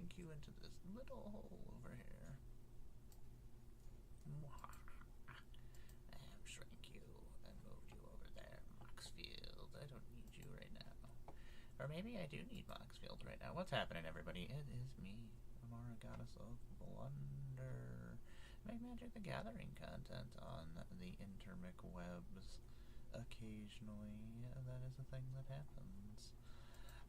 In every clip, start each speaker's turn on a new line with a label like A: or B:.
A: shrink you into this little hole over here. I have shrink you and moved you over there, Moxfield. I don't need you right now. Or maybe I do need Moxfield right now. What's happening, everybody? It is me, Emmara, goddess of Blunder. Make Magic the Gathering content on the intermic webs occasionally. That is a thing that happens.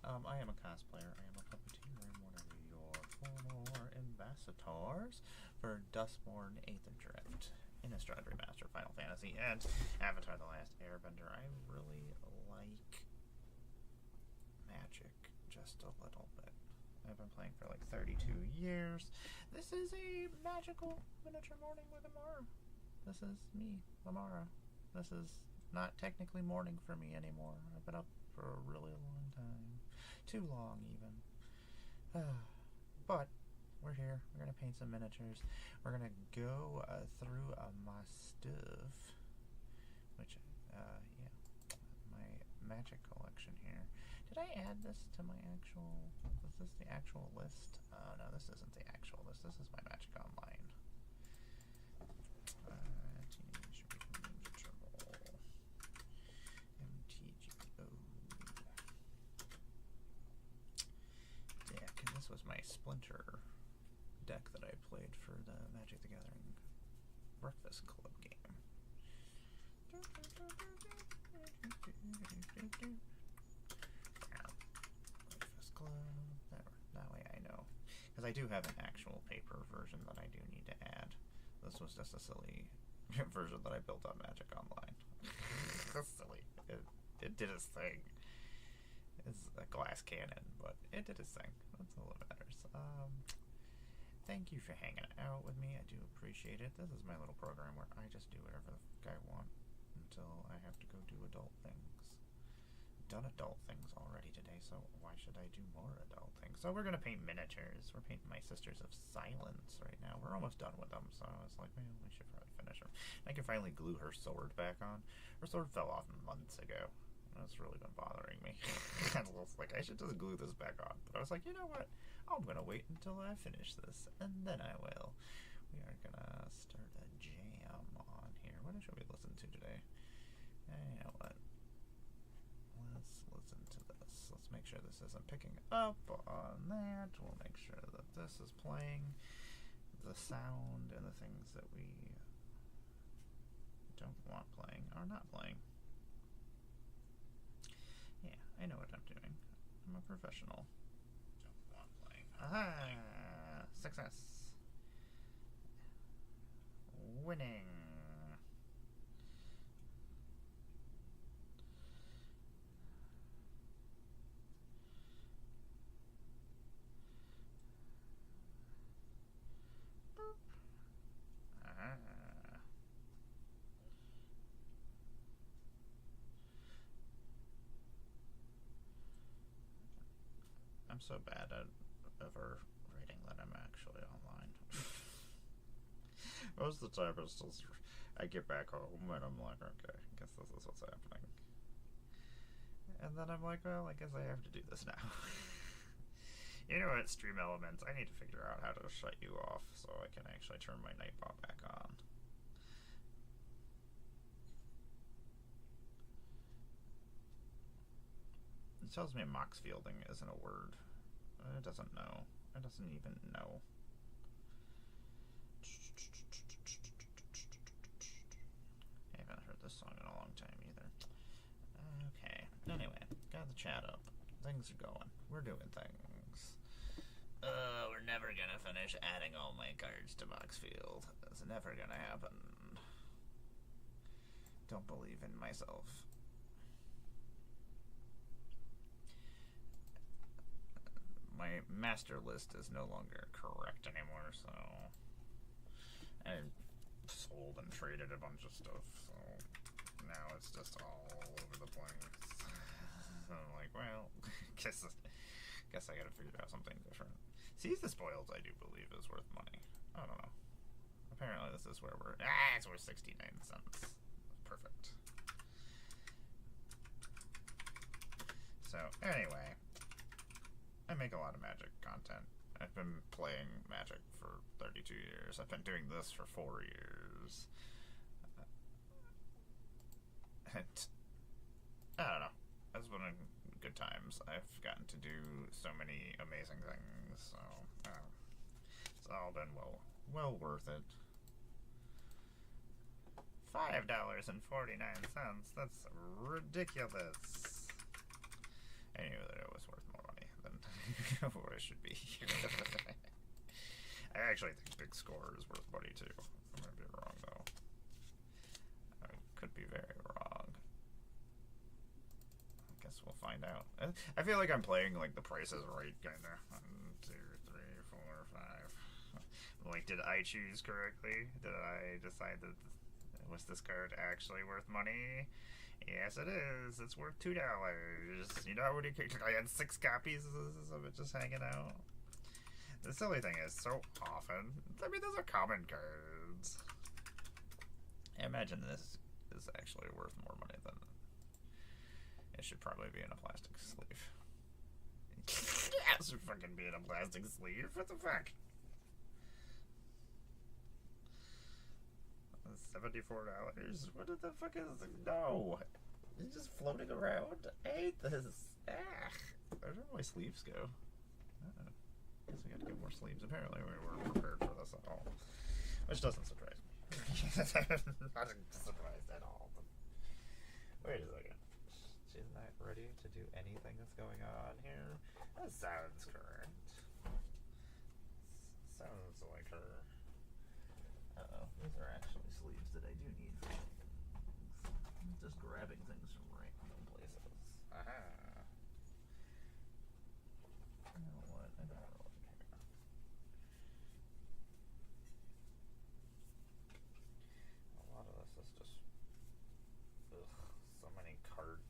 A: I am a cosplayer. I am a puppeteer. I am one of your former ambassadors for Dustborn 8th Adrift, Innistrad Remastered Final Fantasy, and Avatar The Last Airbender. I really like Magic just a little bit. I've been playing for like 32 years. This is a magical miniature morning with Emmara. This is me, Emmara. This is not technically morning for me anymore. I've been up for a really long time. Too long, even. But we're here. We're going to paint some miniatures. We're going to go through my stuff, which, yeah, my Magic collection here. Did I add this to my actual... Is this the actual list? Oh, no, this isn't the actual list. This is my Magic Online. Teenage Mutant Ninja Turtle. MTGO. Deck. And this was my Splinter deck that I played for the Magic the Gathering Breakfast Club game. Breakfast Club. That way I know. Because I do have an actual paper version that I do need to add. This was just a silly version that I built on Magic Online. Silly. It did its thing. It's a glass cannon, but it did its thing. That's all that matters. Thank you for hanging out with me. I do appreciate it. This is my little program where I just do whatever the fuck I want until I have to go do adult things. Done adult things already today, so why should I do more adult things? So we're gonna paint miniatures. We're painting my Sisters of Silence right now. We're almost done with them, so I was like, man, we should probably finish her. I can finally glue her sword back on. Her sword fell off months ago. That's really been bothering me. I was like, I should just glue this back on. But I was like, you know what? I'm gonna wait until I finish this, and then I will. We are gonna start a jam on here. What should we listen to today? You know what? Let's listen to this. Let's make sure this isn't picking up on that. We'll make sure that this is playing the sound, and the things that we don't want playing are not playing. Yeah, I know what I'm doing. I'm a professional. Don't want playing. Aha! Success. Winning. I'm so bad at ever writing that I'm actually online. Most of the time it's just, I get back home and I'm like, okay, I guess this is what's happening. And then I'm like, well, I guess I have to do this now. You know what, Stream Elements, I need to figure out how to shut you off so I can actually turn my Nightbot back on. It tells me Moxfielding isn't a word. It doesn't know. It doesn't even know. I haven't heard this song in a long time either. Okay. Anyway, got the chat up. Things are going. We're doing things. We're never gonna finish adding all my cards to Moxfield. It's never gonna happen. Don't believe in myself. My master list is no longer correct anymore, so I sold and traded a bunch of stuff, so now it's just all over the place. So I'm like, well, guess I gotta figure out something different. Seize the Spoils, I do believe, is worth money. I don't know. Apparently this is where we're... it's worth 69 cents. Perfect. So, anyway... I make a lot of Magic content. I've been playing Magic for 32 years. I've been doing this for 4 years. And I don't know. It's been good times. I've gotten to do so many amazing things. So it's all been well worth it. $5.49. That's ridiculous. I knew that it was worth more money than what it should be. I actually think Big Score is worth money too. I might be wrong though. I could be very wrong. I guess we'll find out. I feel like I'm playing like the Price is Right kind of. 1, 2, 3, 4, 5. Like, did I choose correctly? Did I decide that was this card actually worth money? Yes, it is. It's worth $2. You know what? I had 6 copies of it just hanging out. The silly thing is, so often, I mean, those are common cards. I imagine this is actually worth more money than it should probably be in a plastic sleeve. Yeah, it should fucking be in a plastic sleeve. What the fuck? $74? What the fuck is it? No. It's just floating around. I hate this. Where do my sleeves go? Guess we gotta get more sleeves. Apparently we weren't prepared for this at all. Which doesn't surprise me. I'm not surprised at all. But wait a second. She's not ready to do anything that's going on here? That sounds correct. Sounds like her. Uh-oh. These are actually sleeves that I do need for things. I'm just grabbing things from random places. Aha. You know what? I don't really care. A lot of this is just so many card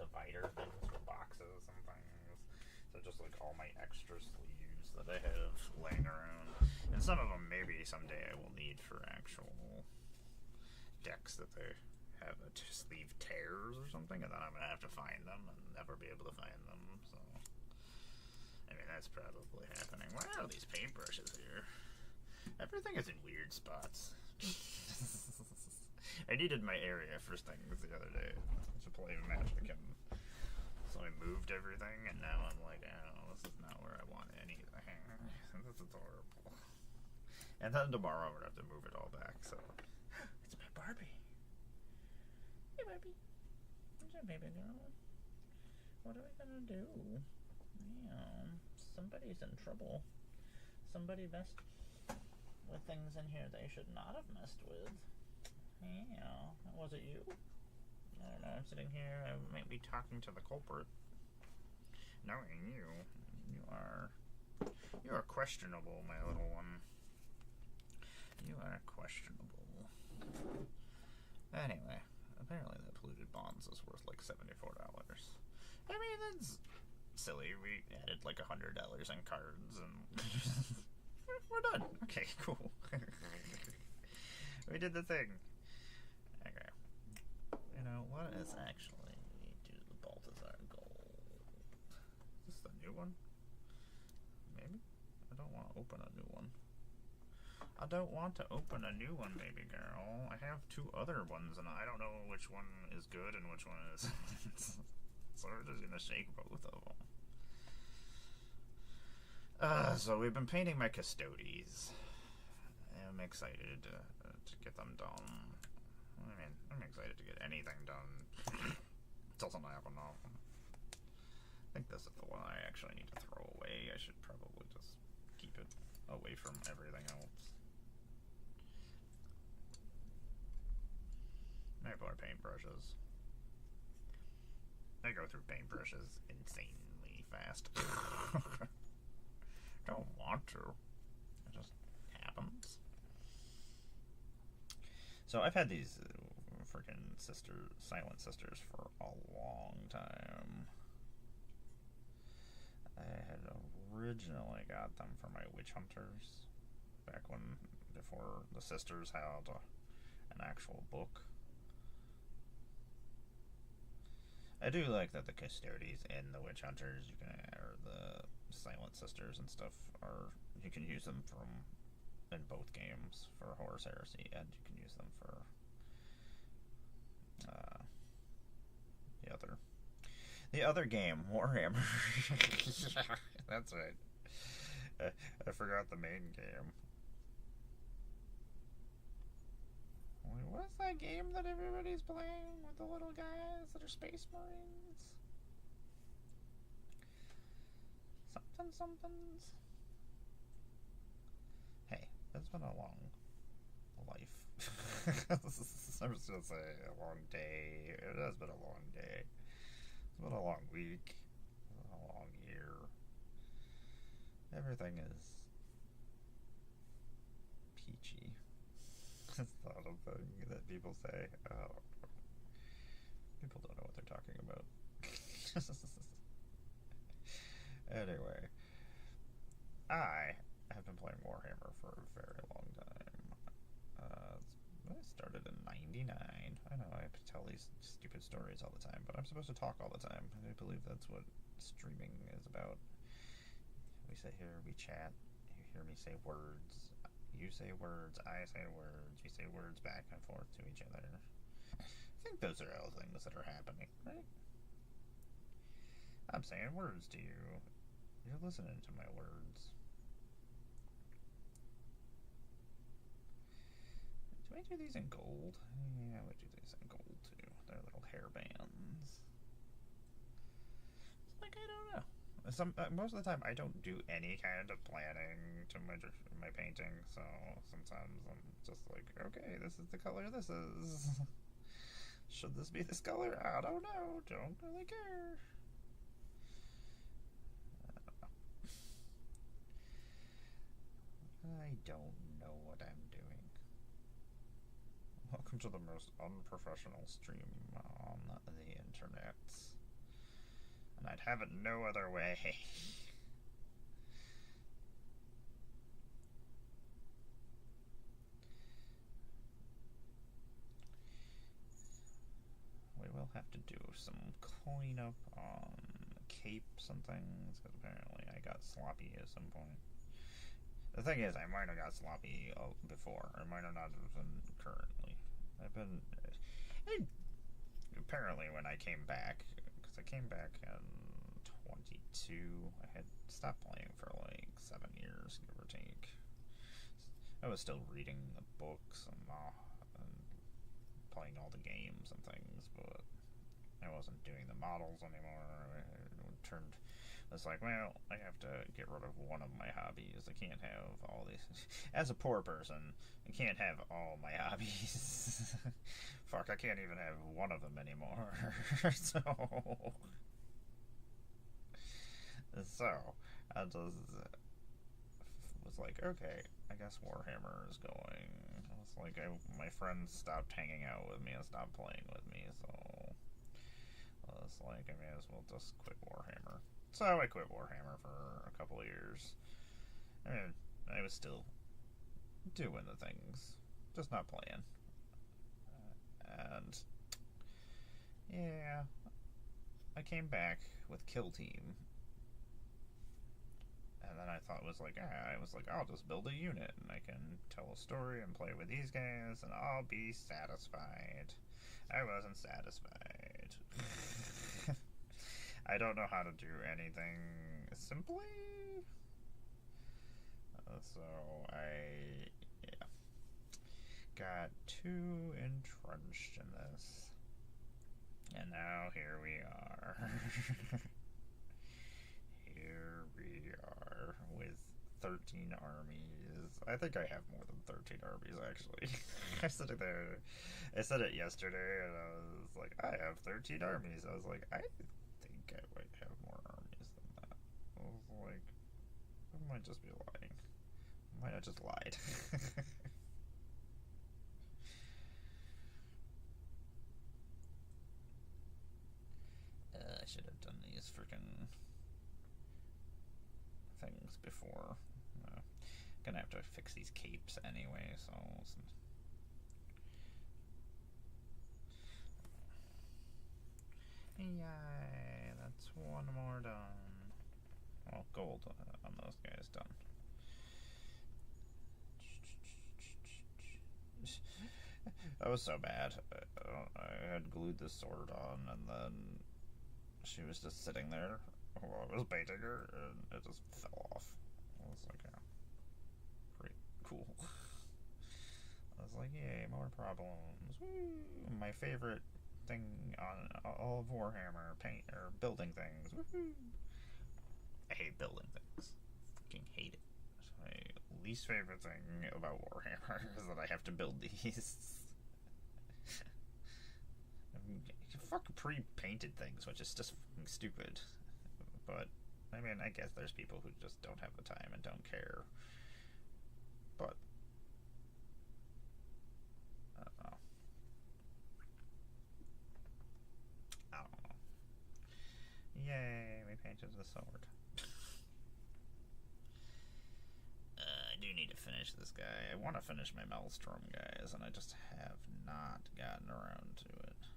A: divider things for boxes and things. So just like all my extra sleeves that I have laying around. And some of them maybe someday I will need for actual decks that they have sleeve tears or something, and then I'm gonna have to find them and never be able to find them. So I mean, that's probably happening. Why are these paintbrushes here? Everything is in weird spots. I needed my area for things the other day to play Magic, and so I moved everything, and now I'm like, oh, this is not where I want anything. This is horrible. And then tomorrow I'm gonna have to move it all back. So it's my Barbie. Hey, Barbie. What's up, baby girl? What are we gonna do? Yeah, somebody's in trouble. Somebody messed with things in here they should not have messed with. Yeah, was it you? I don't know. I'm sitting here. I might be talking to the culprit. Knowing you are questionable, my little one. You are questionable. Anyway, apparently the polluted bonds is worth like $74. I mean, that's silly. We added like $100 in cards, and we're done. Okay, cool. We did the thing. Okay. You know, what is actually do the Balthazar gold? Is this the new one? Maybe? I don't want to open a new one. I don't want to open a new one, baby girl. I have 2 other ones, and I don't know which one is good and which one is. So we're just gonna shake both of them. So we've been painting my Custodes. I'm excited to get them done. I mean, I'm excited to get anything done. It doesn't happen now. I think this is the one I actually need to throw away. I should probably just keep it away from everything else. Maybe our paintbrushes. I go through paintbrushes insanely fast. Don't want to. It just happens. So I've had these freaking Silent Sisters for a long time. I had originally got them for my Witch Hunters back before the Sisters had an actual book. I do like that the Custodes in the Witch Hunters, or the Silent Sisters and stuff are, you can use them from in both games for Horus Heresy, and you can use them for the other game, Warhammer. That's right. I forgot the main game. Wait, what's that game that everybody's playing with the little guys that are Space Marines? Somethings. Hey, it's been a long life. I was gonna say a long day. It has been a long day. It's been a long week. It's been a long year. Everything is peachy. It's not a thing that people say. Oh, people don't know what they're talking about. Anyway, I have been playing Warhammer for a very long time. I started in '99. I know I have to tell these stupid stories all the time, but I'm supposed to talk all the time. I believe that's what streaming is about. We sit here, we chat, you hear me say words, you say words, I say words, we say words back and forth to each other. I think those are all things that are happening, right? I'm saying words to you. You're listening to my words. Do I do these in gold? Yeah, I would do these in gold too. They're little hair bands. It's like, I don't know. Most of the time, I don't do any kind of planning to my painting, so sometimes I'm just like, okay, this is the color this is. Should this be this color? I don't know. Don't really care. I don't know what I'm doing. Welcome to the most unprofessional stream on the internet. And I'd have it no other way. We will have to do some cleanup on capes and things, because apparently I got sloppy at some point. The thing is, I might have got sloppy before. I might have not been currently. Apparently when I came back, because I came back in 22, I had stopped playing for like 7 years, give or take. I was still reading the books and playing all the games and things, but I wasn't doing the models anymore. It's like, well, I have to get rid of one of my hobbies. I can't have all these. As a poor person, I can't have all my hobbies. Fuck, I can't even have one of them anymore. So I just was like, okay, I guess Warhammer is going. It's like my friends stopped hanging out with me and stopped playing with me, so it's like I may as well just quit Warhammer. So I quit Warhammer for a couple of years. I mean, I was still doing the things, just not playing. And yeah, I came back with Kill Team. And then I thought it was like, I'll just build a unit and I can tell a story and play with these guys and I'll be satisfied. I wasn't satisfied. I don't know how to do anything simply. So I got too entrenched in this. And now here we are. Here we are with 13 armies. I think I have more than 13 armies, actually. I said it yesterday, and I was like, I have 13 armies. I was like, I think I might have more armies than that. I was like, I might just be lying. I might have just lied. I should have done these freaking things before. Gonna have to fix these capes anyway, so yay, that's one more done. Oh, gold on those guys done. That was so bad. I had glued this sword on, and then she was just sitting there while I was painting her, and it just fell off. I was like, yeah, pretty cool. I was like, yay, more problems. Woo! My favorite thing on all of Warhammer, paint or building things. Woohoo! I hate building things. Fucking hate it. My least favorite thing about Warhammer is that I have to build these. Fuck pre-painted things, which is just fucking stupid. But I mean, I guess there's people who just don't have the time and don't care. But I don't know. I don't know. Yay, we painted the sword. I do need to finish this guy. I want to finish my Maelstrom guys, and I just have not gotten around to it.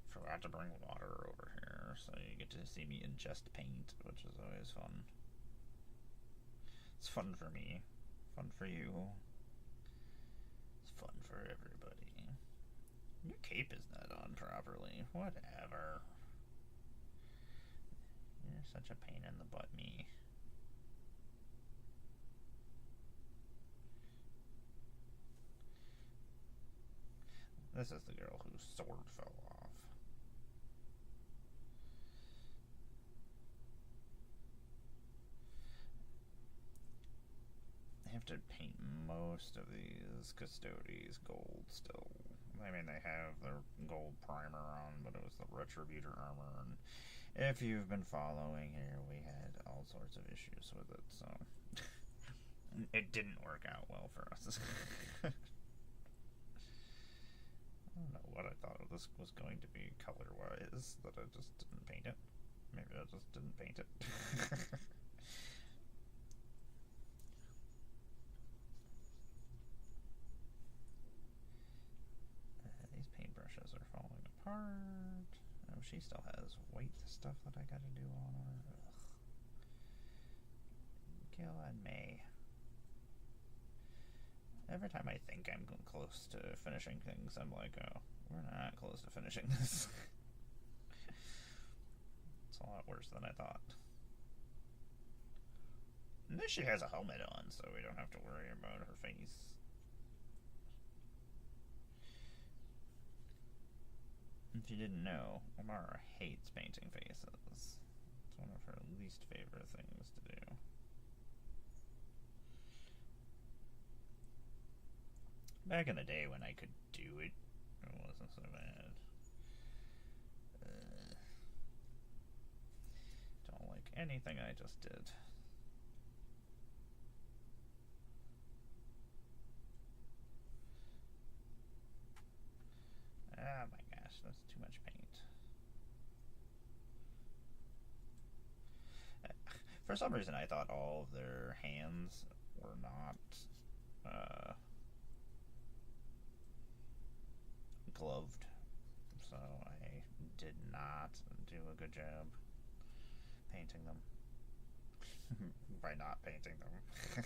A: Forgot to bring water over here, so you get to see me ingest paint, which is always fun. It's fun for me. Fun for you. It's fun for everybody. Your cape is not on properly. Whatever. You're such a pain in the butt, me. This is the girl whose sword fell off. I have to paint most of these Custodes gold still. I mean, they have their gold primer on, but it was the Retributor armor, and if you've been following here, we had all sorts of issues with it, so it didn't work out well for us. I don't know what I thought this was going to be color-wise, that I just didn't paint it. Maybe I just didn't paint it. These paintbrushes are falling apart. Oh, she still has white stuff that I gotta do on her. Ugh. Killing me. Every time I think I'm close to finishing things, I'm like, oh, we're not close to finishing this. It's a lot worse than I thought. And then she has a helmet on, so we don't have to worry about her face. If you didn't know, Emmara hates painting faces. It's one of her least favorite things to do. Back in the day when I could do it, it wasn't so bad. Don't like anything I just did. Ah, my gosh, that's too much paint. For some reason, I thought all of their hands were not gloved, so I did not do a good job painting them. By not painting them.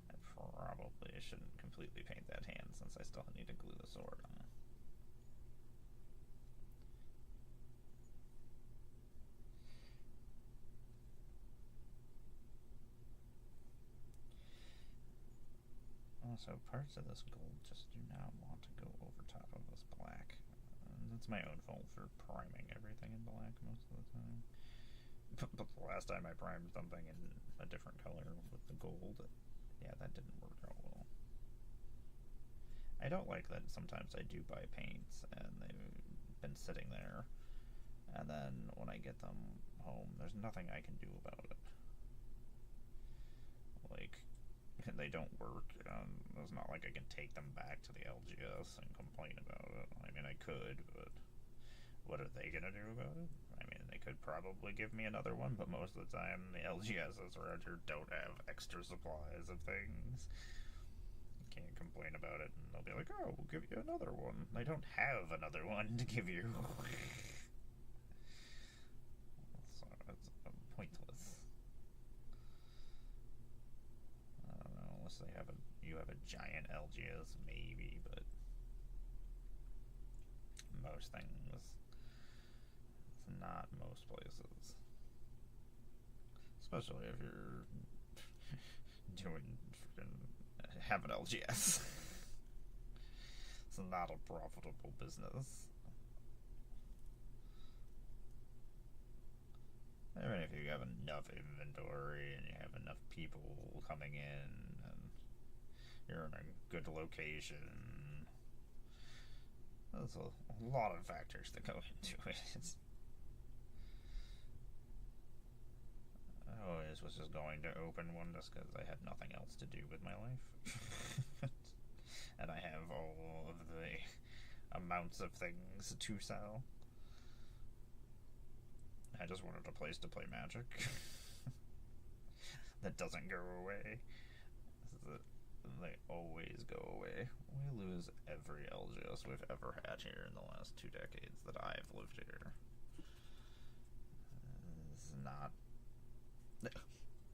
A: I probably shouldn't completely paint that hand since I still need to glue the sword on. Also, parts of this gold just do not want to go over top of this black. That's my own fault for priming everything in black most of the time. But the last time I primed something in a different color with the gold, yeah, that didn't work out well. I don't like that sometimes I do buy paints and they've been sitting there, and then when I get them home, there's nothing I can do about it. Like, they don't work. It's not like I can take them back to the LGS and complain about it. I mean, I could, but what are they gonna do about it? I mean, they could probably give me another one, but most of the time the LGSs around here don't have extra supplies of things. You can't complain about it, and they'll be like, oh, we'll give you another one. They don't have another one to give you. unless you have a giant LGS, maybe, but most things, it's not most places. Especially if you're doing freaking have an LGS. It's not a profitable business. Even if you have enough inventory and you have enough people coming in and you're in a good location, there's a lot of factors that go into it. I always was just going to open one just because I had nothing else to do with my life. And I have all of the amounts of things to sell. I just wanted a place to play Magic that doesn't go away. They always go away. We lose every LGS we've ever had here in the last 2 decades that I've lived here. It's not...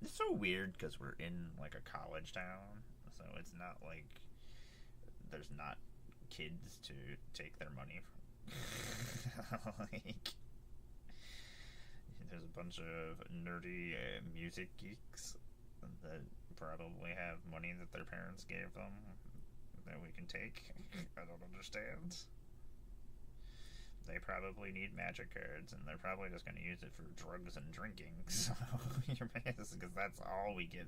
A: It's so weird because we're in like a college town, so it's not like there's not kids to take their money from. Like, there's a bunch of nerdy music geeks that probably have money that their parents gave them that we can take. I don't understand. They probably need Magic cards, and they're probably just going to use it for drugs and drinking. So, because that's all we get.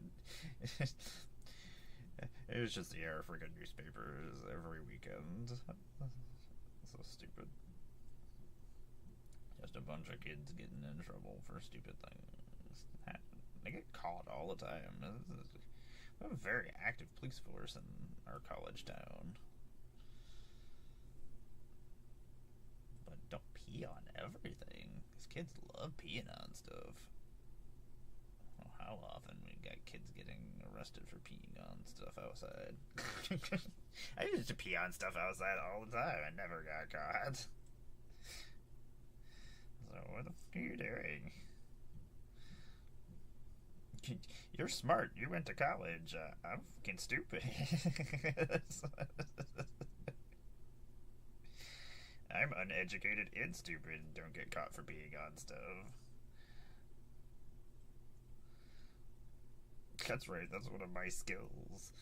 A: It was just the air freaking newspapers every weekend. So stupid. Just a bunch of kids getting in trouble for stupid things. They get caught all the time. We have a very active police force in our college town. But don't pee on everything. These kids love peeing on stuff. Well, how often we got kids getting arrested for peeing on stuff outside? I used to pee on stuff outside all the time. I never got caught. So what the fuck are you doing? You're smart. You went to college. I'm fucking stupid. I'm uneducated and stupid and don't get caught for peeing on stuff. That's right, that's one of my skills.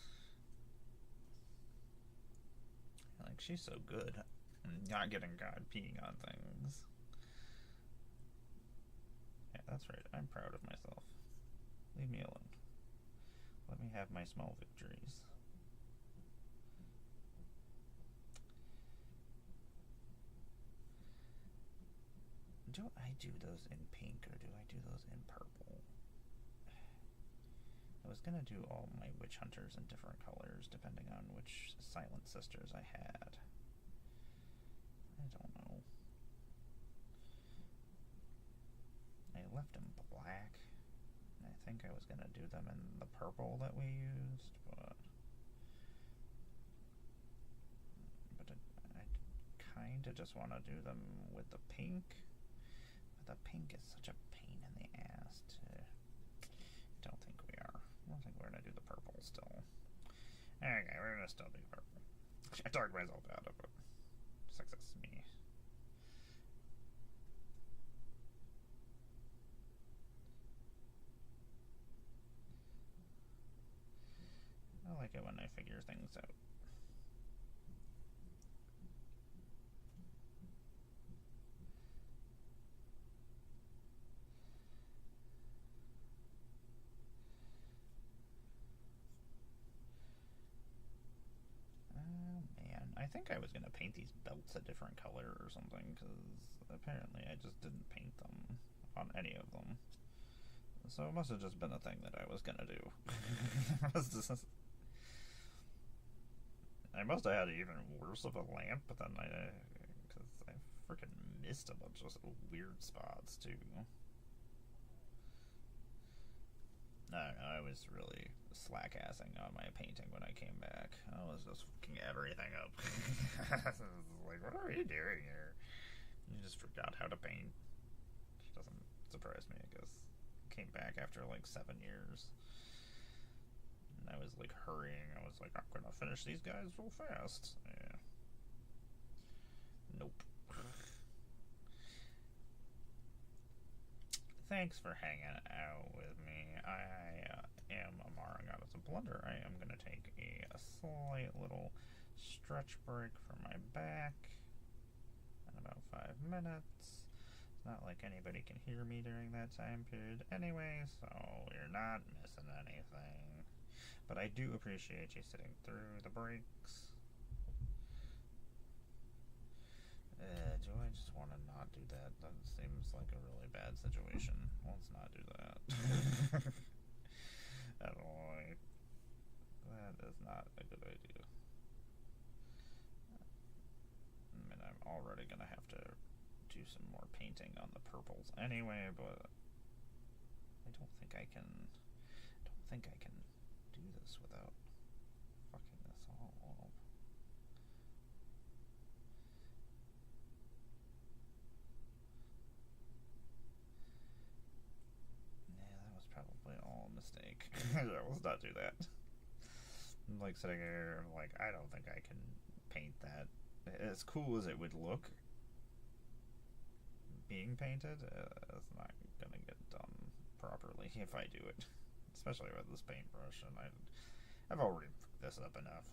A: Like, she's so good. Not getting caught peeing on things. Yeah, that's right, I'm proud of myself. Leave me alone. Let me have my small victories. Do I do those in pink or do I do those in purple? I was gonna do all my witch hunters in different colors depending on which Silent Sisters I had. I don't know. I left them black. And I think I was gonna do them in the purple that we used, but I kinda just wanna do them with the pink. The pink is such a pain in the ass to... I don't think we are. I don't think we're going to do the purple still. Okay, we're going to still do purple. I talked myself out of it. Success me. I like it when I figure things out. I think I was going to paint these belts a different color or something, because apparently I just didn't paint them on any of them. So it must have just been a thing that I was going to do. I must have had even worse of a lamp, but then because I freaking missed a bunch of weird spots too. I was really slack-assing on my painting when I came back. I was just fucking everything up. Like, what are you doing here? You just forgot how to paint. Which doesn't surprise me, I guess. Came back after like 7 years. And I was like hurrying. I was like, I'm gonna finish these guys real fast. Yeah. Nope. Thanks for hanging out with me. I am Emmara, God is a Blunder. I am gonna take a slight little stretch break for my back in about 5 minutes. It's not like anybody can hear me during that time period anyway, so you're not missing anything. But I do appreciate you sitting through the breaks. Do I just want to not do that? That seems like a really bad situation. Let's not do that. That is not a good idea. I mean, I'm already gonna have to do some more painting on the purples anyway, but I don't think I can do this without fucking this all up. Yeah, that was probably all a mistake. Let's not do that. I'm like sitting here, I'm like, I don't think I can paint that. As cool as it would look being painted, it's not gonna get done properly if I do it. Especially with this paintbrush, and I've already fucked this up enough.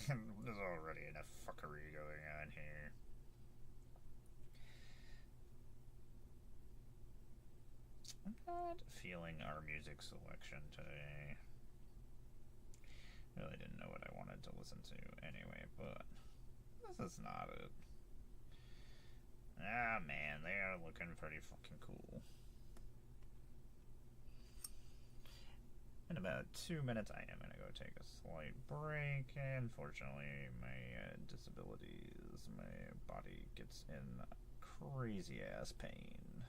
A: There's already enough fuckery going on here. I'm not feeling our music selection today. Really didn't know what I wanted to listen to anyway, but this is not it. Ah, man, they are looking pretty fucking cool. In about 2 minutes, I am going to go take a slight break. Unfortunately, my disabilities, my body gets in crazy-ass pain.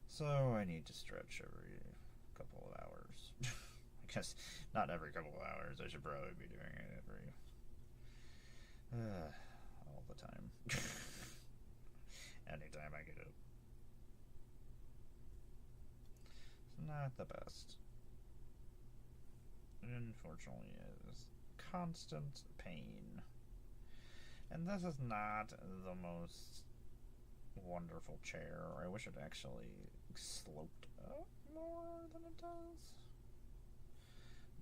A: So I need to stretch every couple of hours. I guess not every couple of hours. I should probably be doing it every... all the time. Anytime I get up. It's not the best. Unfortunately, it is constant pain. And this is not the most wonderful chair. I wish it actually sloped up more than it does.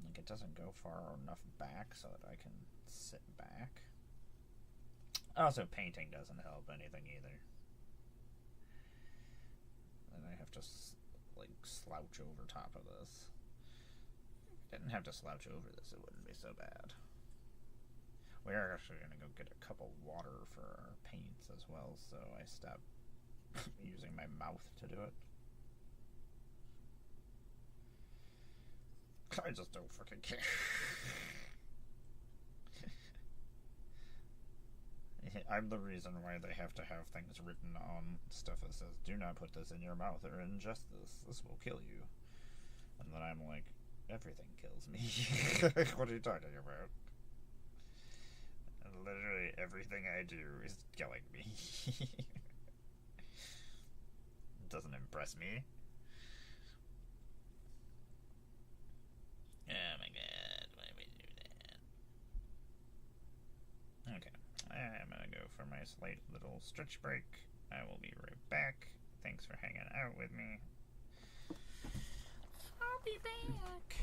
A: Like, it doesn't go far enough back so that I can sit back. Also, painting doesn't help anything either. And I have to, like, slouch over top of this. If I didn't have to slouch over this, it wouldn't be so bad. We're actually going to go get a cup of water for our paints as well, so I stop using my mouth to do it. I just don't fucking care. I'm the reason why they have to have things written on stuff that says, do not put this in your mouth or ingest this. This will kill you. And then I'm like, everything kills me. What are you talking about? And literally everything I do is killing me. It doesn't impress me. Oh my god, why would we do that? Okay, I'm gonna go for my slight little stretch break. I will be right back. Thanks for hanging out with me. I'll be back.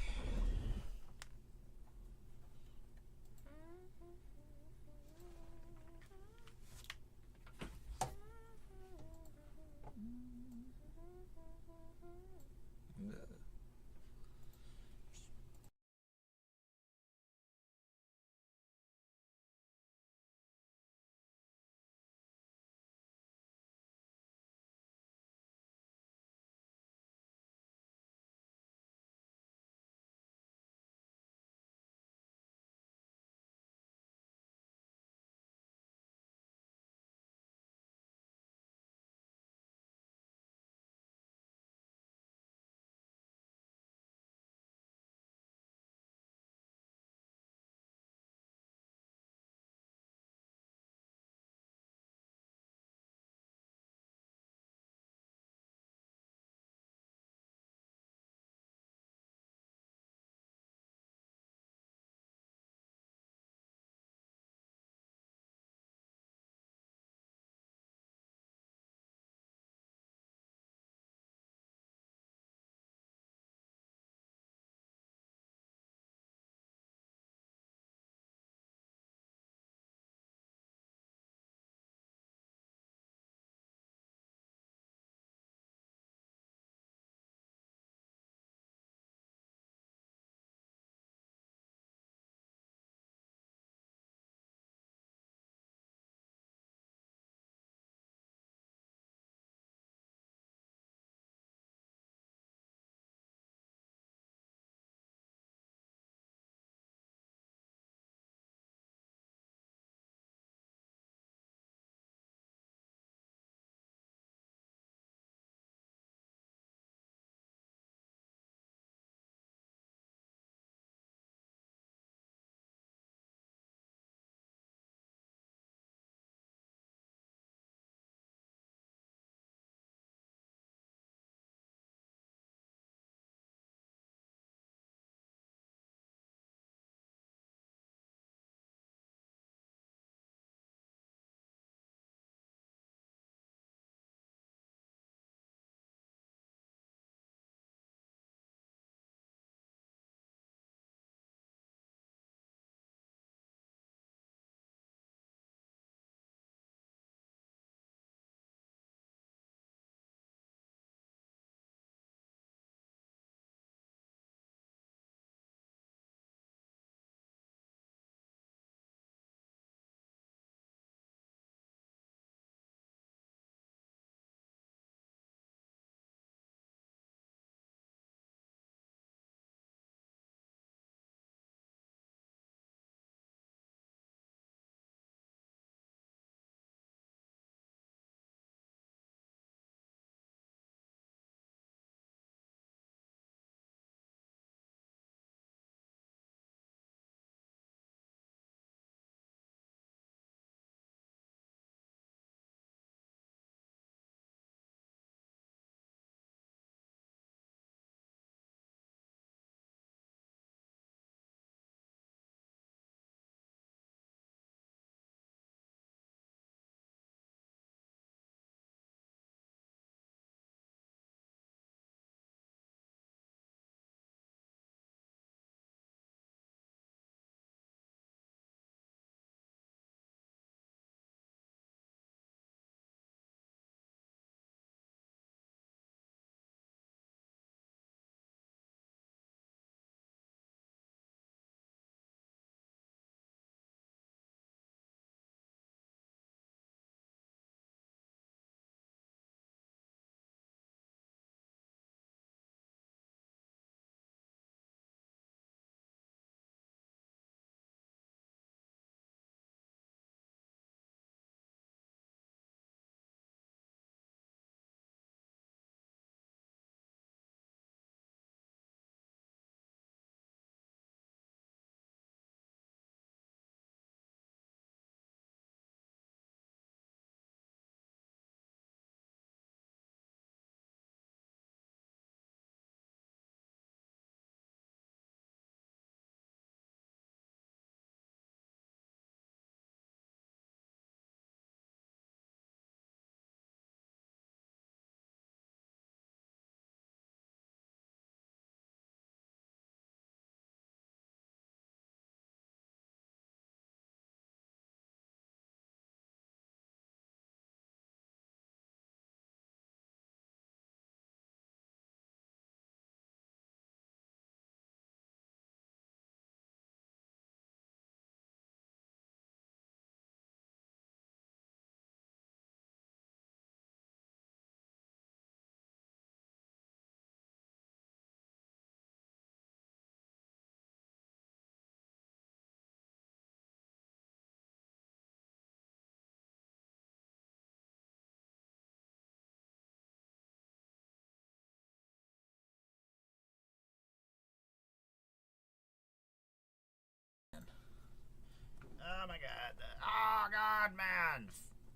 A: God, man!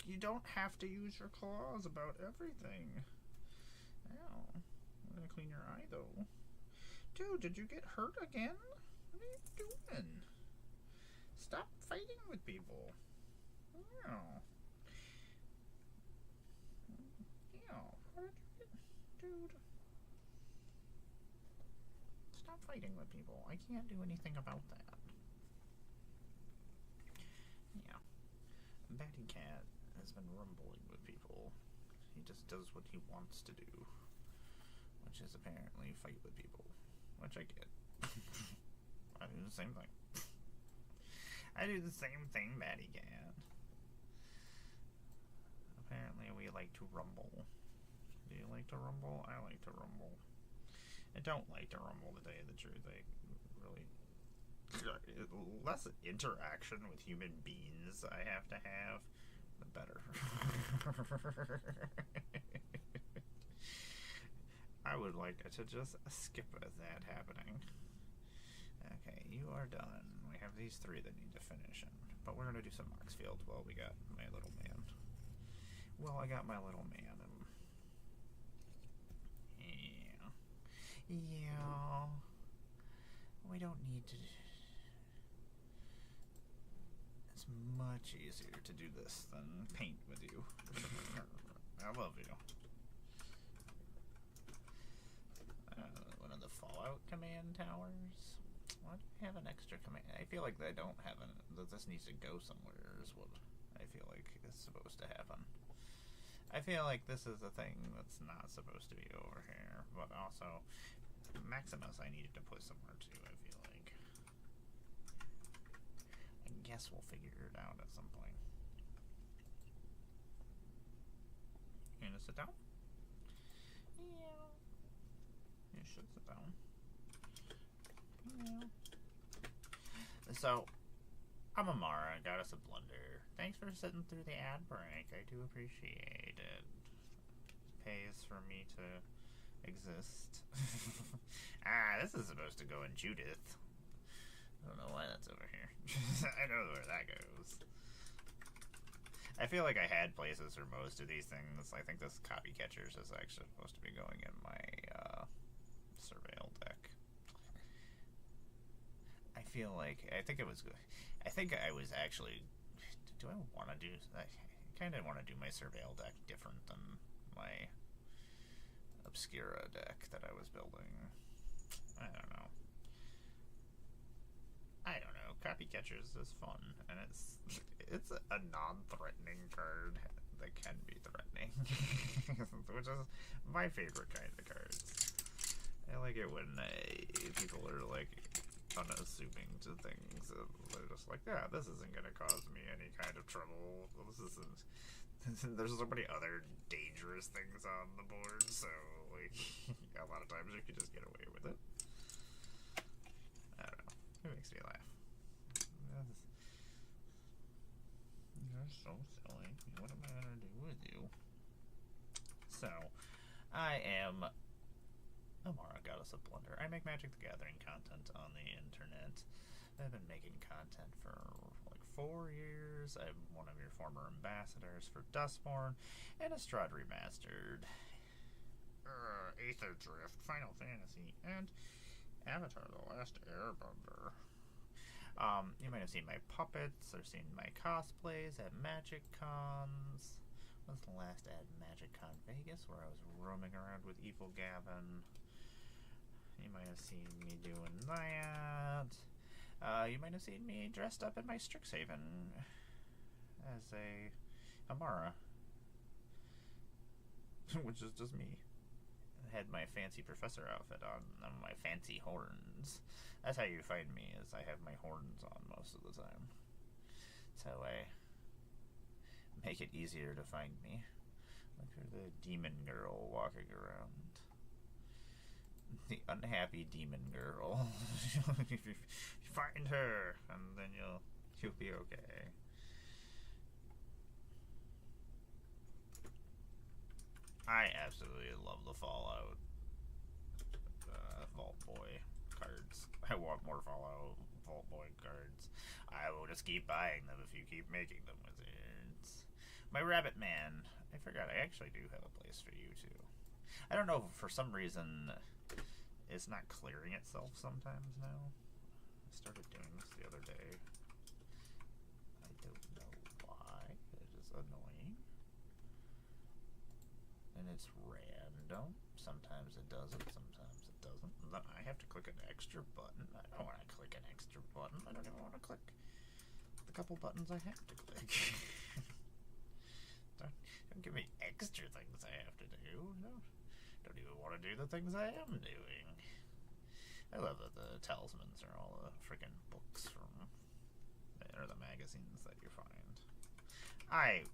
A: You don't have to use your claws about everything. Ow. I'm gonna clean your eye, though. Dude, did you get hurt again? What are you doing? Stop fighting with people. Ow. Ow. What did you get? Dude. Stop fighting with people. I can't do anything about that. Yeah. Batty Cat has been rumbling with people. He just does what he wants to do, which is apparently fight with people, which I get. I do the same thing. I do the same thing, Batty Cat. Apparently we like to rumble. Do you like to rumble? I like to rumble. I don't like to rumble, to tell you the truth. I really... less interaction with human beings I have to have, the better. I would like to just skip that happening. Okay, you are done. We have these 3 that need to finish in. But we're going to do some Moxfield while we got my little man. Well, I got my little man. Yeah. We don't need to... It's much easier to do this than paint with you. I love you. One of the Fallout command towers. Why do I have an extra command? I feel like I don't have an... that this needs to go somewhere is what I feel like is supposed to happen. I feel like this is a thing that's not supposed to be over here, but also Maximus I needed to put somewhere too, I feel like. I guess we'll figure it out at some point. You gonna sit down? Yeah. You should sit down. Yeah. So, I'm Emmara, Goddess of Blunder. Thanks for sitting through the ad break. I do appreciate it. It pays for me to exist. This is supposed to go in Judith. I don't know why that's over here. I know where that goes. I feel like I had places for most of these things. I think this Copy Catchers is actually supposed to be going in my Surveil deck. I feel like, I think I was actually... Do I want to do... I kind of want to do my Surveil deck different than my Obscura deck that I was building. I don't know. Copy Catchers is fun, and it's a non-threatening card that can be threatening, which is my favorite kind of cards. I like it when people are like unassuming to things. They're just like, yeah, this isn't going to cause me any kind of trouble. This isn't. There's so many other dangerous things on the board, so like a lot of times you can just get away with it. I don't know. It makes me laugh. You're so silly. What am I gonna do with you? So, I am Emmara, Goddess of Blunder. I make Magic the Gathering content on the internet. I've been making content for like 4 years. I'm one of your former ambassadors for Dustborn and Estrad Remastered, Aether Drift, Final Fantasy, and Avatar: The Last Airbender. You might have seen my puppets or seen my cosplays at Magic Cons. When was the last at Magic Con Vegas where I was roaming around with Evil Gavin? You might have seen me doing that. You might have seen me dressed up in my Strixhaven as a Emmara, which is just me. I had my fancy professor outfit on and my fancy horns. That's how you find me, is I have my horns on most of the time. That's how I make it easier to find me. Look for the demon girl walking around. The unhappy demon girl. If you find her, and then you'll be okay. I absolutely love the Fallout Vault Boy cards. I want more Fallout Vault Boy cards. I will just keep buying them if you keep making them with it. My rabbit man. I forgot, I actually do have a place for you, too. I don't know, for some reason, it's not clearing itself sometimes now. I started doing this the other day. I don't know why. It is annoying. And it's random. Sometimes it does it, sometimes it doesn't. And then I have to click an extra button. I don't want to click an extra button. I don't even want to click the couple buttons I have to click. Don't give me extra things I have to do. No, don't even want to do the things I am doing. I love that the talismans are all the freaking books from, or the magazines that you find. I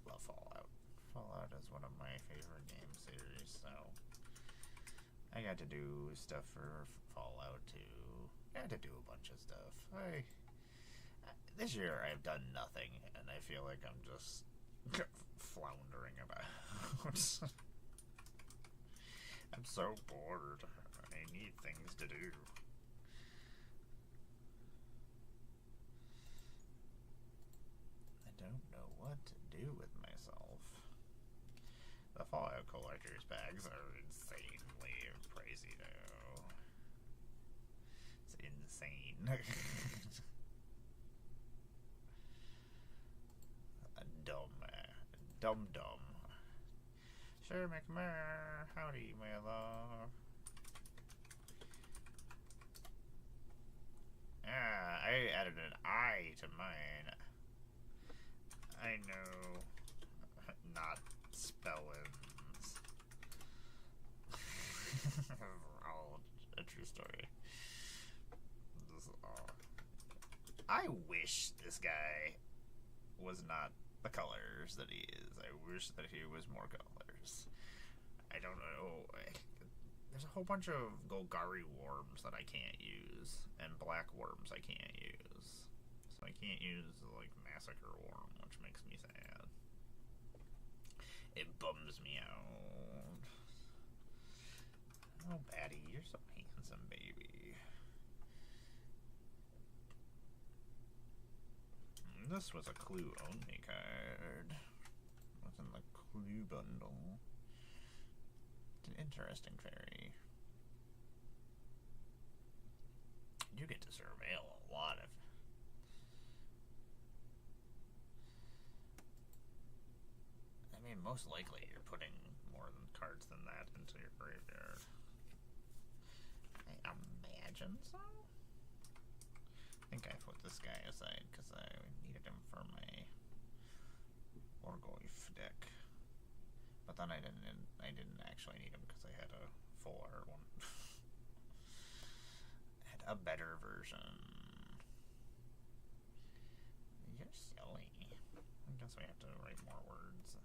A: love Fallout. Fallout is one of my favorite game series, so I got to do stuff for Fallout 2. I had to do a bunch of stuff. This year I've done nothing, and I feel like I'm just floundering about. I'm so bored. I need things to do. I don't know what to do with myself. The Fallout collector's bags are insanely crazy though. It's insane. Dumb. Sure, McMurr. Howdy, my love. I added an I to mine. I know. Not spellings. All a true story. I wish this guy was not the colors that he is. I wish that he was more colors. I don't know. There's a whole bunch of Golgari worms that I can't use, and black worms I can't use. So I can't use, like, Massacre Worm, which makes me sad. It bums me out. Oh, Batty, you're so handsome, baby. This was a clue-only card. What's in the clue bundle? It's an interesting fairy. You get to surveil a lot of... I mean, most likely you're putting more than cards than that into your graveyard. I imagine so? I think I put this guy aside because I needed him for my Orgoyf deck. But then I didn't actually need him because I had a full art one. I had a better version. You're silly. I guess we have to write more words.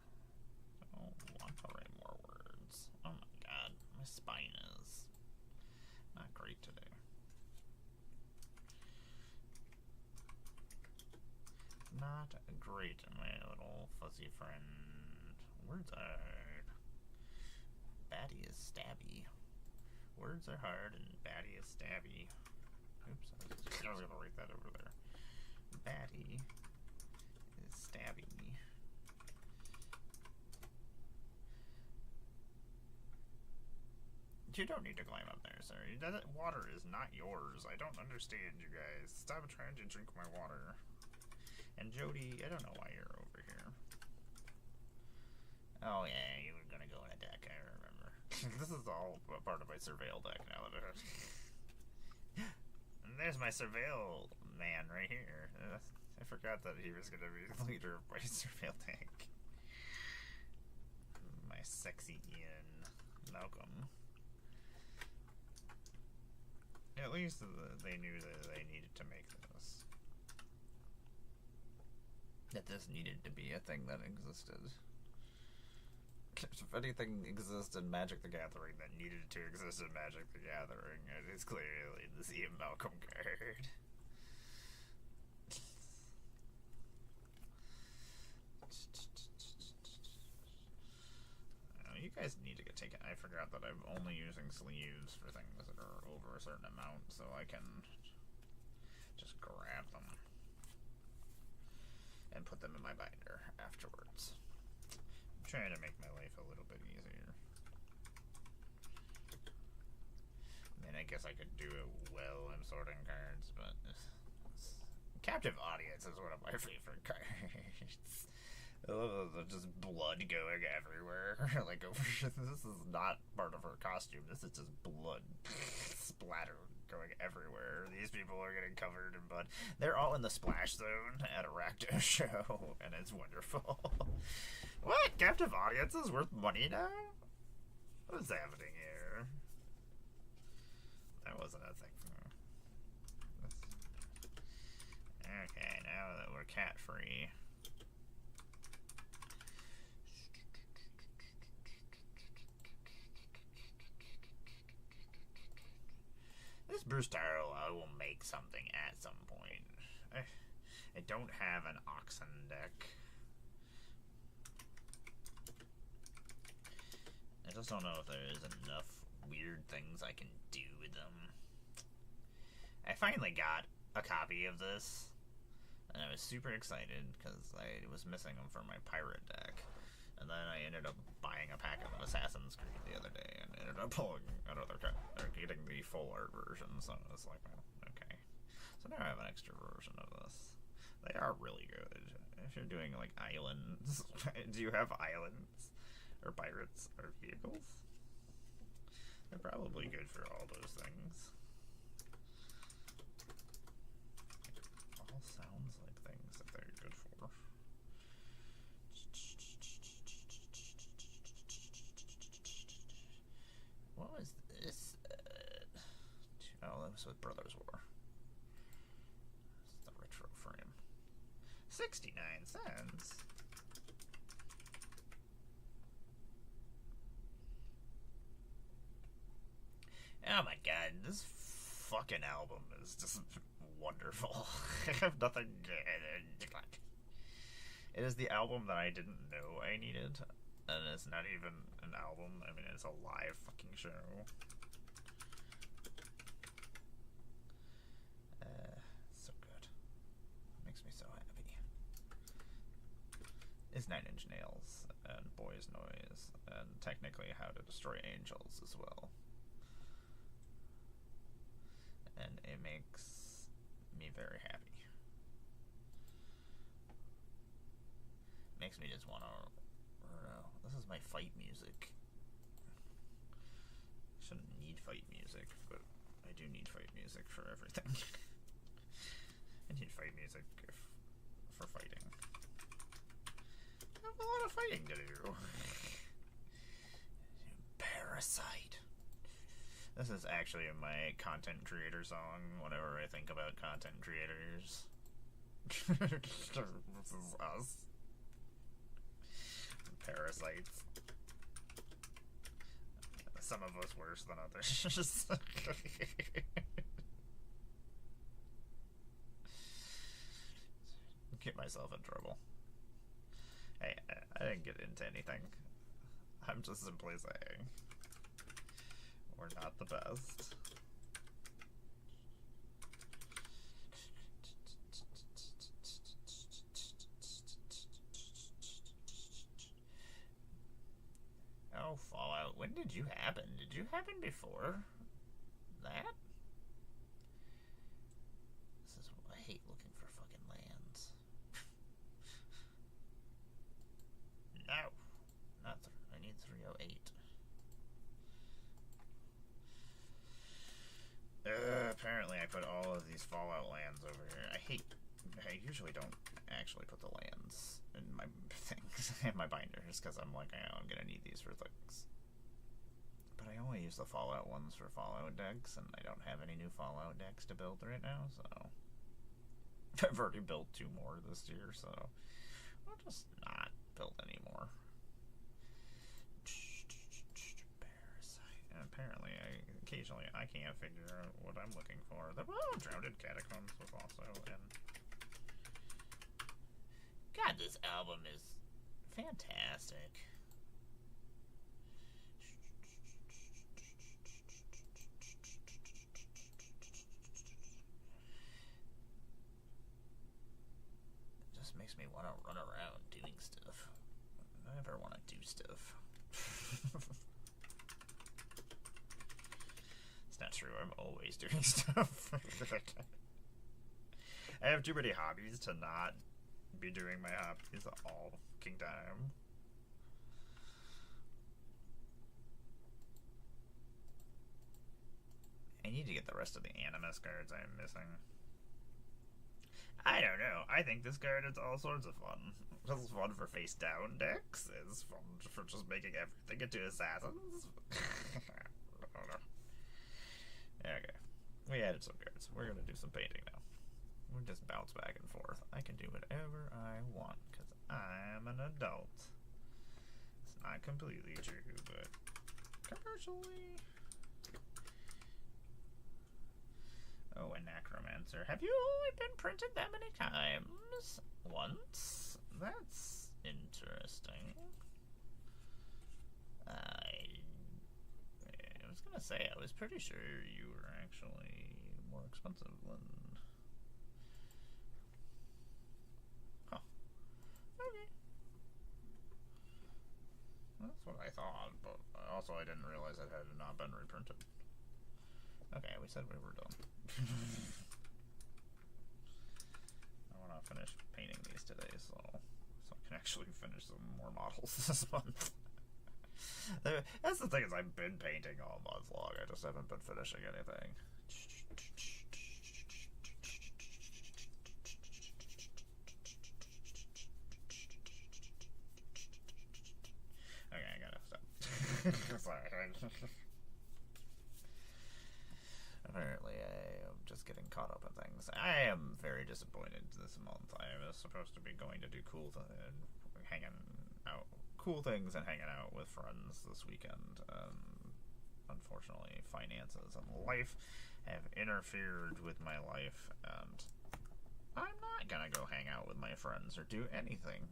A: I don't want to write more words. Oh my god, my spine is not great today. Not great, my little fuzzy friend. Words are hard. Batty is stabby. Words are hard and Batty is stabby. Oops, I was gonna write that over there. Batty is stabby. You don't need to climb up there, sir. That water is not yours. I don't understand, you guys. Stop trying to drink my water. And Jody, I don't know why you're over here. Oh yeah, you were gonna go in a deck, I remember. This is all a part of my surveil deck now that and there's my surveil man right here. I forgot that he was gonna be the leader of my surveil deck. My sexy Ian Malcolm. At least they knew that they needed to make this. That this needed to be a thing that existed. If anything exists in Magic the Gathering that needed to exist in Magic the Gathering, it is clearly the Ian Malcolm card. You guys need to get taken. I forgot that I'm only using sleeves for things that are over a certain amount, so I can just grab them. and put them in my binder afterwards. I'm trying to make my life a little bit easier. I mean, I guess I could do it well in sorting cards, but Captive Audience is one of my favorite cards. Just blood going everywhere. Like, this is not part of her costume. This is just blood splatter going everywhere. These people are getting covered in blood. They're all in the splash zone at a Rakdos show, and it's wonderful. What? Captive Audience is worth money now? What is happening here? That wasn't a thing. Okay, now that we're cat-free. This Brewstyle, I will make something at some point. I don't have an Oxen deck. I just don't know if there is enough weird things I can do with them. I finally got a copy of this, and I was super excited because I was missing them for my pirate deck. And then I ended up buying a pack of Assassin's Creed the other day and ended up pulling another or getting the full art version, so I was like, well, okay. So now I have an extra version of this. They are really good. If you're doing like islands, do you have islands or pirates or vehicles? They're probably good for all those things. It all sounds like things that they're good for. What was this? Oh, that was with Brothers War. It's the retro frame. 69 cents. Oh my god, this fucking album is just wonderful. I have nothing. It is the album that I didn't know I needed. And it's not even an album. I mean, it's a live fucking show. So good. Makes me so happy. It's 9 Inch Nails and Boys Noise and technically How to Destroy Angels as well. And it makes me very happy. Makes me just want to... This is my fight music. I shouldn't need fight music, but I do need fight music for everything. I need fight music for fighting. I have a lot of fighting to do. Parasite. This is actually my content creator song whenever I think about content creators. This is us. Parasites. Some of us worse than others. Get myself in trouble. Hey, I didn't get into anything. I'm just simply saying we're not the best. Oh, Fallout. When did you happen? Did you happen before that? This is I hate looking for fucking lands. No. Not I need 308. Apparently I put all of these Fallout lands over here. I usually don't actually put the lands in my things, in my binders, because I'm like, I'm gonna need these for things. But I only use the Fallout ones for Fallout decks, and I don't have any new Fallout decks to build right now, so... I've already built 2 more this year, so... I'll just not build anymore. Parasite. And apparently, occasionally, I can't figure out what I'm looking for. The Drowned Catacombs was also in... God, this album is fantastic. It just makes makes me want to run around doing stuff. I never want to do stuff. It's not true. I'm always doing stuff. I have too many hobbies to not be doing my hobbies all fucking time. I need to get the rest of the Animus cards I'm missing. I don't know. I think this card is all sorts of fun. It's fun for face down decks. It's fun for just making everything into assassins. I don't know. Okay. We added some cards. We're gonna do some painting now. We'll just bounce back and forth. I can do whatever I want because I'm an adult. It's not completely true, but commercially. Oh, a necromancer. Have you only been printed that many times? Once? That's interesting. I was gonna say, I was pretty sure you were actually more expensive than... Huh. Okay. That's what I thought, but also I didn't realize it had not been reprinted. Okay, we said we were done. I want to finish painting these today, so I can actually finish some more models this month. That's the thing, is I've been painting all month long. I just haven't been finishing anything. Okay, I gotta stop. Sorry. Apparently, I am just getting caught up in things. I am very disappointed this month. I was supposed to be going to do cool things and hanging out with friends this weekend. Unfortunately, finances and life have interfered with my life, and I'm not gonna go hang out with my friends or do anything.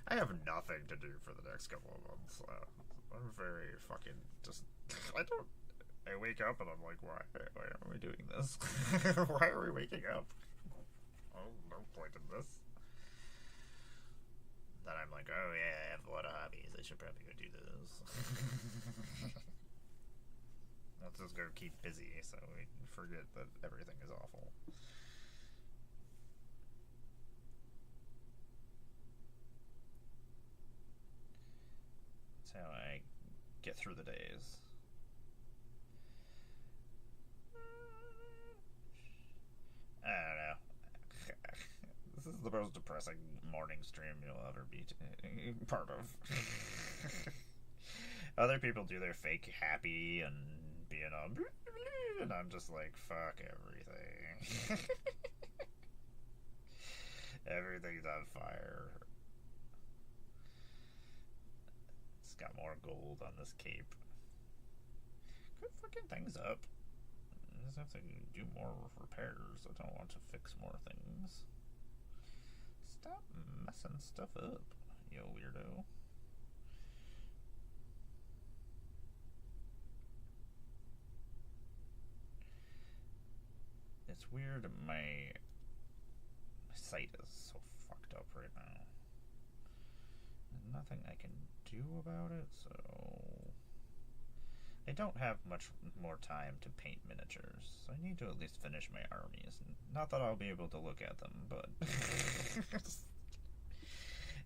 A: I have nothing to do for the next couple of months. I'm very fucking just... I wake up and I'm like, why are we doing this? Why are we waking up? Oh, no point in this. Then I'm like, oh yeah, I have a lot of hobbies. I should probably go do this. Let's just go keep busy so we forget that everything is awful. That's how I get through the days. I don't know. This is the most depressing morning stream you'll ever be part of. Other people do their fake happy and being all, and I'm just like, fuck everything. Everything's on fire. It's got more gold on this cape. Quit fucking things up. I just have to do more repairs. I don't want to fix more things. Stop messing stuff up, you weirdo. It's weird, my site is so fucked up right now. There's nothing I can do about it, so... I don't have much more time to paint miniatures, so I need to at least finish my armies. Not that I'll be able to look at them, but...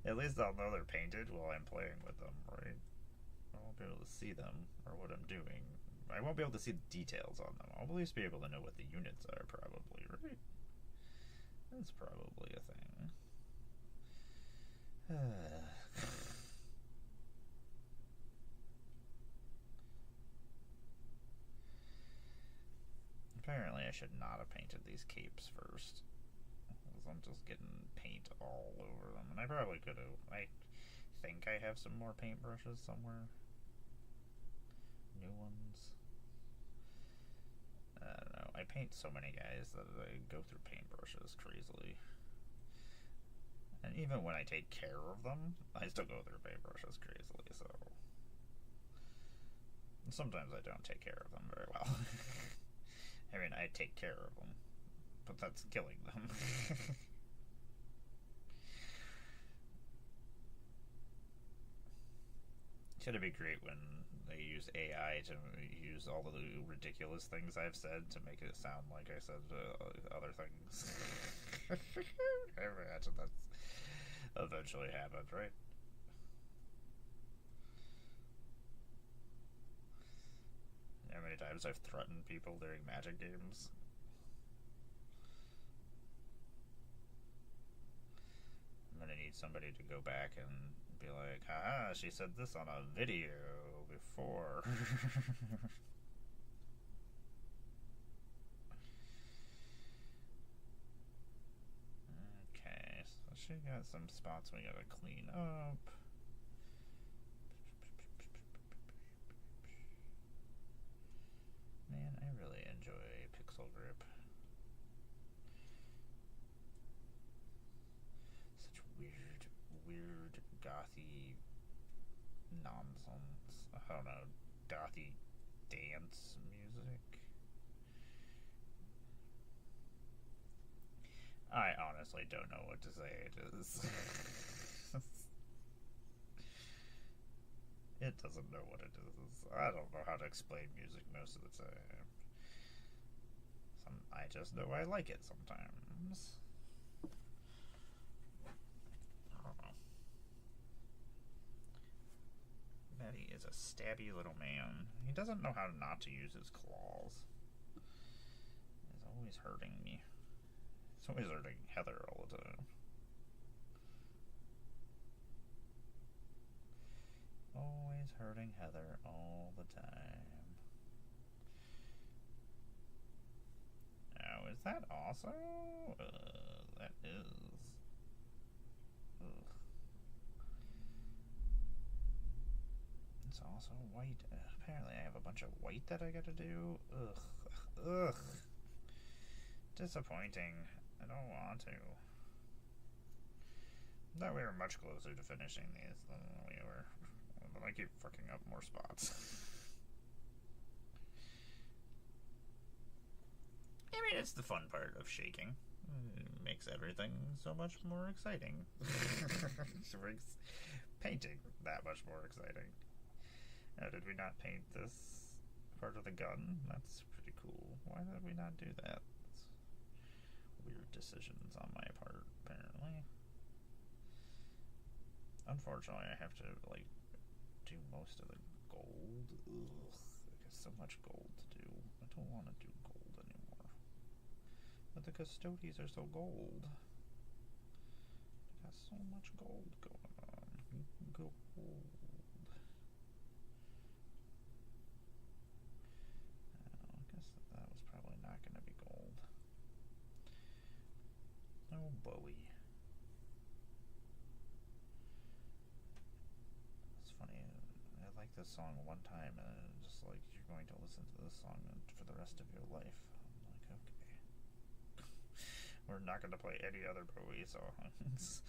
A: at least I'll know they're painted while I'm playing with them, right? I won't be able to see them, or what I'm doing. I won't be able to see the details on them. I'll at least be able to know what the units are, probably, right? That's probably a thing. Apparently I should not have painted these capes first, because I'm just getting paint all over them. And I probably could have. I think I have some more paintbrushes somewhere. New ones. I don't know. I paint so many guys that I go through paintbrushes crazily. And even when I take care of them, I still go through paintbrushes crazily, so... Sometimes I don't take care of them very well. I mean, I take care of them. but that's killing them. Should be great when they use AI to use all of the ridiculous things I've said to make it sound like I said other things. I imagine that's eventually happened, right? How many times I've threatened people during Magic games? I'm gonna need somebody to go back and be like, haha, she said this on a video before. Okay, so she got some spots we gotta clean up. Man, I really enjoy Pixel Grip. Such weird, gothy nonsense. I don't know, gothy dance music. I honestly don't know what to say. It is. It doesn't know what it is. I don't know how to explain music most of the time. I just know I like it sometimes. I don't know. Betty is a stabby little man. He doesn't know how not to use his claws. He's always hurting me. He's always hurting Heather all the time. Always hurting Heather all the time. Now, is that also? That is. Ugh. It's also white. Apparently I have a bunch of white that I gotta do. Ugh. Disappointing. I don't want to. I thought we were much closer to finishing these than we were. But I keep fucking up more spots. I mean, it's the fun part of shaking. It makes everything so much more exciting. It makes painting that much more exciting. Did we not paint this part of the gun? That's pretty cool. Why did we not do that? Weird decisions on my part, apparently. Unfortunately, I have to, like, do most of the gold. Ugh, I got so much gold to do. I don't want to do gold anymore. But the custodies are so gold. I got so much gold going on. Gold. I guess that was probably not going to be gold. Oh, Bowie. This song one time and just like, you're going to listen to this song for the rest of your life. I'm like, okay. We're not going to play any other Bowie songs.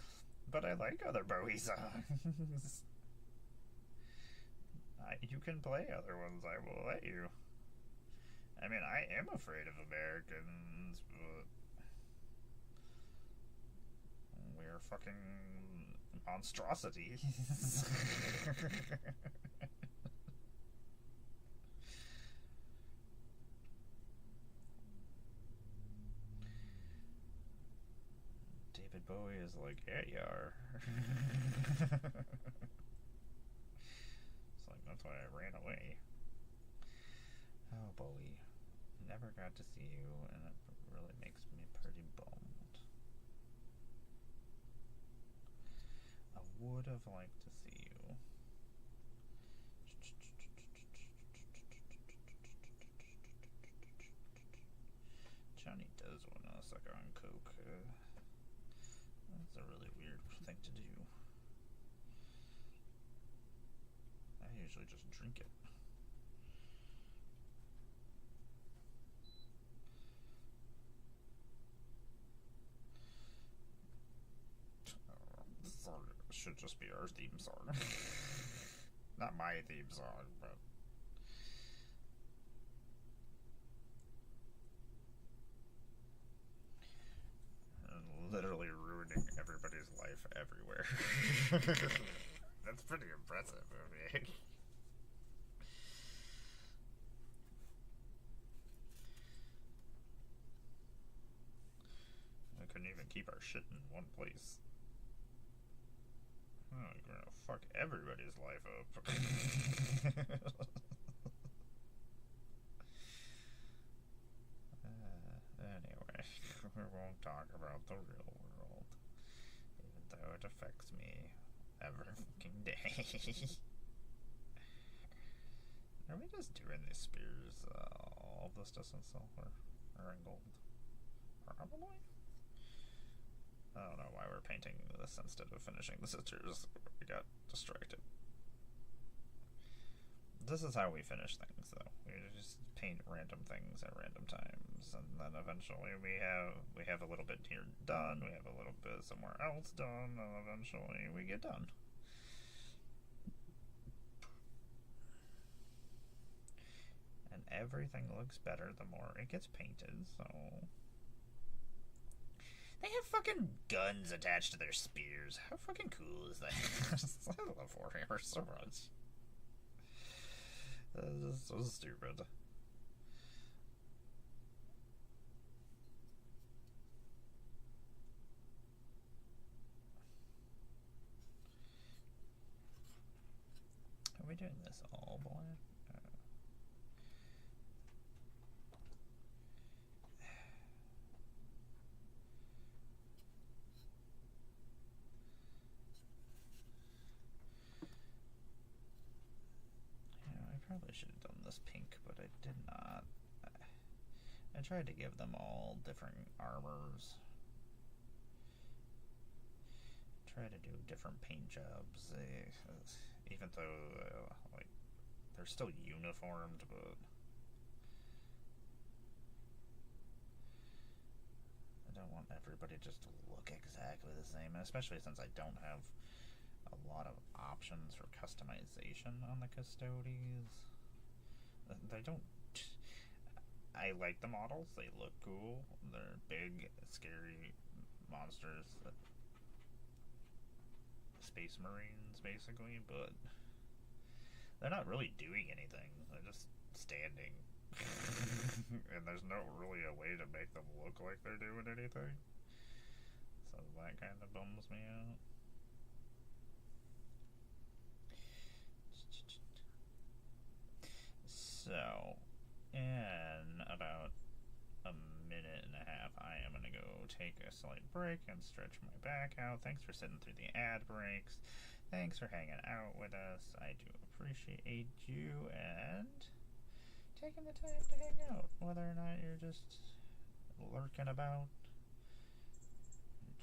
A: But I like other Bowie songs. You can play other ones, I will let you. I mean, I am afraid of Americans, but we're fucking monstrosities. David Bowie is like, yeah, you are. It's like, that's why I ran away. Oh, Bowie. Never got to see you, and it really makes me pretty bummed. I would have liked to see you. Johnny does want to suck on coke. That's a really weird thing to do. I usually just drink it. This song should just be our theme song. Not my theme song, but... life everywhere. That's pretty impressive. I mean. We couldn't even keep our shit in one place. Oh, we're gonna fuck everybody's life up. Anyway, we won't talk about the real world, even though it affects me every fucking day. Are we just doing these spears all this distance or in gold? Probably. I don't know why we're painting this instead of finishing the sisters. We got distracted. This is how we finish things, though. We just paint random things at random times, and then eventually we have a little bit here done, we have a little bit somewhere else done, and eventually we get done. And everything looks better the more it gets painted, so... They have fucking guns attached to their spears. How fucking cool is that? I love Warhammer so much. That's so stupid. Are we doing this all black? Probably should have done this pink, but I did not. I tried to give them all different armors. Try to do different paint jobs, even though like they're still uniformed, but I don't want everybody just to look exactly the same, especially since I don't have a lot of options for customization on the Custodes. They don't... I like the models, they look cool, they're big, scary monsters, space marines basically, but they're not really doing anything, they're just standing. And there's no really a way to make them look like they're doing anything, so that kind of bums me out. So, in about a minute and a half, I am going to go take a slight break and stretch my back out. Thanks for sitting through the ad breaks. Thanks for hanging out with us. I do appreciate you and taking the time to hang out, whether or not you're just lurking about,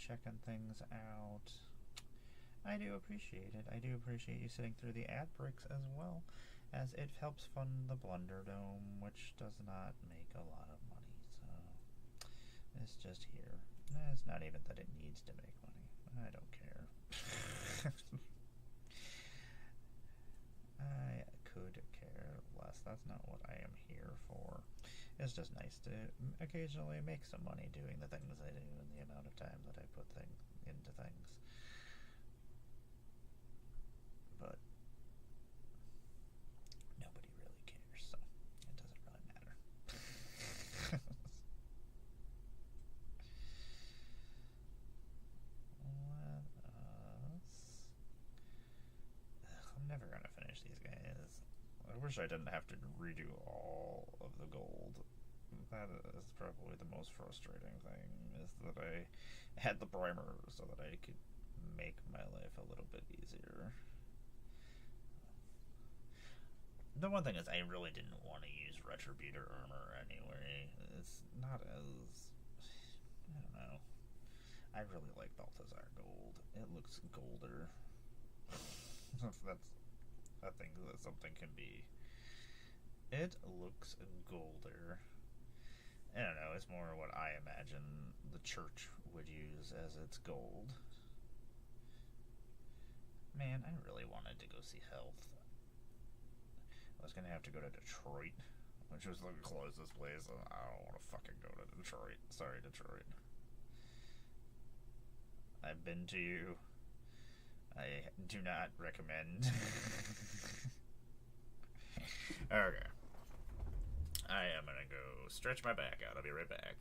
A: checking things out. I do appreciate it. I do appreciate you sitting through the ad breaks as well, as it helps fund the BlunderDome, which does not make a lot of money, so it's just here. It's not even that it needs to make money. I don't care. I could care less. That's not what I am here for. It's just nice to occasionally make some money doing the things I do and the amount of time that I put into things. But nobody really cares, so it doesn't really matter. I'm never gonna finish these guys. I wish I didn't have to redo all of the gold. That is probably the most frustrating thing, is that I had the primer so that I could make my life a little bit easier. The one thing is, I really didn't want to use Retributor armor anyway. It's not as... I don't know. I really like Balthazar Gold. It looks golder. That's... I think that something can be... It looks golder. I don't know, it's more what I imagine the church would use as its gold. Man, I really wanted to go see Health. I was gonna have to go to Detroit, which was the closest place, and I don't want to fucking go to Detroit. Sorry, Detroit. I've been to you. I do not recommend. Okay. I am gonna go stretch my back out. I'll be right back.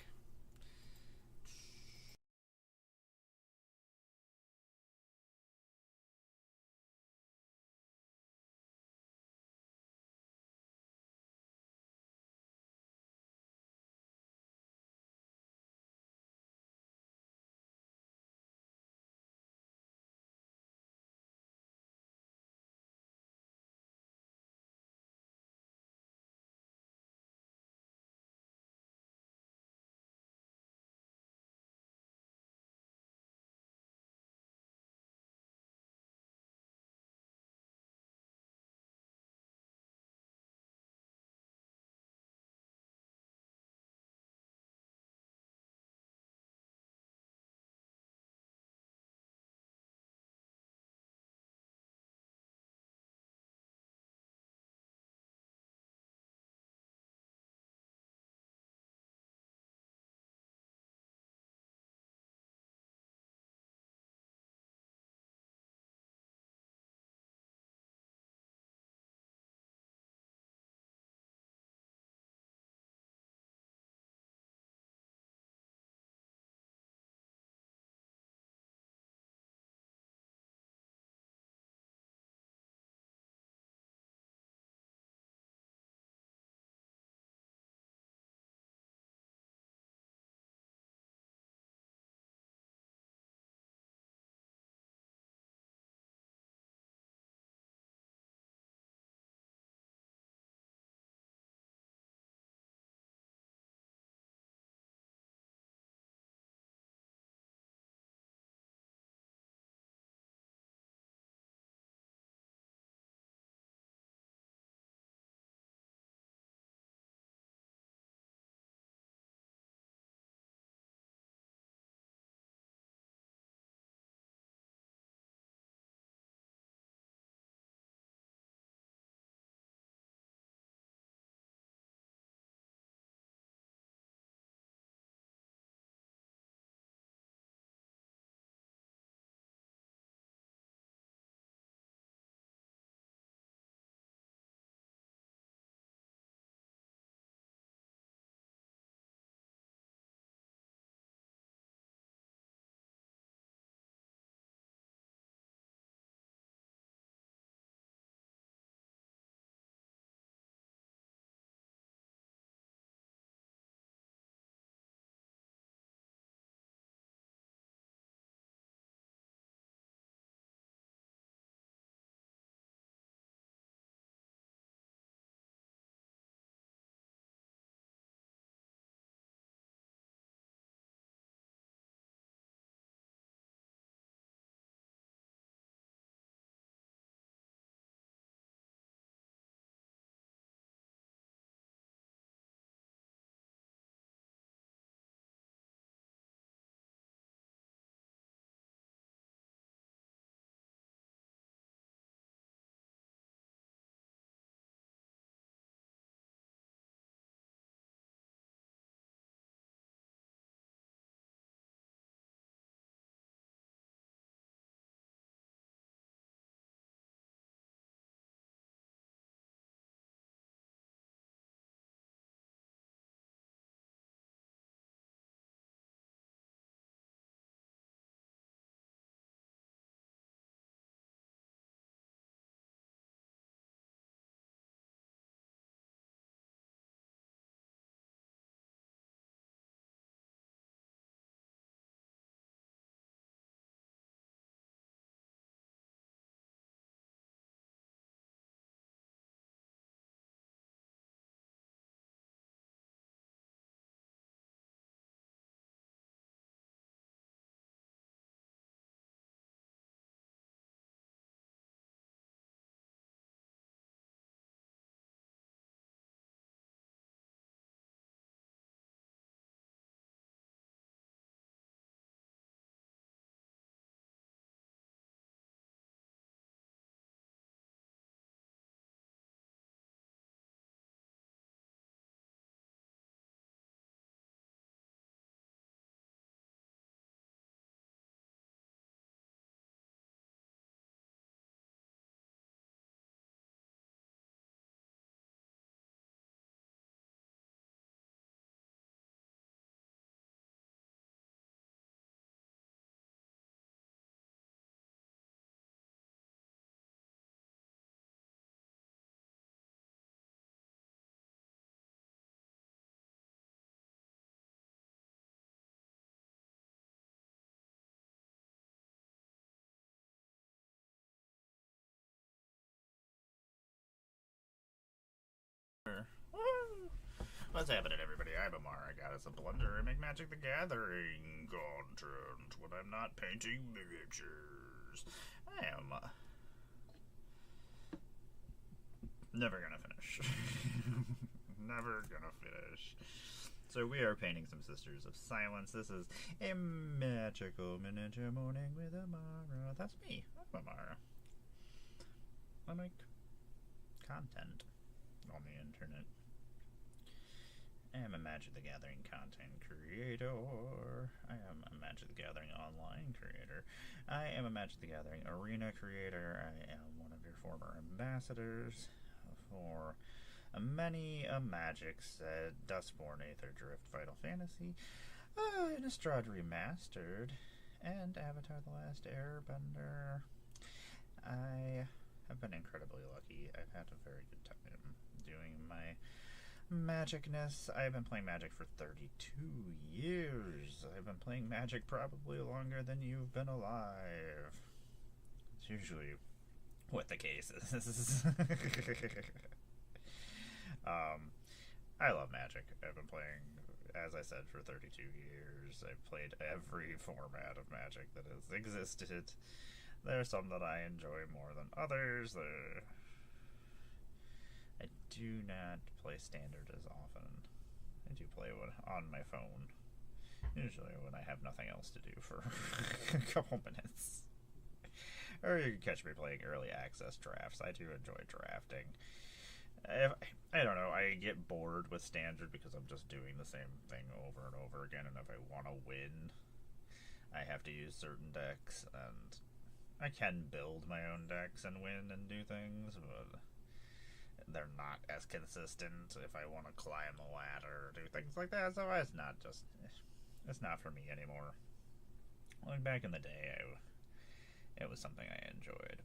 A: here. Woo! What's happening, everybody? I'm Emmara, goddess of Blunder. I make Magic the Gathering content when I'm not painting miniatures. I am never gonna finish. Never gonna finish. So we are painting some Sisters of Silence. This is a magical miniature morning with Emmara. That's me. I'm Emmara. I make content on the internet. I am a Magic the Gathering content creator. I am a Magic the Gathering online creator. I am a Magic the Gathering arena creator. I am one of your former ambassadors for many a Magic set, Dustborn, Aether Drift, Vital Fantasy, Innistrad Remastered, and Avatar The Last Airbender. I have been incredibly lucky. I've had a very good time doing my Magicness. I've been playing Magic for 32 years. I've been playing Magic probably longer than you've been alive. It's usually what the case is. I love Magic. I've been playing, as I said, for 32 years. I've played every format of Magic that has existed. There are some that I enjoy more than others. I do not play Standard as often. I do play on my phone, usually when I have nothing else to do for a couple minutes. Or you can catch me playing early access drafts. I do enjoy drafting. I don't know, I get bored with Standard because I'm just doing the same thing over and over again, and if I want to win, I have to use certain decks, and I can build my own decks and win and do things, but they're not as consistent if I want to climb the ladder or do things like that, so it's not for me anymore. Like back in the day, it was something I enjoyed,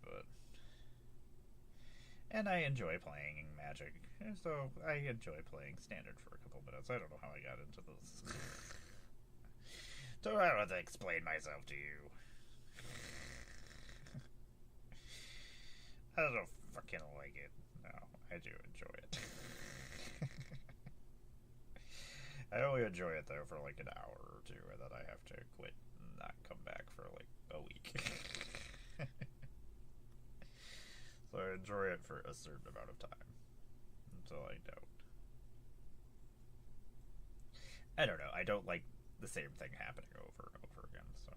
A: and I enjoy playing Magic, so I enjoy playing Standard for a couple minutes. I don't know how I got into this. So I don't have to explain myself to you. I don't fucking like it. No, I do enjoy it. I only enjoy it though for like an hour or two, and then I have to quit and not come back for like a week. So I enjoy it for a certain amount of time until I don't. I don't know. I don't like the same thing happening over and over again, so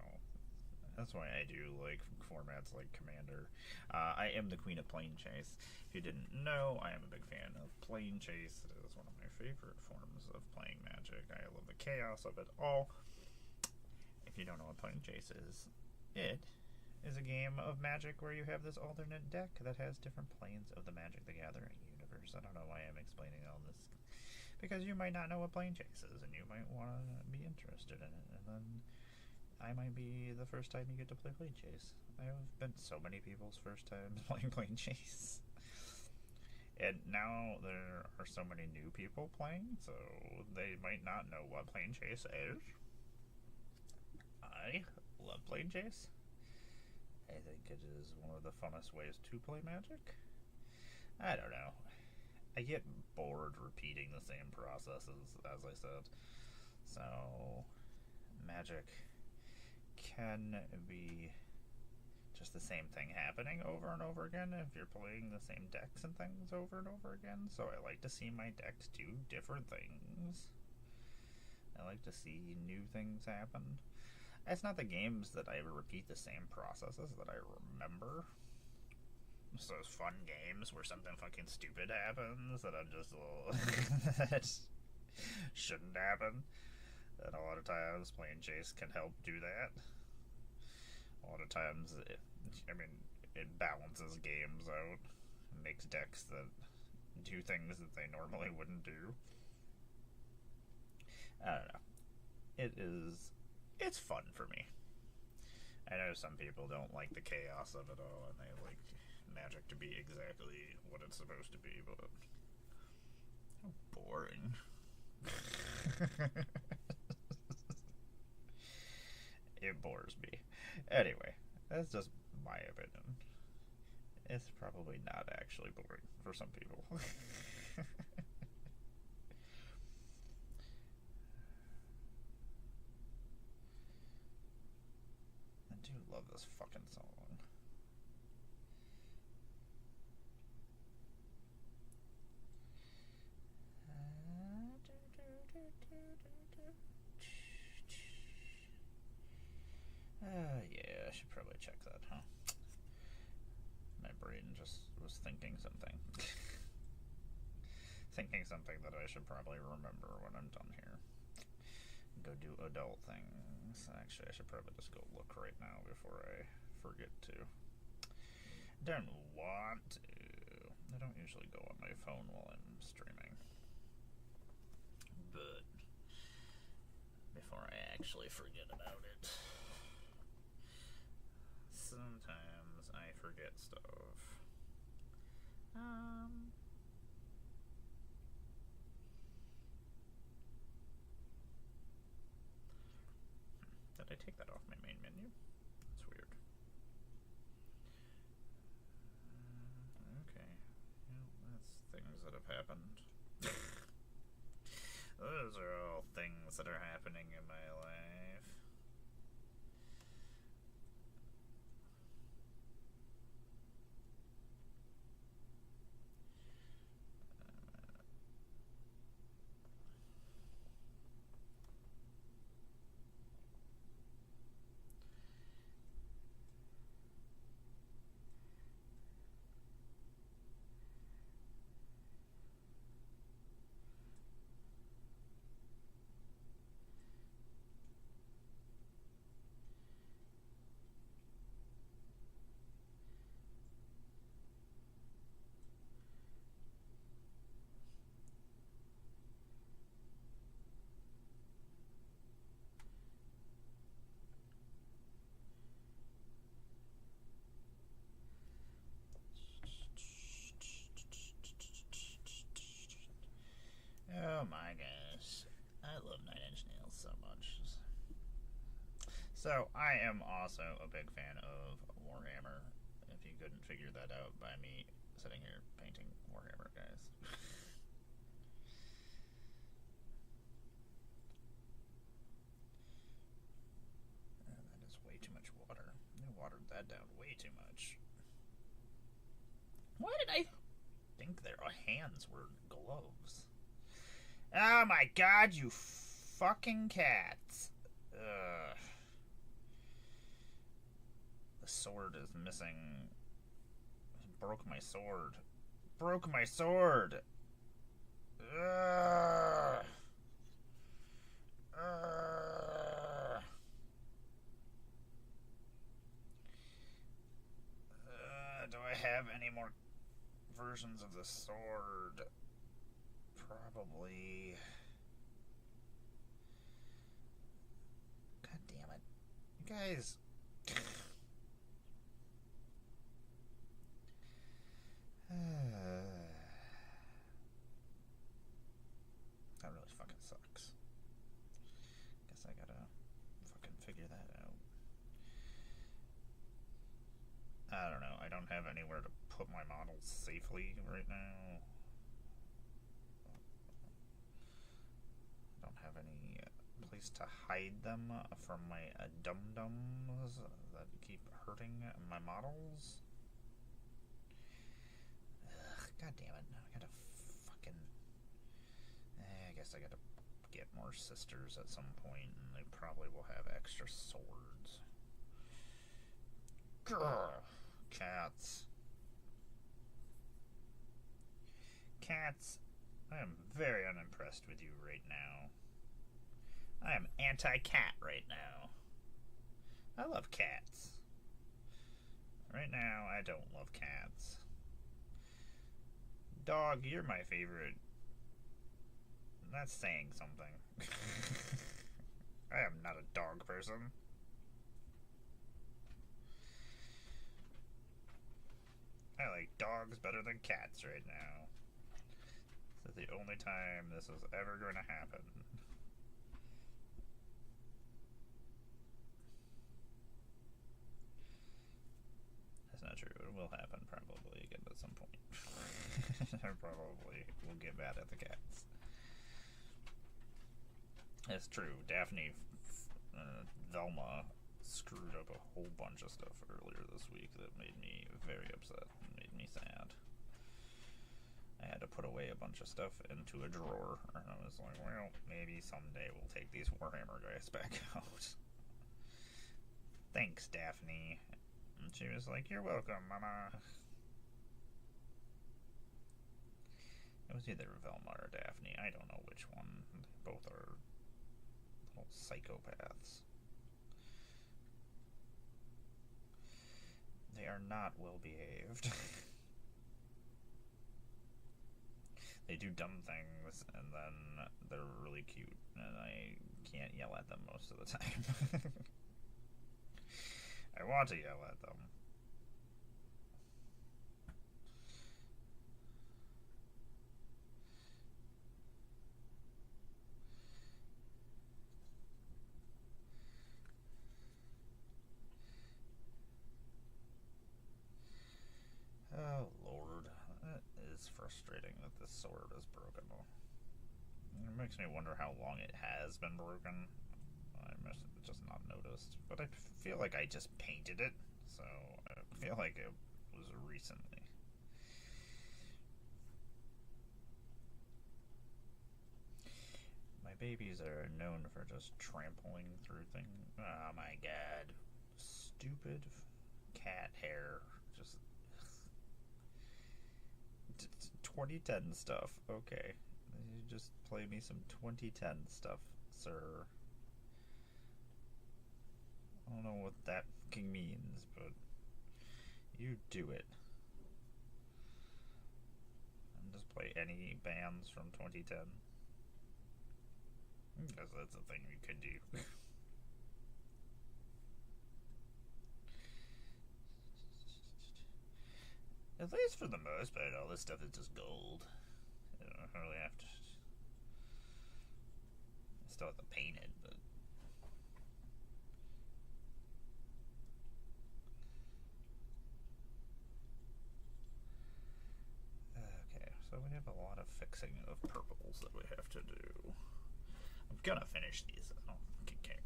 A: that's why I do like formats like Commander. I am the Queen of Plane Chase. If you didn't know, I am a big fan of Plane Chase. It is one of my favorite forms of playing Magic. I love the chaos of it all. If you don't know what Plane Chase is, it is a game of Magic where you have this alternate deck that has different planes of the Magic the Gathering universe. I don't know why I'm explaining all this, because you might not know what Plane Chase is, and you might want to be interested in it, and then I might be the first time you get to play Plane Chase. I have been so many people's first times playing Plane Chase. And now there are so many new people playing, so they might not know what Plane Chase is. I love Plane Chase. I think it is one of the funnest ways to play Magic. I don't know. I get bored repeating the same processes, as I said. So, Magic can be just the same thing happening over and over again if you're playing the same decks and things over and over again. So I like to see my decks do different things. I like to see new things happen. It's not the games that I repeat the same processes that I remember. It's those fun games where something fucking stupid happens that I'm just that shouldn't happen. And a lot of times Plane Chase can help do that. A lot of times it balances games out. It makes decks that do things that they normally wouldn't do. I don't know. It's fun for me. I know some people don't like the chaos of it all, and they like Magic to be exactly what it's supposed to be, but how boring. It bores me. Anyway, that's just my opinion. It's probably not actually boring for some people. check that, huh? My brain just was thinking something. Thinking something that I should probably remember when I'm done here. Go do adult things. Actually, I should probably just go look right now before I forget to. Don't want to. I don't usually go on my phone while I'm streaming. But before I actually forget about it. Sometimes I forget stuff. Did I take that off my main menu? That's weird. Okay. Well, that's things that have happened. Those are all things that are happening in my life. Oh my gosh. I love 9 Inch Nails so much. So, I am also a big fan of Warhammer. If you couldn't figure that out by me sitting here painting Warhammer, guys. That is way too much water. I watered that down way too much. Why did I think their hands were gloves? Oh my god, you fucking cats. Ugh. The sword is missing. Broke my sword. Broke my sword. Ugh. Do I have any more versions of the sword? Probably. God damn it. You guys. That really fucking sucks. Guess I gotta fucking figure that out. I don't know. I don't have anywhere to put my models safely right now. I don't have any place to hide them from my dum-dums that keep hurting my models. Ugh, God damn it. Now I gotta fucking... I guess I gotta get more sisters at some point, and they probably will have extra swords. Grr. Cats. Cats, I am very unimpressed with you right now. I am anti-cat right now. I love cats. Right now, I don't love cats. Dog, you're my favorite. That's saying something. I am not a dog person. I like dogs better than cats right now. This is the only time this is ever going to happen. That's not true. It will happen probably again at some point. I probably will get mad at the cats. It's true. Daphne Velma screwed up a whole bunch of stuff earlier this week that made me very upset and made me sad. I had to put away a bunch of stuff into a drawer, and I was like, well, maybe someday we'll take these Warhammer guys back out. Thanks, Daphne. And she was like, "You're welcome, Mama." It was either Velma or Daphne. I don't know which one. Both are little psychopaths. They are not well behaved. They do dumb things, and then they're really cute, and I can't yell at them most of the time. I want to yell at them. Oh, Lord. It is frustrating that this sword is broken. It makes me wonder how long it has been broken. I must have just not noticed. But I feel like I just painted it, so I feel like it was recently. My babies are known for just trampling through things. Oh my god. Stupid cat hair. Just 2010 stuff. Okay. You just play me some 2010 stuff, sir. I don't know what that fucking means, but you do it. And just play any bands from 2010. Because that's a thing we could do. At least for the most part, all this stuff is just gold. You don't really have to. I still have to paint it, but. Okay, so we have a lot of fixing of purples that we have to do. I'm gonna finish these, I don't fucking care.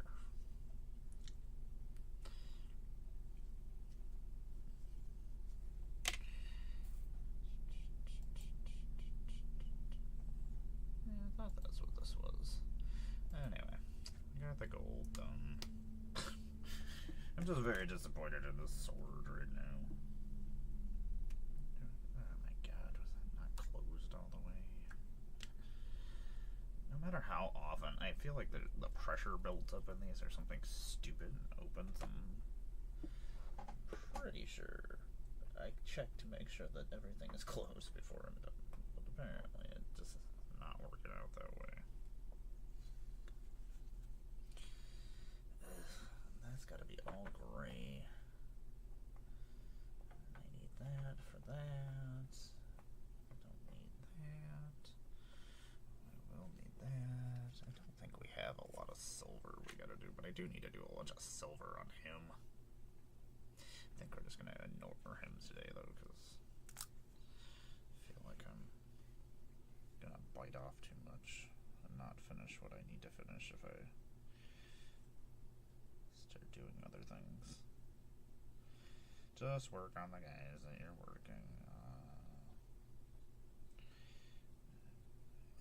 A: Yeah, I thought that's what this was. Anyway, I got the gold done. I'm just very disappointed in this sword right now. Oh my god, was that not closed all the way? No matter how often, I feel like the pressure builds up in these or something stupid and opens them. I'm pretty sure I checked to make sure that everything is closed before I'm done, but apparently it just is not working out that way. That's gotta be all gray. I need that for that. I don't need that. I will need that. I don't think we have a lot of silver we gotta do, but I do need to do a bunch of silver on him. I think we're just gonna ignore him today though, because I feel like I'm gonna bite off too much and not finish what I need to finish if I start doing other things. Just work on the guys that you're working.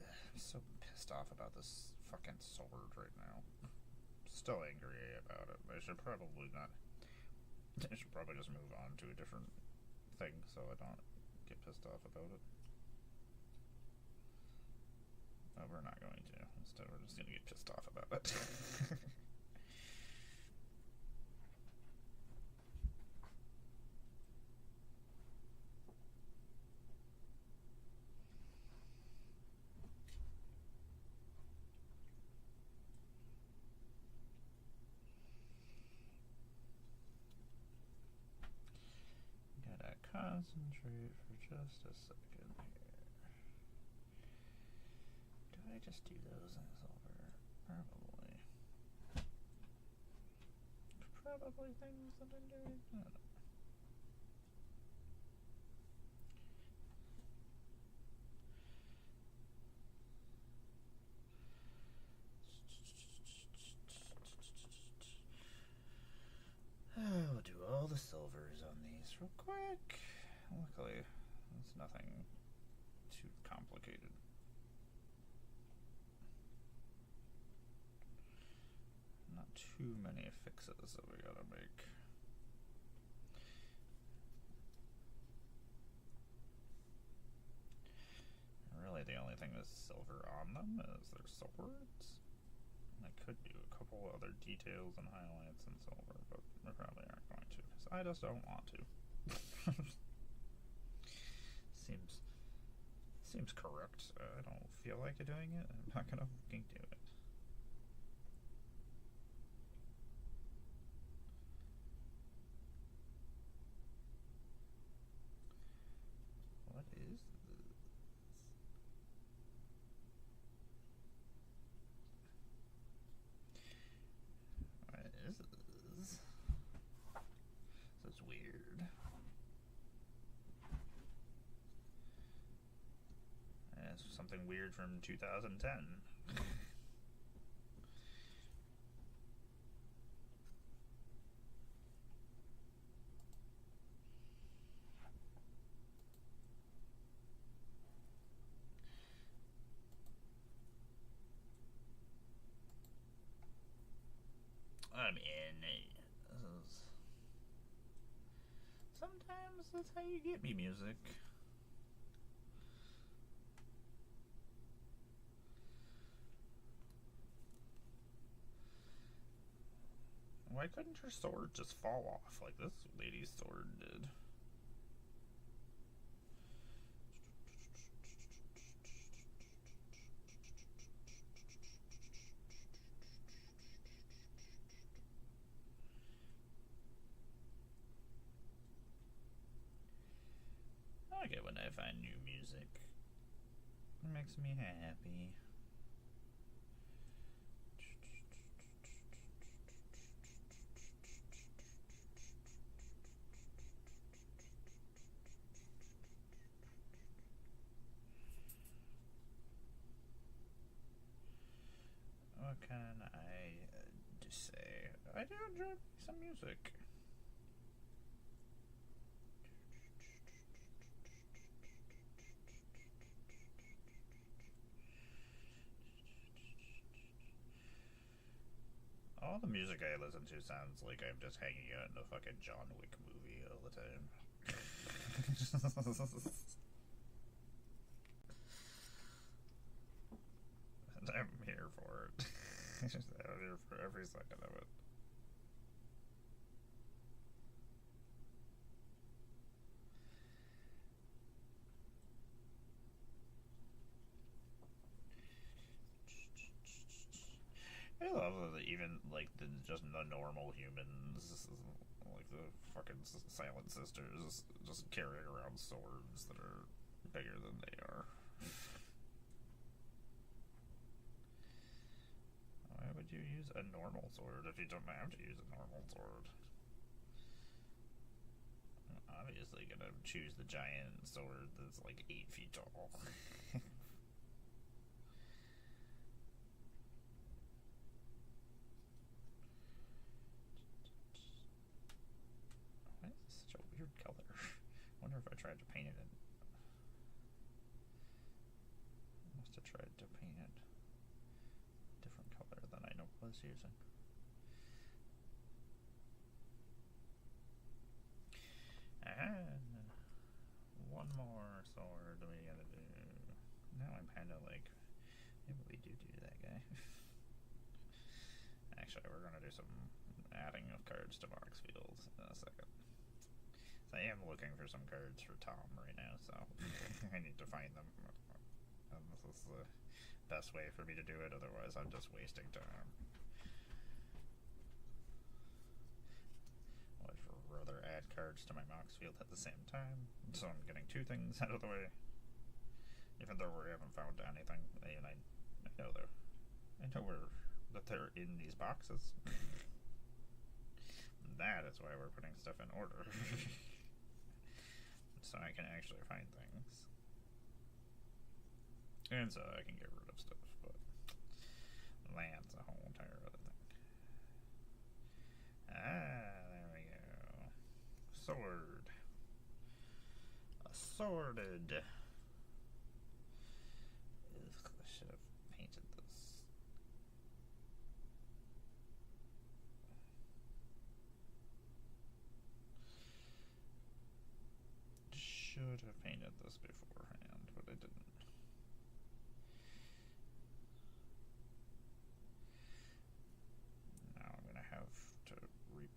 A: I'm so pissed off about this fucking sword right now. Still angry about it. I should probably not. I should probably just move on to a different thing so I don't get pissed off about it. No, we're not going to. Instead, we're just going to get pissed off about it. Gotta concentrate for just a second here. Do I just do those in silver? Probably. Probably things that I'm doing. I don't know. We'll do all the silvers on these real quick. Luckily, it's nothing too complicated. Not too many fixes that we gotta make.
B: has silver on them as their swords. I could do a couple other details and highlights in silver, but we probably aren't going to, because I just don't want to. Seems correct. I don't feel like doing it. I'm not gonna fucking do it. What is this? What is this? This is weird. It's something weird from 2010. I mean, sometimes that's how you get me music. Why couldn't your sword just fall off like this lady's sword did? I like it when I find new music. It makes me happy. What can I just say? I do enjoy some music. All the music I listen to sounds like I'm just hanging out in a fucking John Wick movie all the time. And I'm here for it. I'm here for every second of it. I love that even like just the normal humans, like the fucking Silent Sisters, just carrying around swords that are bigger than they are. Why would you use a normal sword if you don't have to use a normal sword? I'm obviously gonna choose the giant sword that's like 8 feet tall. Why is this such a weird color? I wonder if I tried to paint it in. I must have tried to paint it a different color than I was using. And one more sword we gotta do. Now I'm kind of like, maybe we do that guy. Actually, we're gonna do some adding of cards to Marksfield in a second. So I am looking for some cards for Tom right now, so I need to find them. And this is the best way for me to do it, otherwise I'm just wasting time. I'd rather add cards to my Moxfield at the same time, so I'm getting 2 things out of the way. Even though we haven't found anything, and I know that they're in these boxes. That is why we're putting stuff in order. So I can actually find things. And so I can get rid of stuff, but that's a whole entire other thing. There we go. Sword. A sworded. Ugh, I should have painted this. Should have painted this beforehand, but I didn't.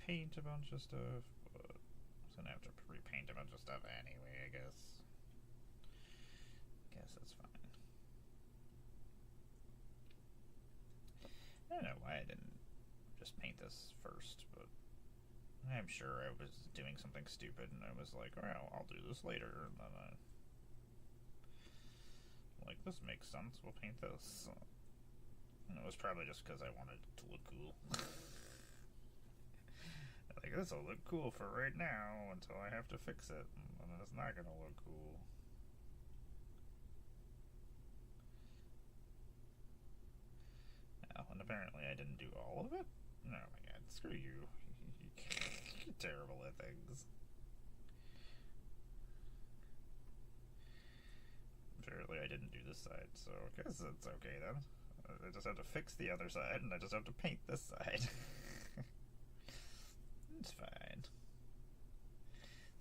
B: repaint a bunch of stuff, but I was gonna have to repaint a bunch of stuff anyway, I guess. Guess that's fine. I don't know why I didn't just paint this first, but I'm sure I was doing something stupid and I was like, well, I'll do this later, and then like, this makes sense, we'll paint this. And it was probably just because I wanted it to look cool. Like, this will look cool for right now until I have to fix it, and then it's not gonna look cool. And apparently I didn't do all of it? Oh my god, screw you. You're terrible at things. Apparently I didn't do this side, so I guess it's okay then. I just have to fix the other side, and I just have to paint this side. It's fine.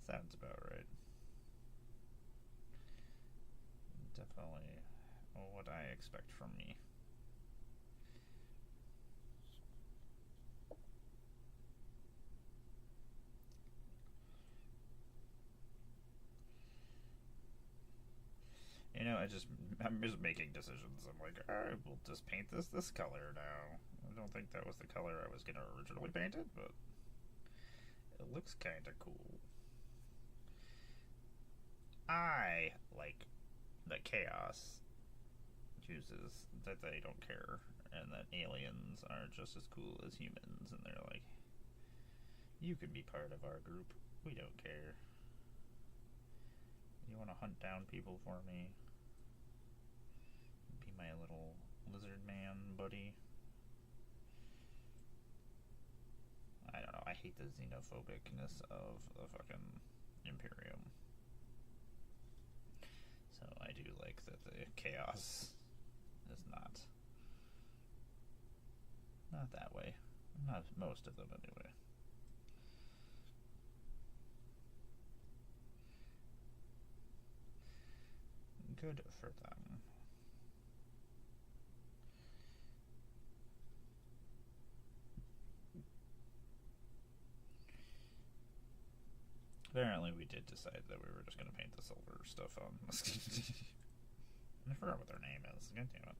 B: Sounds about right. Definitely what I expect from me. You know, I'm just making decisions. I'm like, alright, we'll just paint this color now. I don't think that was the color I was gonna originally paint it, but it looks kinda cool. I like that chaos chooses that they don't care, and that aliens are just as cool as humans, and they're like, you can be part of our group, we don't care. You want to hunt down people for me? Be my little lizard man buddy? I don't know, I hate the xenophobicness of the fucking Imperium. So I do like that the chaos is not that way. Not most of them, anyway. Good for them. Apparently we did decide that we were just going to paint the silver stuff on. I forgot what their name is. God damn it.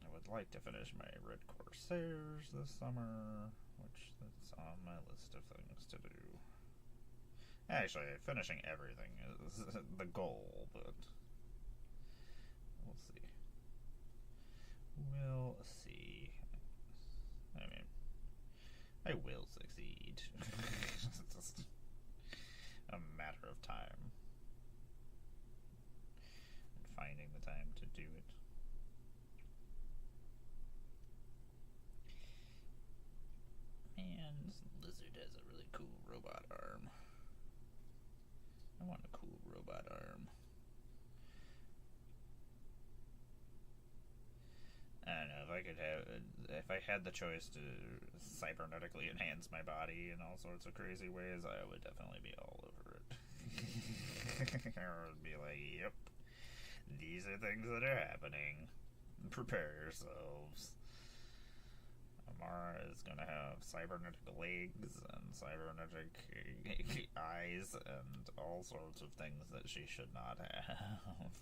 B: I would like to finish my Red Corsairs this summer, which is on my list of things to do. Actually, finishing everything is the goal, but we'll see. We'll see. I mean, I will succeed. It's just a matter of time. And finding the time to do it. Man, this lizard has a really cool robot arm. I want a cool robot arm. I don't know, if I had the choice to cybernetically enhance my body in all sorts of crazy ways, I would definitely be all over it. I would be like, yep, these are things that are happening. Prepare yourselves. Emmara is gonna have cybernetic legs and cybernetic eyes and all sorts of things that she should not have.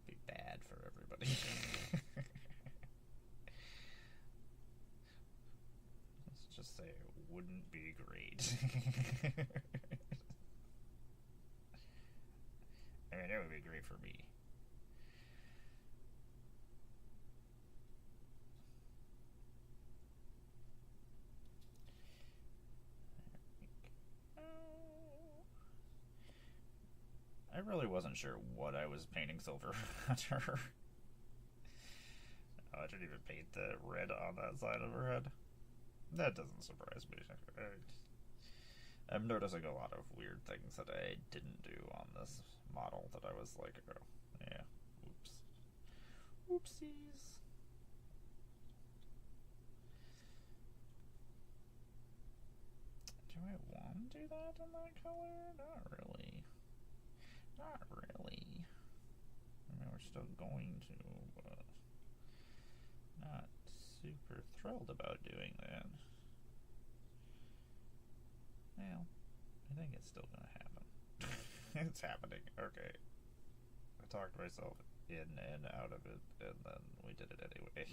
B: Be bad for everybody. Let's just say it wouldn't be great. I mean, it would be great for me. I really wasn't sure what I was painting silver under. Oh, I didn't even paint the red on that side of her head. That doesn't surprise me. I'm noticing a lot of weird things that I didn't do on this model that I was like, oh, yeah, oops. Oopsies. Do I want to do that in that color? Not really. Not really. I mean, we're still going to, but not super thrilled about doing that. Well, I think it's still gonna happen. It's happening. Okay. I talked myself in and out of it, and then we did it anyway.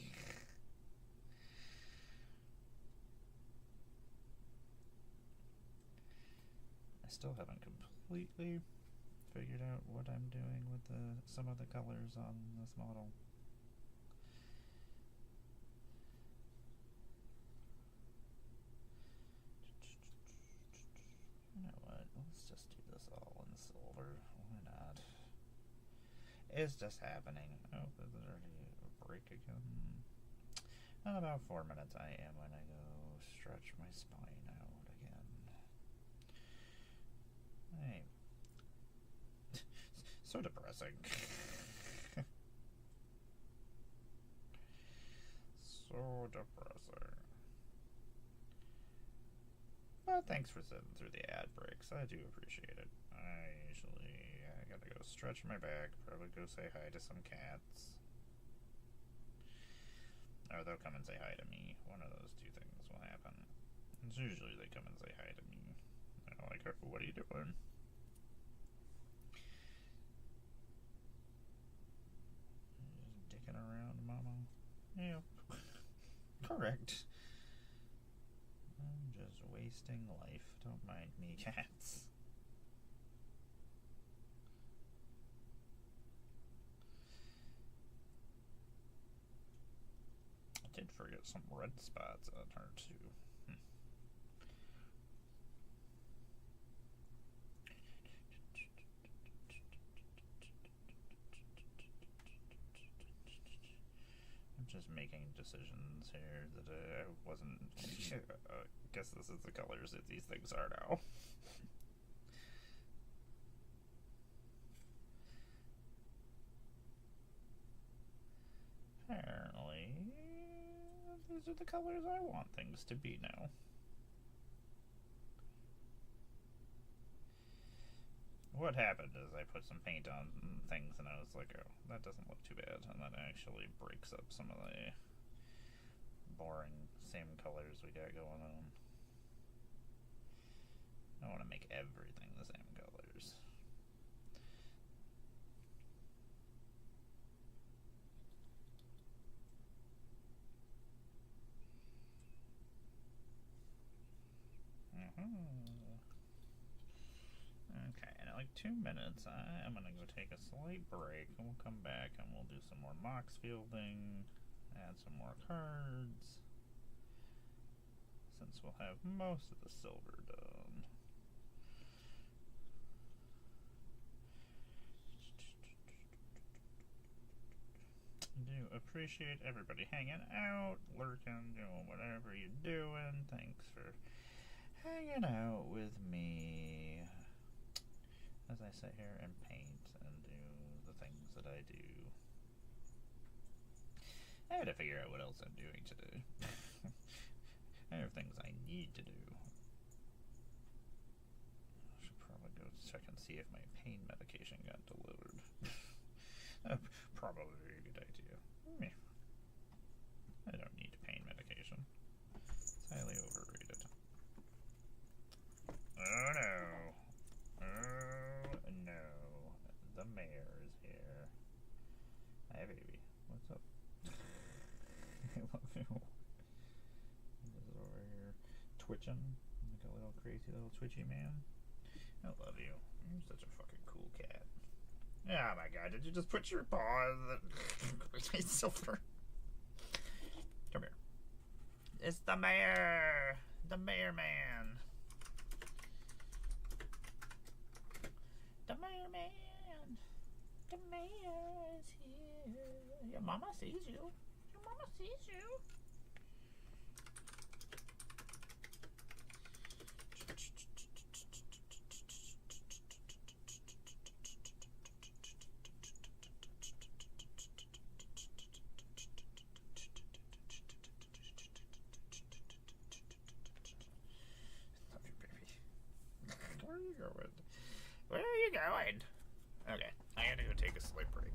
B: I still haven't completely figured out what I'm doing with some of the colors on this model. You know what? Let's just do this all in silver. Why not? It's just happening. Oh, there's already a break again. In about 4 minutes I am when I go stretch my spine out again. Hey. So depressing. So depressing. But thanks for sitting through the ad breaks. I do appreciate it. I gotta go stretch my back, probably go say hi to some cats. Or they'll come and say hi to me. One of those two things will happen. It's usually they come and say hi to me. They're like, what are you doing? Just dicking around, mama? Yep. Correct. I'm just wasting life. Don't mind me, cats. I did forget some red spots on her, too. I'm just making decisions here that I wasn't. I guess this is the colors that these things are now. Apparently, these are the colors I want things to be now. What happened is I put some paint on things and I was like, oh, that doesn't look too bad. And that actually breaks up some of the boring same colors we got going on. I want to make everything the same colors. Okay, in like 2 minutes, I'm gonna go take a slight break, and we'll come back and we'll do some more Mox fielding, add some more cards, since we'll have most of the silver done. I do appreciate everybody hanging out, lurking, doing whatever you're doing. Thanks for hanging out with me as I sit here and paint and do the things that I do. I had to figure out what else I'm doing today. I have things I need to do. I should probably go check and see if my pain medication got delivered. Probably a good idea. I don't need pain medication. It's highly overrated. Oh no. Oh no. The mayor is here. Hi baby. What's up? I love you. He's over here twitching. Like a little crazy little twitchy man. I love you. You're such a fucking cool cat. Oh my god, did you just put your paw in the silver? Come here. It's the mayor! The mayor man! The mayor man! The mayor is here! Your mama sees you! Your mama sees you! Where are you going? Where are you going?
A: Okay, I gotta go take a slight break.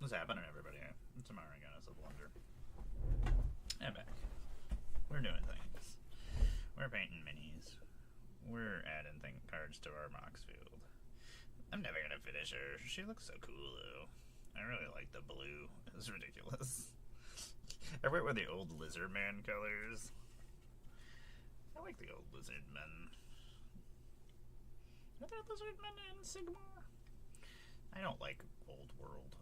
A: What's happening, everybody? It's Emmara again. It's a blunder. I'm back. We're doing things. We're painting minis. We're adding cards to our Mox field. I'm never gonna finish her. She looks so cool, though. I really like the blue. It's ridiculous. I went with the old Lizard Man colors. I like the old Lizard Men. Are there Lizard Men in Sigmar? I don't like Old World.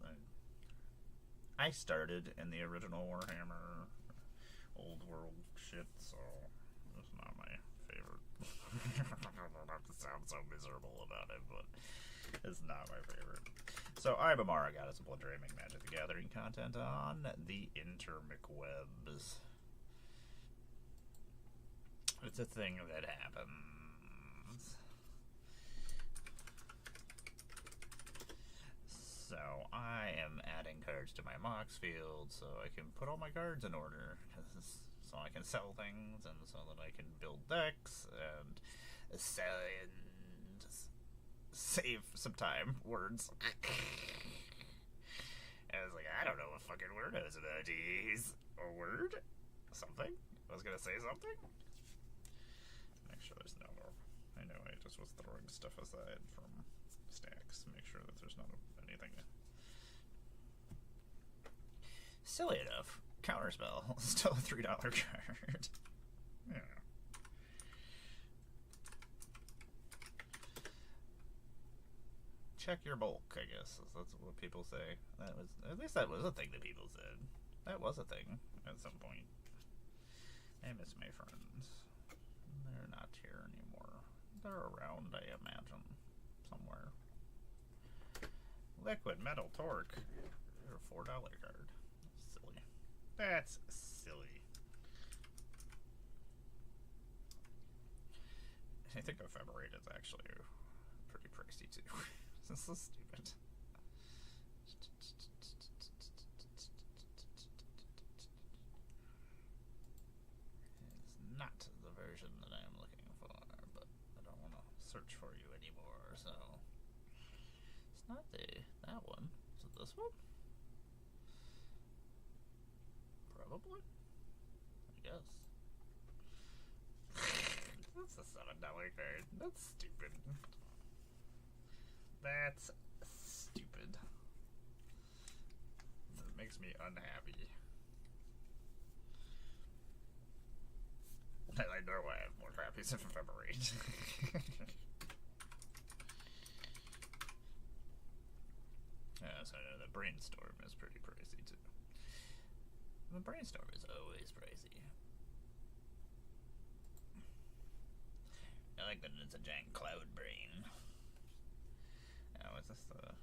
A: I started in the original Warhammer Old World shit, so it's not my favorite. Not to sound so miserable about it, but it's not my favorite. So I'm Emmara, got us a BlunderDome Magic the Gathering content on the interwebs. It's a thing that happens. So I am adding cards to my Mox field so I can put all my cards in order, so I can sell things, and so that I can build decks and sell and save some time. Words. I was like, I don't know what fucking word I was about to use. A word? Something? I was gonna say something? Make sure there's no more. I know I just was throwing stuff aside from stacks. Make sure that there's not anything. Silly enough. Counterspell. Still a $3 card. Yeah. Check your bulk, I guess. That's what people say. At least that was a thing that people said. That was a thing at some point. I miss my friends. They're not here anymore. They're around, I imagine. Somewhere. Liquid Metal Torque. They're a $4 card. Silly. That's silly. I think Ephemerate is actually pretty pricey too. This is so stupid. It's not the version that I'm looking for, but I don't want to search for you anymore, so it's not that one. Is it this one? Probably. I guess. That's a $7 card. That's stupid. That's stupid. That makes me unhappy. And I know I have more copies of Ephemerate. So the Brainstorm is pretty pricey too. The Brainstorm is always pricey. I like that it's a giant cloud brain. Oh, is this the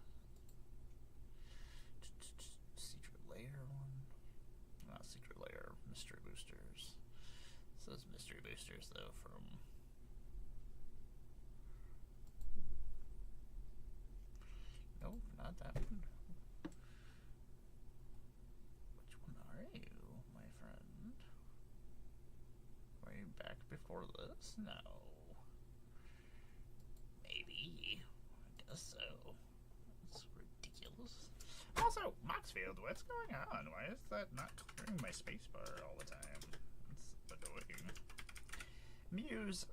A: Secret Lair one? Not Secret Lair, Mystery Boosters. This is Mystery Boosters, though, from... Nope, not that one. Which one are you, my friend? Were you back before this? No. Maybe. I guess so. It's ridiculous. Also, Moxfield, what's going on? Why is that not clearing my spacebar all the time? It's annoying. Muse.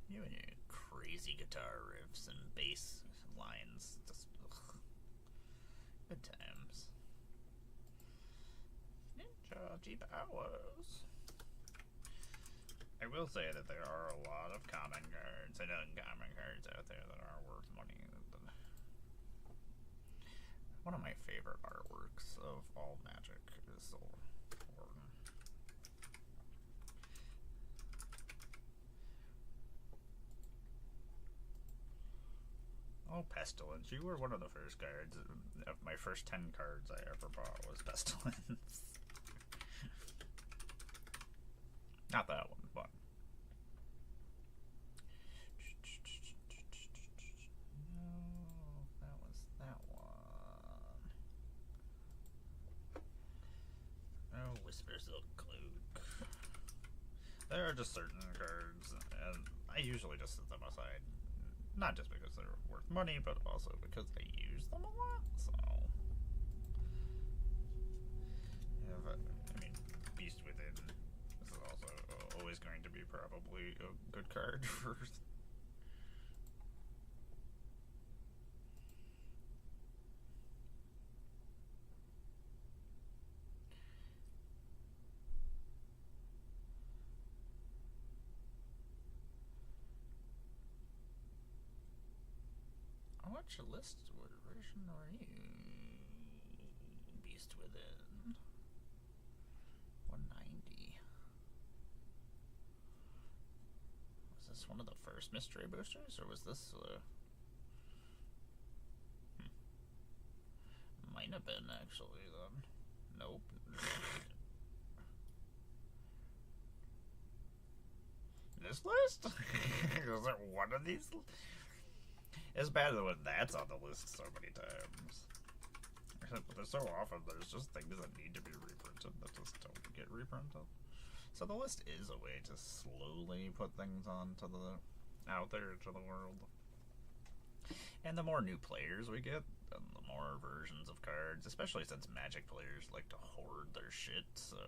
A: You and your crazy guitar riffs and bass lines. Just, ugh. Good times. Ninja G-Powers. I will say that there are a lot of common cards and uncommon cards out there that are worth money. One of my favorite artworks of all Magic is Soul Warden. Oh, Pestilence. You were one of the first cards. Of my first 10 cards I ever bought was Pestilence. Not that one, but... No, that was that one. Oh, Whispers of Cloak. There are just certain cards, and I usually just set them aside.
B: Not just because they're worth money, but also because I use them a lot, so... Yeah, but, I mean, Beast Within is also always going to be probably a good card for... Which list version are you? Beast Within 190. Was this one of the first mystery boosters, or was this might have been actually then. Nope. This list? Was there one of these? It's bad when that's on the list so many times. But there's so often there's just things that need to be reprinted that just don't get reprinted. So the list is a way to slowly put things out there to the world. And the more new players we get, and the more versions of cards, especially since Magic players like to hoard their shit so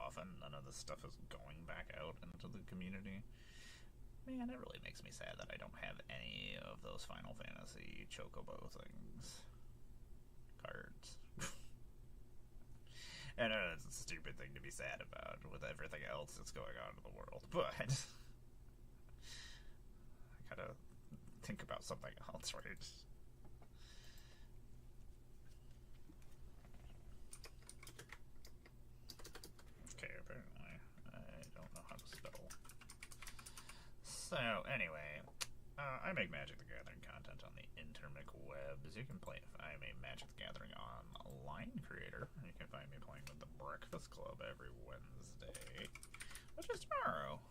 B: often, none of this stuff is going back out into the community. Man, it really makes me sad that I don't have any of those Final Fantasy Chocobo things. Cards. And it's a stupid thing to be sad about with everything else that's going on in the world, but... I gotta think about something else, right? Okay, apparently I don't know how to spell. So, anyway, I make Magic the Gathering content on the interwebs. You can play if I'm a Magic the Gathering online creator. You can find me playing with the Breakfast Club every Wednesday, which is tomorrow.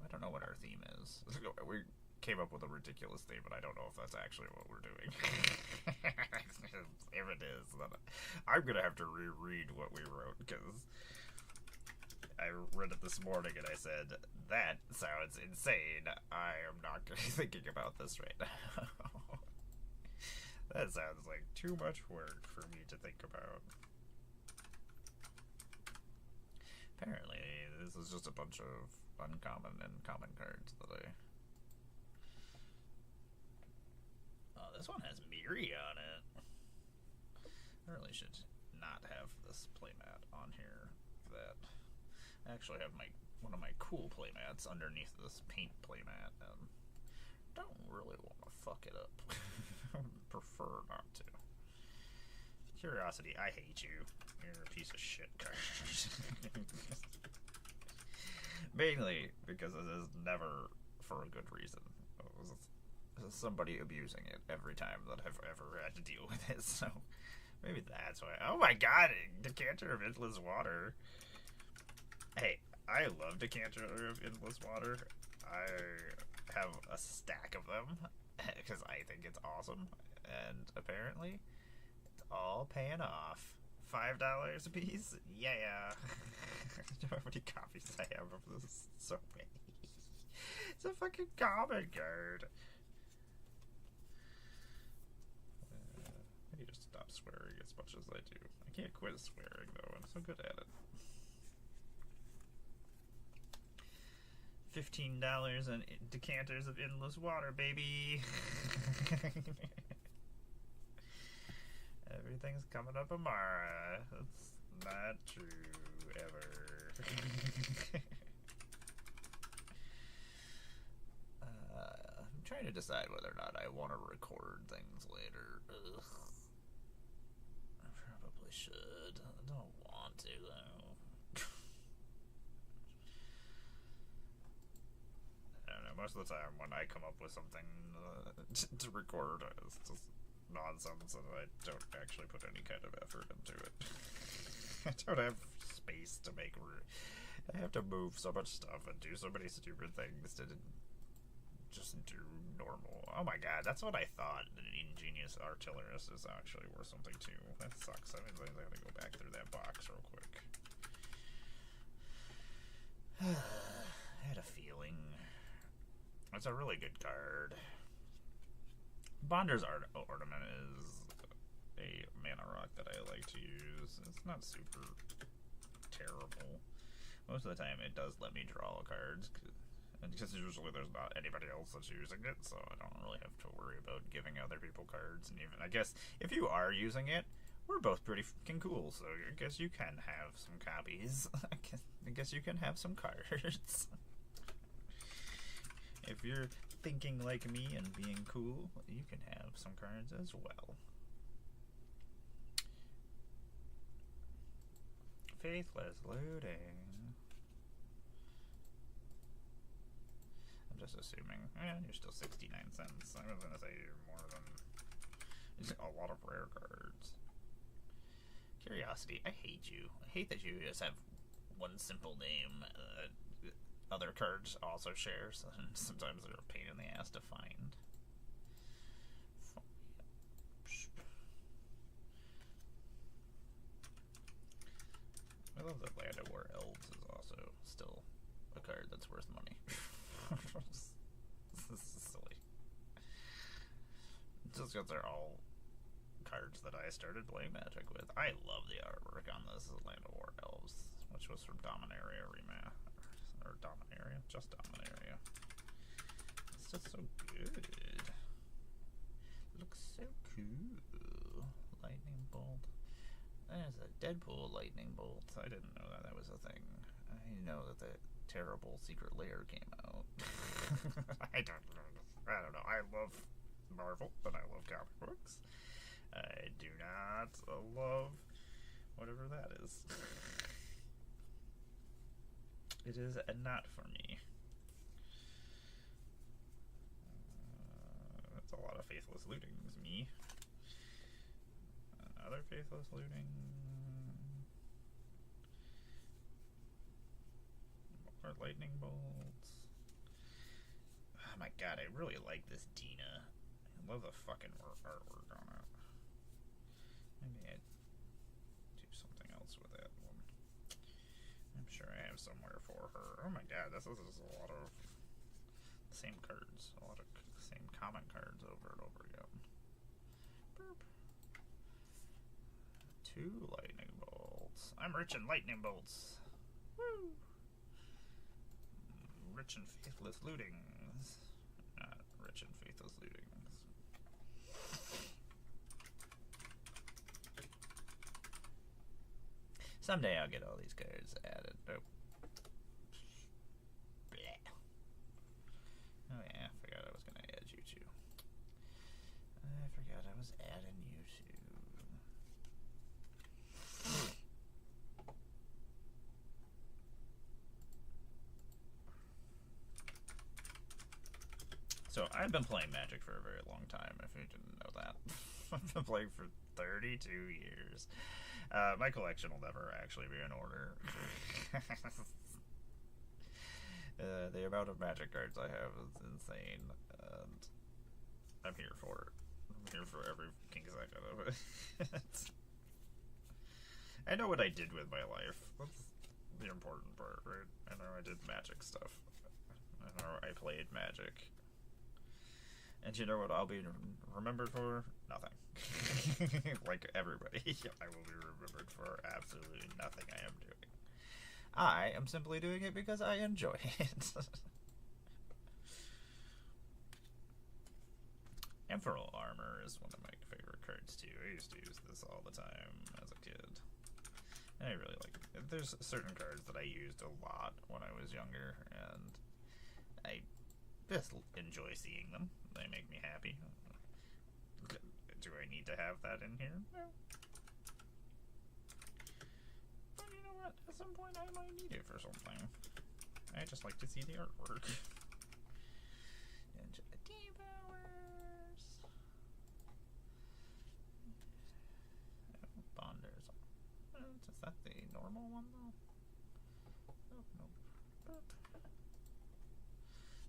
B: I don't know what our theme is. We came up with a ridiculous theme, but I don't know if that's actually what we're doing. If it is, then I'm going to have to reread what we wrote, because... I read it this morning and I said, that sounds insane. I am not thinking about this right now. That sounds like too much work for me to think about. Apparently, this is just a bunch of uncommon and common cards that I... Oh, this one has Miri on it. I really should not have this playmat on here. I actually have one of my cool playmats underneath this paint playmat, and don't really want to fuck it up. I would prefer not to. Curiosity, I hate you. You're a piece of shit card. Mainly because it is never for a good reason. It was somebody abusing it every time that I've ever had to deal with it, so maybe that's why. Oh my god, Decanter of Endless Water. Hey, I love Decanter of Endless Water. I have a stack of them because I think it's awesome, and apparently it's all paying off. $5 a piece? Yeah. I don't know how many copies I have of this. So many. It's a fucking common card. I need to stop swearing as much as I do. I can't quit swearing though, I'm so good at it. $15 on Decanters of Endless Water, baby. Everything's coming up Emmara. That's not true, ever. I'm trying to decide whether or not I want to record things later. Ugh. I probably should. I don't want to, though. I don't know, most of the time when I come up with something to record, it's just nonsense, and I don't actually put any kind of effort into it. I don't have space to make I have to move so much stuff and do so many stupid things to just do normal. Oh my god, that's what I thought. An Ingenious Artillerist is actually worth something too. That sucks. I mean, I have to go back through that box real quick. I had a feeling. It's a really good card. Bonder's Ornament is a mana rock that I like to use. It's not super terrible. Most of the time it does let me draw cards, because usually there's not anybody else that's using it, so I don't really have to worry about giving other people cards. And even, I guess, if you are using it, we're both pretty fucking cool, so I guess you can have some copies. I guess you can have some cards. If you're thinking like me and being cool, you can have some cards as well. Faithless Looting. I'm just assuming. You're still 69 cents. I was gonna say you're more than a lot of rare cards. Curiosity, I hate you. I hate that you just have one simple name. Other cards also share, so sometimes they're a pain in the ass to find. I love that Land of War Elves is also still a card that's worth money. This is silly. Just because they're all cards that I started playing Magic with. I love the artwork on this Land of War Elves, which was from Dominaria Remaster. Or Dominaria? Just Dominaria. It's just so good. Looks so cool. Lightning Bolt. There's a Deadpool Lightning Bolt. I didn't know that was a thing. I know that the terrible Secret Lair came out. I don't know. I love Marvel, but I love comic books. I do not love whatever that is. It is not for me. That's a lot of Faithless Lootings, me. Other Faithless Looting. More Lightning Bolts. Oh my god, I really like this Dina. I love the fucking artwork on it. Maybe I'd do something else with that one. I'm sure I have somewhere for her. Oh my god, this is a lot of the same cards. A lot of the same common cards over and over again. Burp. 2 Lightning Bolts. I'm rich in Lightning Bolts. Woo! Rich in Faithless Lootings. Not rich in Faithless Lootings. Someday I'll get all these cards added. Oh. Oh yeah, I forgot I was gonna add you two. I forgot I was adding you two. So I've been playing Magic for a very long time, if you didn't know that. I've been playing for 32 years. My collection will never actually be in order. The amount of Magic cards I have is insane, and I'm here for it. I'm here for every fucking second of it. I know what I did with my life. That's the important part, right? I know I did Magic stuff. I know I played Magic. And you know what I'll be remembered for? Nothing. Like everybody, I will be remembered for absolutely nothing I am doing. I am simply doing it because I enjoy it. Emerald Armor is one of my favorite cards too. I used to use this all the time as a kid. And I really like it. There's certain cards that I used a lot when I was younger, and I just enjoy seeing them. They make me happy. Do I need to have that in here? No. But you know what? At some point I might need it for something. I just like to see the artwork. And Devours. Bonders. Is that the normal one though? Oh, nope.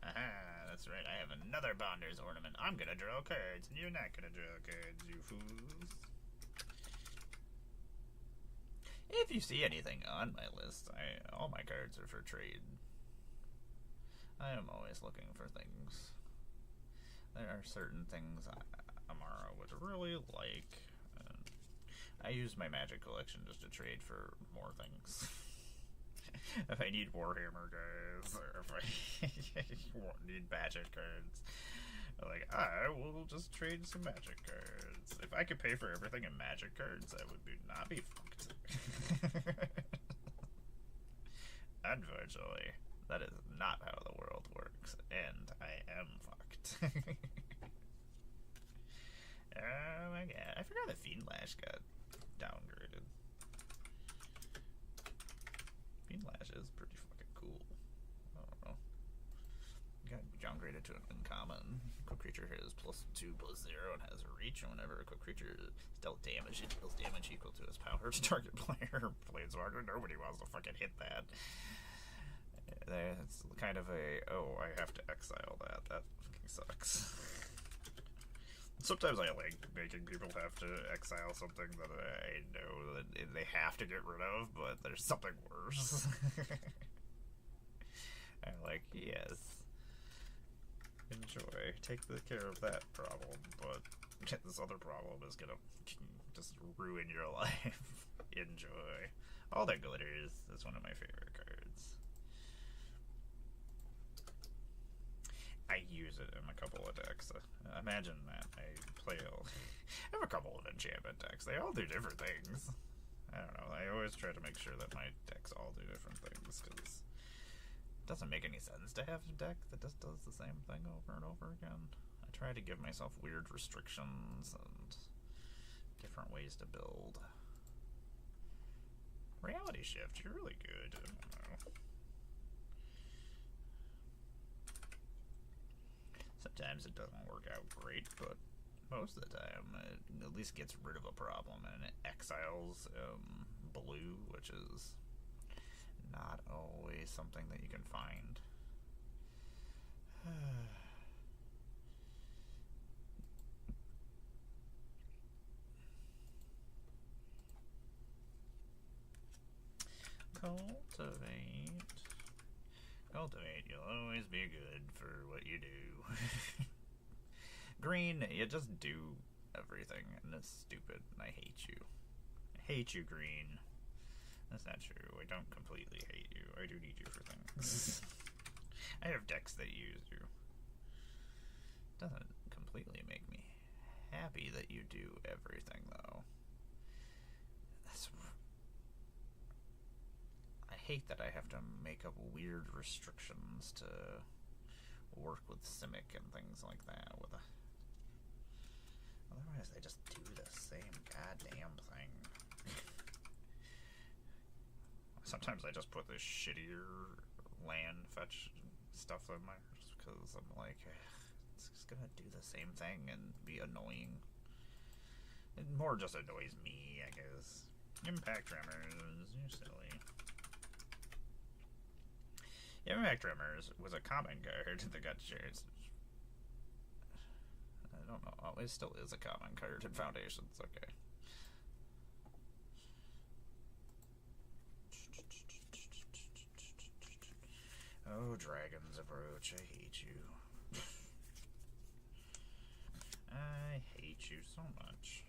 B: Aha, that's right. I have another Bonder's Ornament. I'm gonna draw cards, and you're not gonna draw cards, you fools. If you see anything on my list, all my cards are for trade. I am always looking for things. There are certain things really like. I use my Magic collection just to trade for more things. If I need Warhammer guys, or if I need Magic cards, like, I will just trade some Magic cards. If I could pay for everything in Magic cards, I would not be fucked. Unfortunately, that is not how the world works, and I am fucked. Oh my god, I forgot that Fiend Lash got downgraded. Fiend Lash is pretty fucking cool. I don't know. Got downgraded to an uncommon. Quick creature has +2/+0 and has a reach. Whenever a quick creature dealt damage, it deals damage equal to his power to target player. Planeswalker, nobody wants to fucking hit that. It's kind of a, oh, I have to exile that. That fucking sucks. Sometimes I like making people have to exile something that I know that they have to get rid of, but there's something worse. I'm like, yes, enjoy, take care of that problem, but this other problem is gonna just ruin your life. Enjoy. All That Glitters is one of my favorite cards. I use it in a couple of decks. Imagine that. I have a couple of enchantment decks. They all do different things. I don't know. I always try to make sure that my decks all do different things, because it doesn't make any sense to have a deck that just does the same thing over and over again. I try to give myself weird restrictions and different ways to build. Reality Shift, you're really good. I don't know. Sometimes it doesn't work out great, but most of the time it at least gets rid of a problem, and it exiles blue, which is not always something that you can find. Cultivate, you'll always be good for what you do. Green, you just do everything, and it's stupid, and I hate you. I hate you, Green. That's not true. I don't completely hate you. I do need you for things. I have decks that use you. Doesn't completely make me happy that you do everything, though. I hate that I have to make up weird restrictions to work with Simic and things like that. Otherwise, they just do the same goddamn thing. Sometimes I just put this shittier land fetch stuff in there just because I'm like, it's just gonna do the same thing and be annoying. It more just annoys me, I guess. Impact Tremors, you're silly. Impact Tremors was a common card that got changed. I don't know. Oh, it still is a common card in Foundations. Okay. Oh, Dragon's Approach. I hate you. I hate you so much.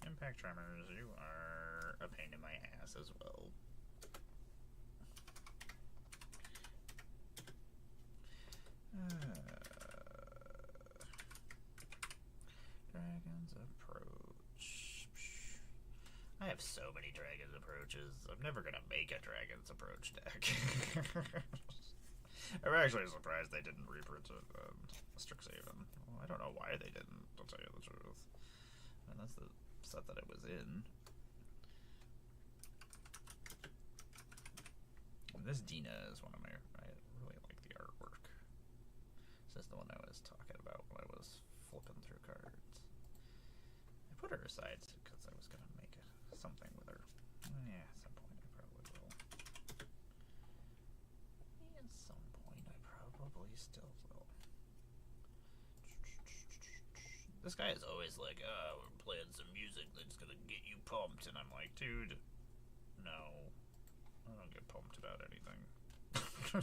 B: Impact Tremors, you are a pain in my ass as well. Dragon's Approach. I have so many Dragon's Approaches. I'm never gonna make a Dragon's Approach deck. I'm actually surprised they didn't reprint it in Strixhaven. Well, I don't know why they didn't, to tell you the truth. And that's the set that it was in. And this Dina is one of my... I really like the artwork. This is the one I was talking about when I was flipping through cards. I put her aside because I was going to make something with her. Yeah, at some point I probably will. At some point I probably still will. This guy is always like, we're playing some music that's going to get you pumped. And I'm like, dude, no. I don't get pumped about anything. I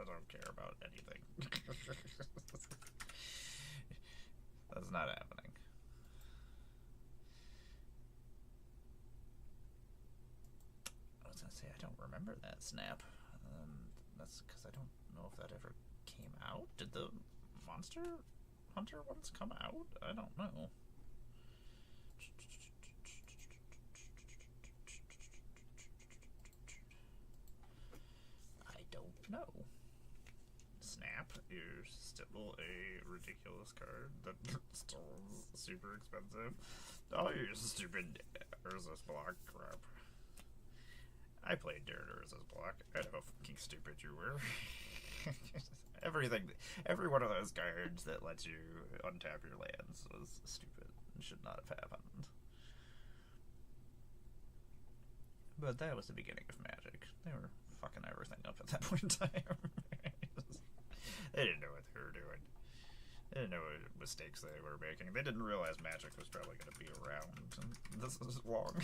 B: don't care about anything. That's not happening.
A: See, I don't remember that snap. That's because I don't know if that ever came out. Did the Monster Hunter ones come out? I don't know. I don't know. Snap, you're still a ridiculous card that still is super expensive. Oh, you're stupid Urza's block crap. I played Urza's block. I know how fucking stupid you were. Every one of those cards that lets you untap your lands was stupid and should not have happened. But that was the beginning of Magic. They were fucking everything up at that point in time. They didn't know what they were doing. They didn't know what mistakes they were making. They didn't realize Magic was probably going to be around this long.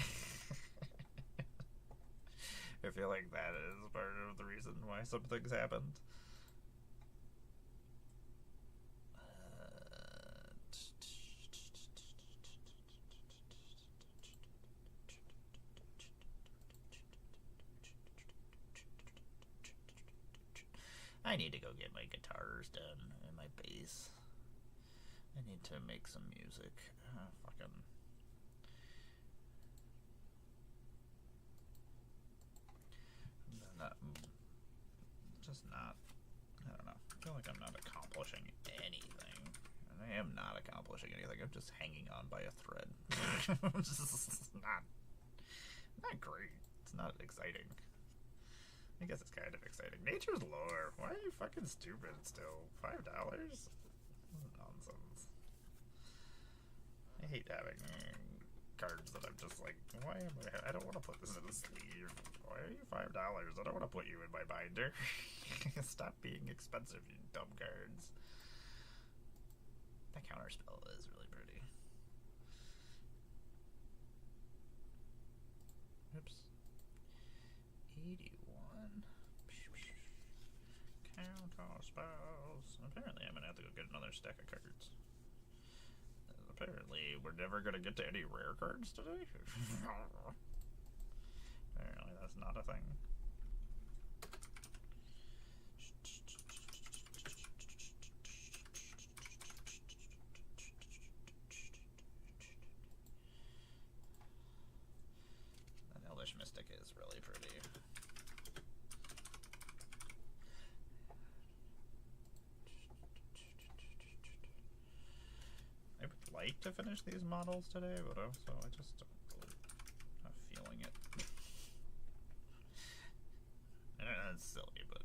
A: I feel like that is part of the reason why some things happened. I need to go get my guitars done and my bass. I need to make some music. Fucking. I don't know. I feel like I'm not accomplishing anything. And I am not accomplishing anything. I'm just hanging on by a thread. It's just not great. It's not exciting. I guess it's kind of exciting. Nature's lore. Why are you fucking stupid still? $5? Nonsense. I hate having cards that I'm just like, why am I don't want to put this in a sleeve. Why are you $5? I don't want to put you in my binder. Stop being expensive, you dumb cards. That counterspell is really pretty. Oops. 81. Counterspells. Apparently I'm gonna have to go get another stack of cards. Apparently we're never gonna get to any rare cards today. Apparently that's not a thing. That Elvish Mystic is really pretty. I would like to finish these models today, but also I just don't really not feeling it. That's silly, but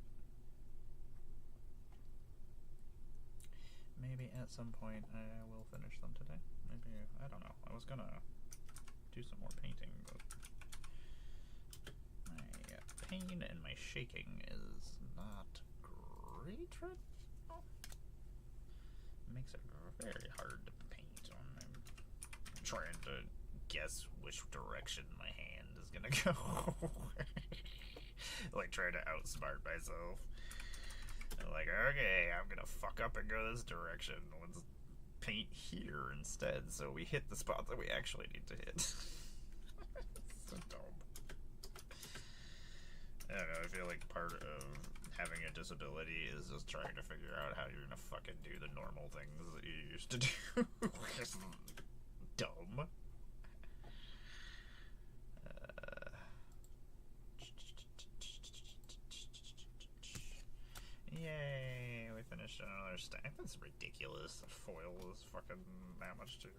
A: maybe at some point I will finish them today. Maybe, I don't know. I was gonna do some more painting, but my pain and my shaking is not great right now. It makes it very hard to paint when I'm trying to guess which direction my hand is gonna go. Like trying to outsmart myself. I'm like, okay, I'm gonna fuck up and go this direction. Let's paint here instead so we hit the spot that we actually need to hit. So dumb. I don't know, I feel like part of having a disability is just trying to figure out how you're gonna fucking do the normal things that you used to do. It's dumb. Yay, we finished another stack. That's ridiculous. The foil is fucking that much too.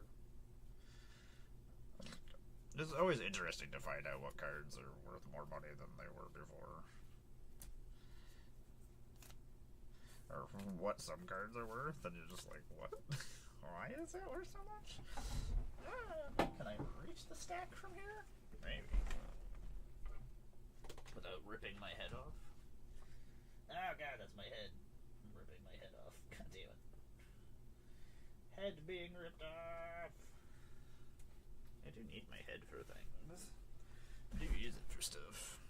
A: It's always interesting to find out what cards are worth more money than they were before. Or what some cards are worth, and you're just like, what? Why is it worth so much? Can I reach the stack from here? Maybe. Without ripping my head off? Oh god, that's my head. I'm ripping my head off. God damn it. Head being ripped off. I do need my head for things. I do use it for stuff.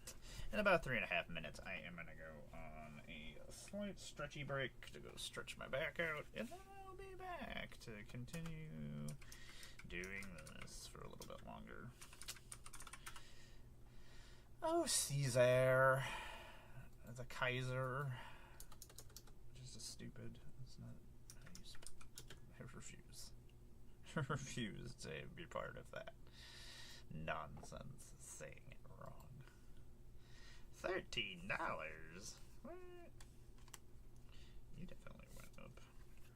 A: In about 3.5 minutes, I am gonna go on a slight stretchy break to go stretch my back out, and then I'll be back to continue doing this for a little bit longer. Oh, Caesar. The Kaiser. Which is just stupid. It's not. I refuse. I refuse to be part of that nonsense saying it wrong. $13? What? You definitely went up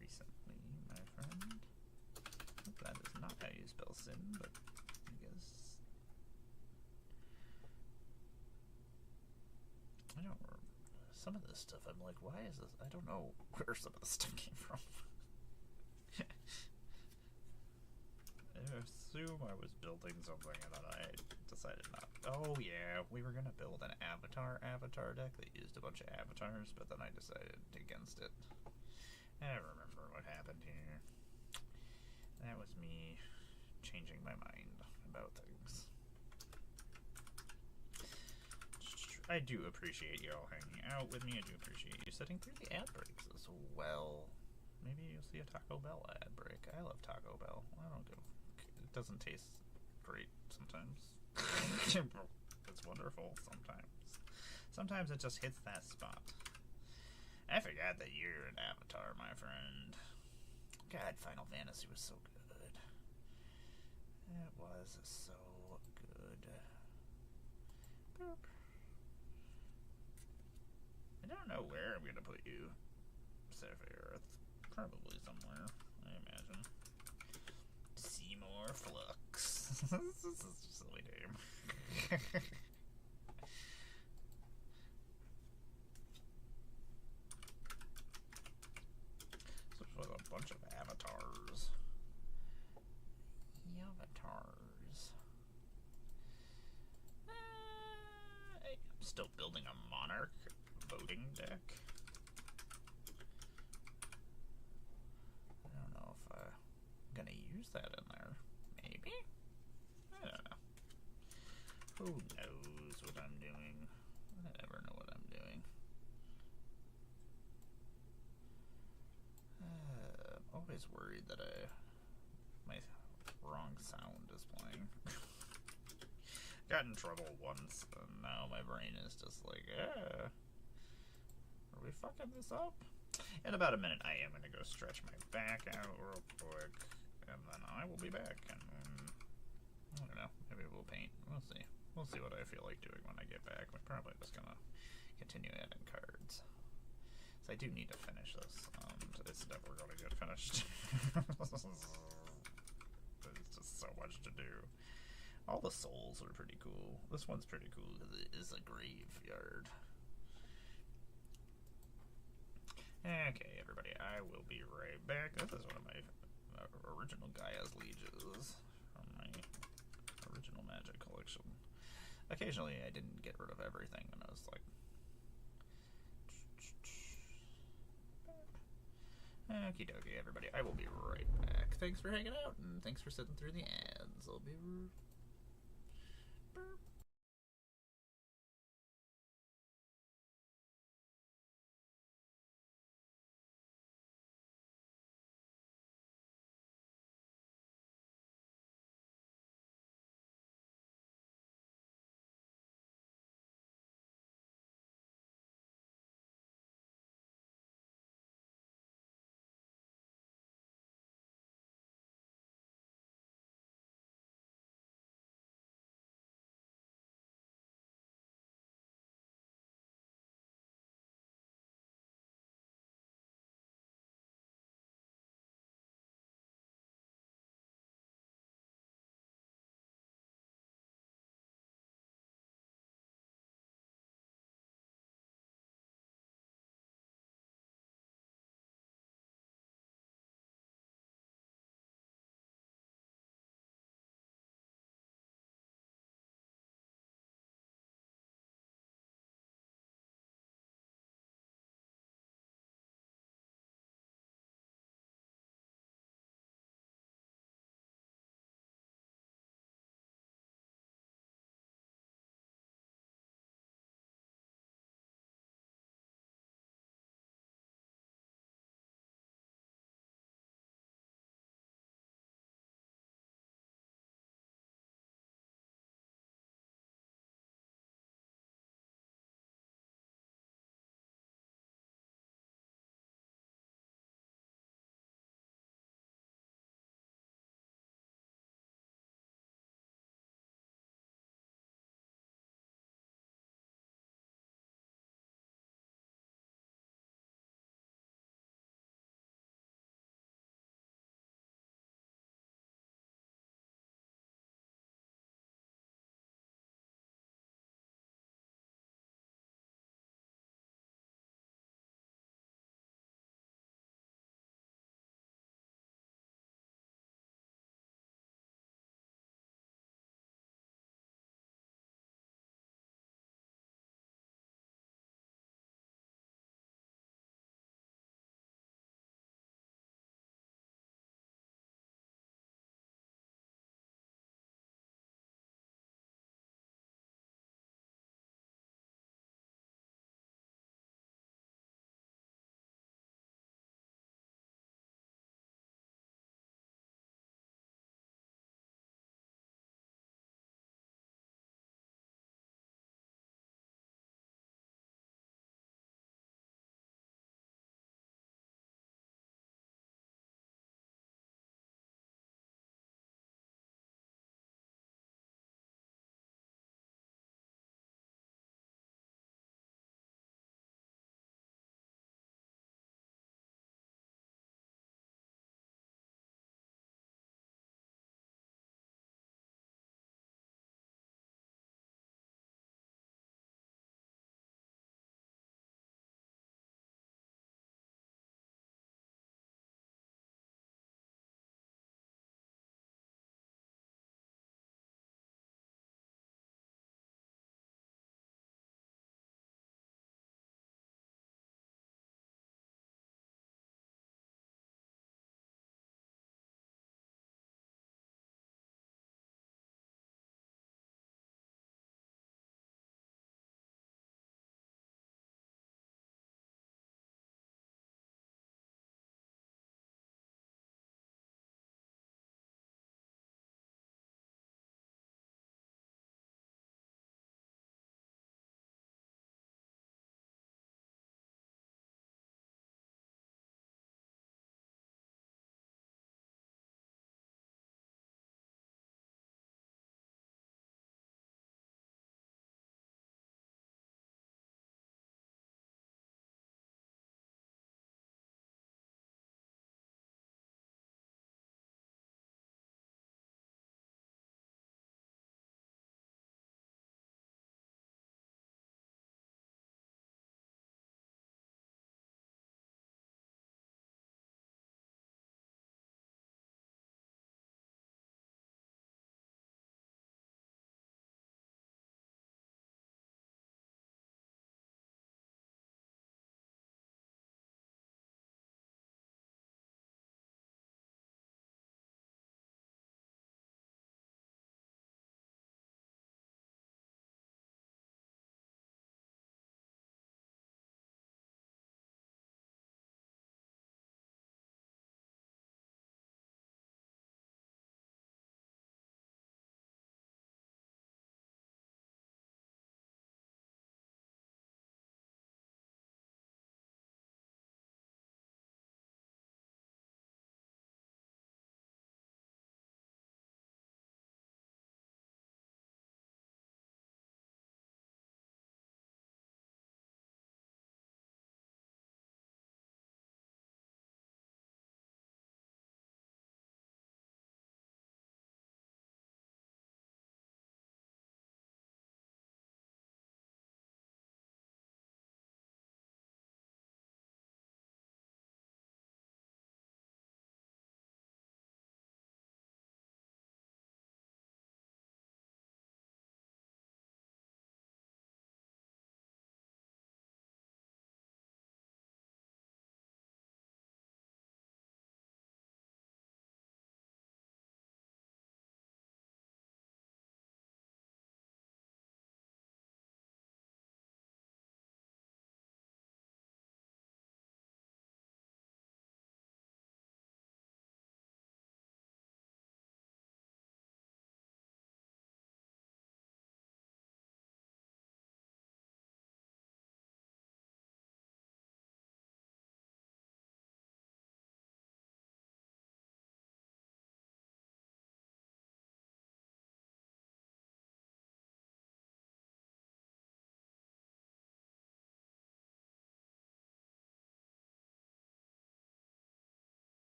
A: recently, my friend. That is not how you spell sin, but I guess. I don't remember. Some of this stuff, I'm like, why is this? I don't know where some of this stuff came from. I assume I was building something and then I decided not. Oh yeah, we were gonna build an avatar deck that used a bunch of avatars, but then I decided against it. I don't remember what happened here. That was me changing my mind about things. I do appreciate you all hanging out with me. I do appreciate you sitting through the ad breaks as well. Maybe you'll see a Taco Bell ad break. I love Taco Bell. I don't give. It doesn't taste great sometimes. It's wonderful sometimes. Sometimes it just hits that spot. I forgot that you're an avatar, my friend. God, Final Fantasy was so good. It was so good. Boop. I don't know where I'm gonna put you, Sephiroth. Probably somewhere, I imagine. Seymour Flux. This is a silly name. This was a bunch of avatars. Avatars. I'm still building a monarch voting deck. I don't know if I'm gonna use that in there. Maybe? I don't know. Who knows what I'm doing? I never know what I'm doing. I'm always worried that my wrong sound is playing. Got in trouble once, and now my brain is just like, are we fucking this up? In about a minute, I am going to go stretch my back out real quick, and then I will be back, and I don't know, maybe we'll paint. We'll see. We'll see what I feel like doing when I get back. We're probably just going to continue adding cards. So I do need to finish this. It's never going to get finished. There's just so much to do. All the souls are pretty cool. This one's pretty cool because it is a graveyard. Okay, everybody, I will be right back. This is one of my original Gaia's Lieges from my original Magic collection. Occasionally, I didn't get rid of everything, and I was like, okie dokie, everybody. I will be right back. Thanks for hanging out, and thanks for sitting through the ads. I'll be.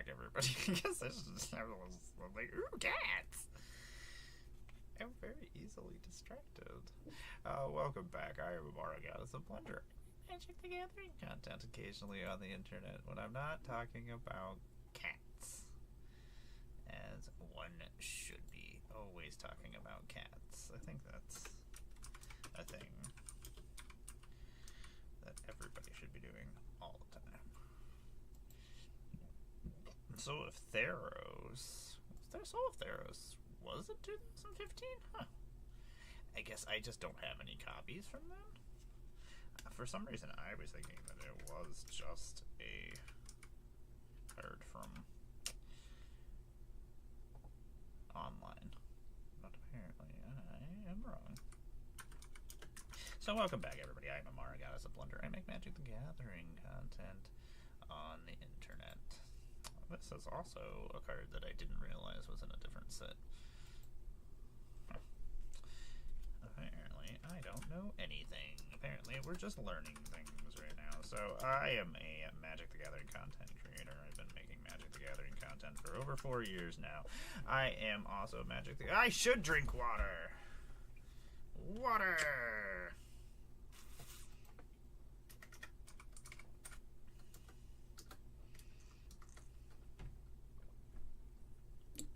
A: back, everybody. I guess everyone's like, ooh, cats! I'm very easily distracted. Welcome back. I am Emmara, Goddess of Blunder. Magic the Gathering content occasionally on the internet when I'm not talking about cats. As one should be always talking about cats. I think that's a thing that everybody should be doing all the time. So if Theros... Soul of Theros, was it 2015? Huh. I guess I just don't have any copies from them. For some reason, I was thinking that it was just a card from online. But apparently, I am wrong. So welcome back, everybody. I'm Emmara, Goddess of Blunder. I make Magic the Gathering content on the internet. This is also a card that I didn't realize was in a different set. Apparently, I don't know anything. Apparently, we're just learning things right now. So, I am a Magic the Gathering content creator. I've been making Magic the Gathering content for over 4 years now. I am also Magic the... I should drink water! Water!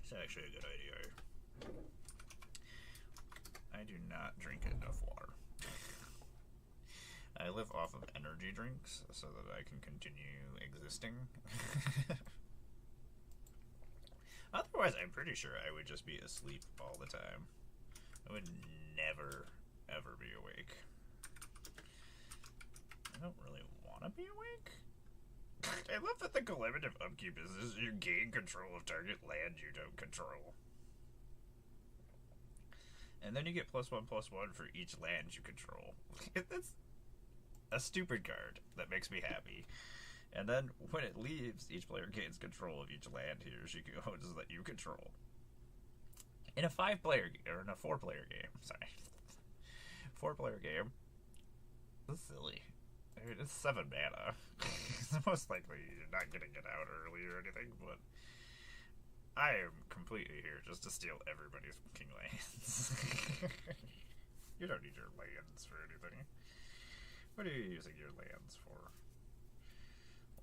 A: It's actually a good idea. I do not drink enough water. I live off of energy drinks so that I can continue existing. Otherwise, I'm pretty sure I would just be asleep all the time. I would never, ever be awake. I don't really want to be awake. I love that the collaborative upkeep is you gain control of target land you don't control. And then you get +1/+1 for each land you control. That's a stupid card that makes me happy. And then when it leaves, each player gains control of each land he or she goes that you control. In a 5-player or in a 4-player game, sorry, 4-player game. This is silly. I mean, it's 7 mana. Most likely you're not getting it out early or anything, but I am completely here just to steal everybody's fucking lands. You don't need your lands for anything. What are you using your lands for?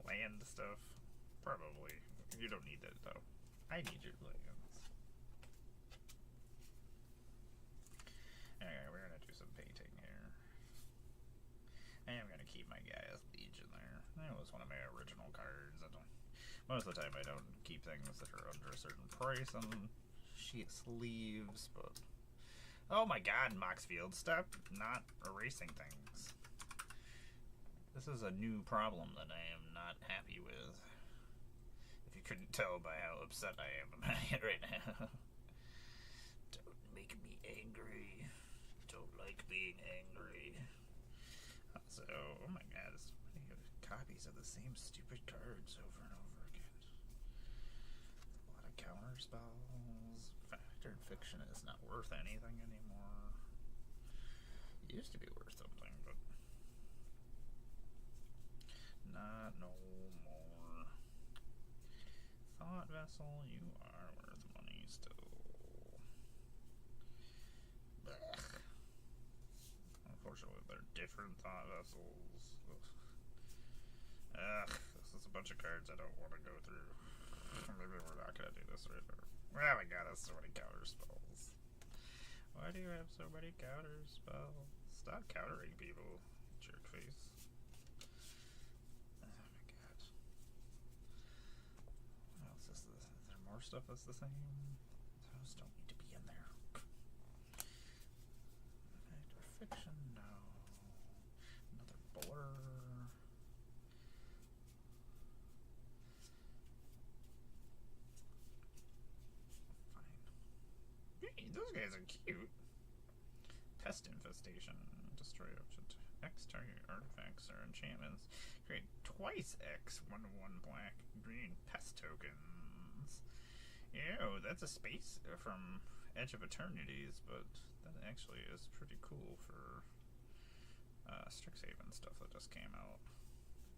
A: Land stuff? Probably. You don't need it, though. I need your lands. Anyway, we're gonna do some painting here. I am gonna keep my Gaia's Legion there. That was one of my original cards. Most of the time I don't keep things that are under a certain price on sheet sleeves, but... Oh my god, Moxfield, stop not erasing things. This is a new problem that I am not happy with. If you couldn't tell by how upset I am about it right now. Don't make me angry. Don't like being angry. So, oh my god, so many copies of the same stupid cards over and over again. A lot of counter spells. Factored Fiction is not worth anything anymore. It used to be worth something, but not no more. Thought Vessel, you are worth money still. Blech. Unfortunately, they're different Thought Vessels. Ugh, this is a bunch of cards I don't want to go through. Maybe we're not going to do this right now. Oh my god, that's so many counter spells. Why do you have so many counter spells? Stop countering people, jerk face. Oh my god. What else is this? Is there more stuff that's the same? Those don't need to be in there. Factor Fiction, no. Another Blur. Those guys are cute. Pest Infestation. Destroy up to X target artifacts or enchantments. Create twice X 1/1 black green pest tokens. Ew, that's a space from Edge of Eternities, but that actually is pretty cool for Strixhaven stuff that just came out.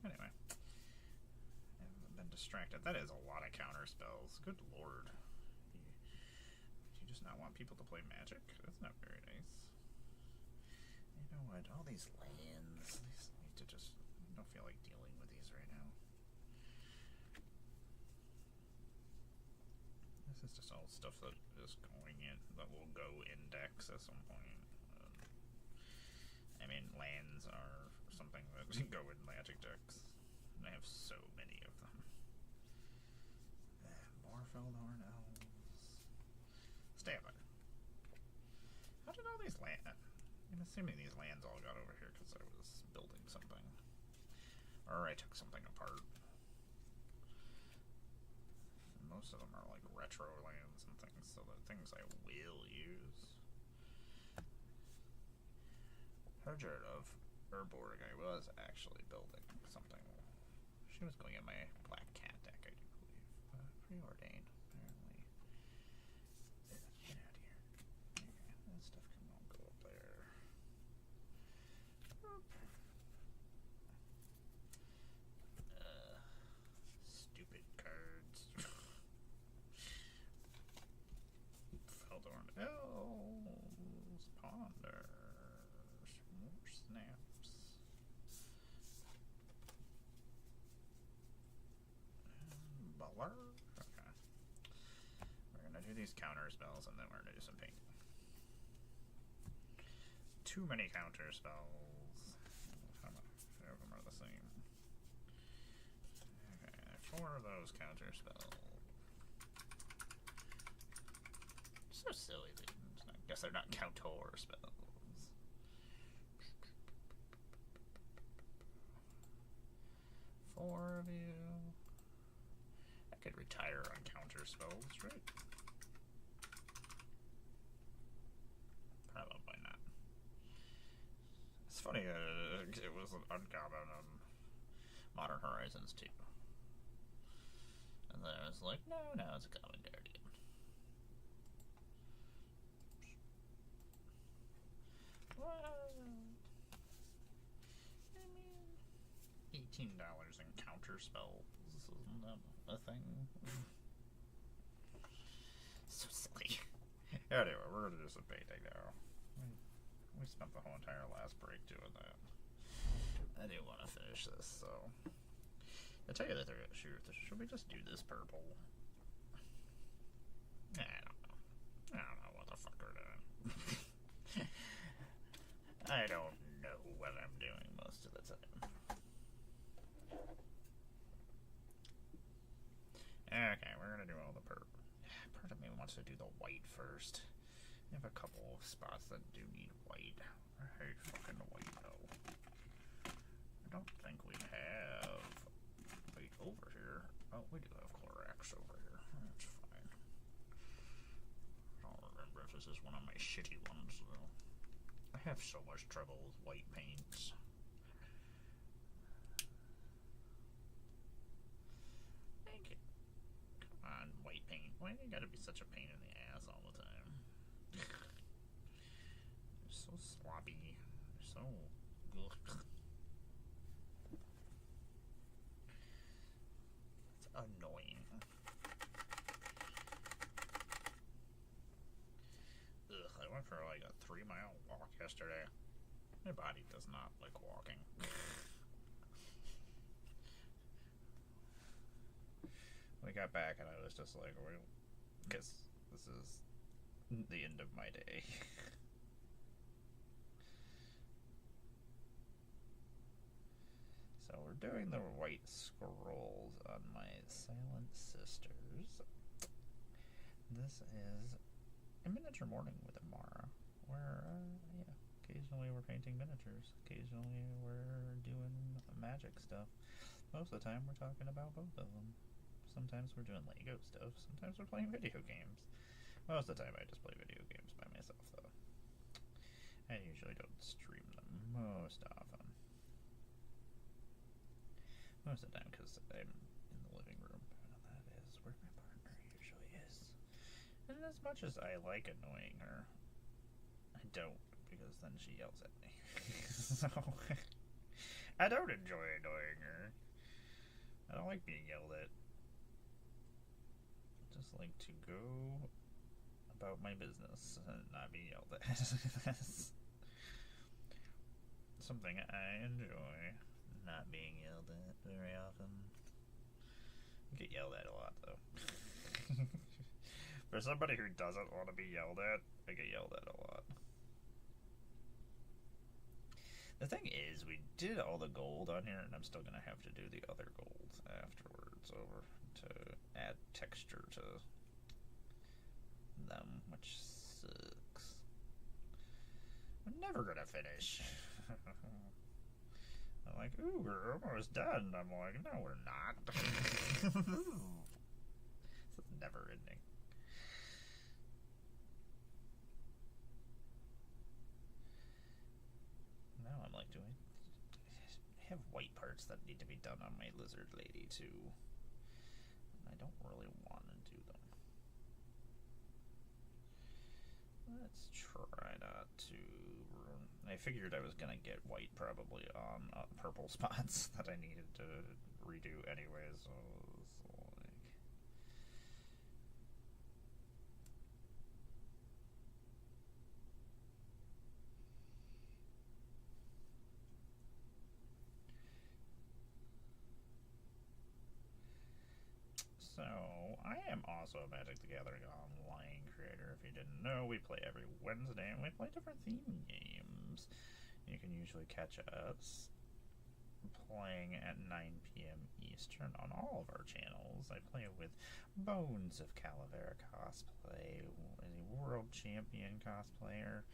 A: Anyway, I haven't been
B: distracted. That is a lot of counter spells. Good lord. Do you just not want people to play Magic? That's not very nice.
A: You know what? All these lands. These need to just. I don't feel like dealing with these right now.
B: This is just all stuff that is going in, that will go index at some point. I mean, lands are something that go in Magic decks. And I have so many of them.
A: More Feldhorn Elves.
B: Stay there. How did all these land? I'm assuming these lands all got over here because I was building something. Or I took something apart. And most of them are like retro lands and things, so they're things I will use.
A: Herger of Urborg, I was actually building something. She was going in my Black Cat deck, I do believe. Preordained, apparently. Get out of here. Okay, that stuff can all go up there.
B: Stupid cards. Feldhorn Elves, Ponders, more snaps. Butler. Okay. We're gonna do these counter spells and then we're gonna do some painting. Too many counter spells. How many of them are the same? Okay, 4 of those counter spells. So silly. I guess they're not counter spells. 4 of you. I could retire on counter spells, right? Probably not. It's funny, it was an uncommon on Modern Horizons 2. And then I was like, no, it's a common guardian. What? I mean, $18 in counter spells. Isn't that a thing? So silly. Anyway, we're gonna do some painting now. We spent the whole entire last break doing that. I do want to finish this, so. I'll tell you the truth. Should we just do this purple? I don't know. I don't know what the fuck we're doing. I don't know what I'm doing most of the time. Okay, we're gonna do all the purple. Part of me wants to do the white first. I have a couple of spots that do need white. I hate fucking white though. I don't think we have white over here. Oh, we do have Clorax over here. That's fine. I don't remember if this is one of my shitty ones though. I have so much trouble with white paints. Thank you. Come on, white paint. Why do you gotta be such a pain in the ass all the time? They're so sloppy. They're so... Ugh. It's annoying. Ugh, I went for like a 3-mile walk yesterday. My body does not like walking. We got back and I was just like, because this is the end of my day. So we're doing the white scrolls on my Silent Sisters. This is a miniature morning with Emmara, where, yeah, occasionally we're painting miniatures. Occasionally we're doing magic stuff. Most of the time we're talking about both of them. Sometimes we're doing Lego stuff. Sometimes we're playing video games. Most of the time I just play video games by myself, though. I usually don't stream them most often. Most of the time because I'm in the living room, and that is where my partner usually is. And as much as I like annoying her, I don't, because then she yells at me. So, I don't enjoy annoying her. I don't like being yelled at. like to go about my business and not be yelled at. That's something I enjoy, not being yelled at very often. I get yelled at a lot, though. For somebody who doesn't want to be yelled at, I get yelled at a lot. The thing is, we did all the gold on here, and I'm still going to have to do the other gold afterwards over to add texture to them, which sucks. I'm never going to finish. I'm like, ooh, we're almost done. I'm like, no, we're not. This is never ending. Now I'm like, do I have white parts that need to be done on my lizard lady too? I don't really want to do them. Let's try not to ruin. I figured I was gonna get white probably on purple spots that I needed to redo anyway, so it's like. So, I am also a Magic the Gathering Online creator. If you didn't know, we play every Wednesday and we play different theme games. You can usually catch us playing at 9 p.m. Eastern on all of our channels. I play with Bones of Calavera cosplay, a world champion cosplayer,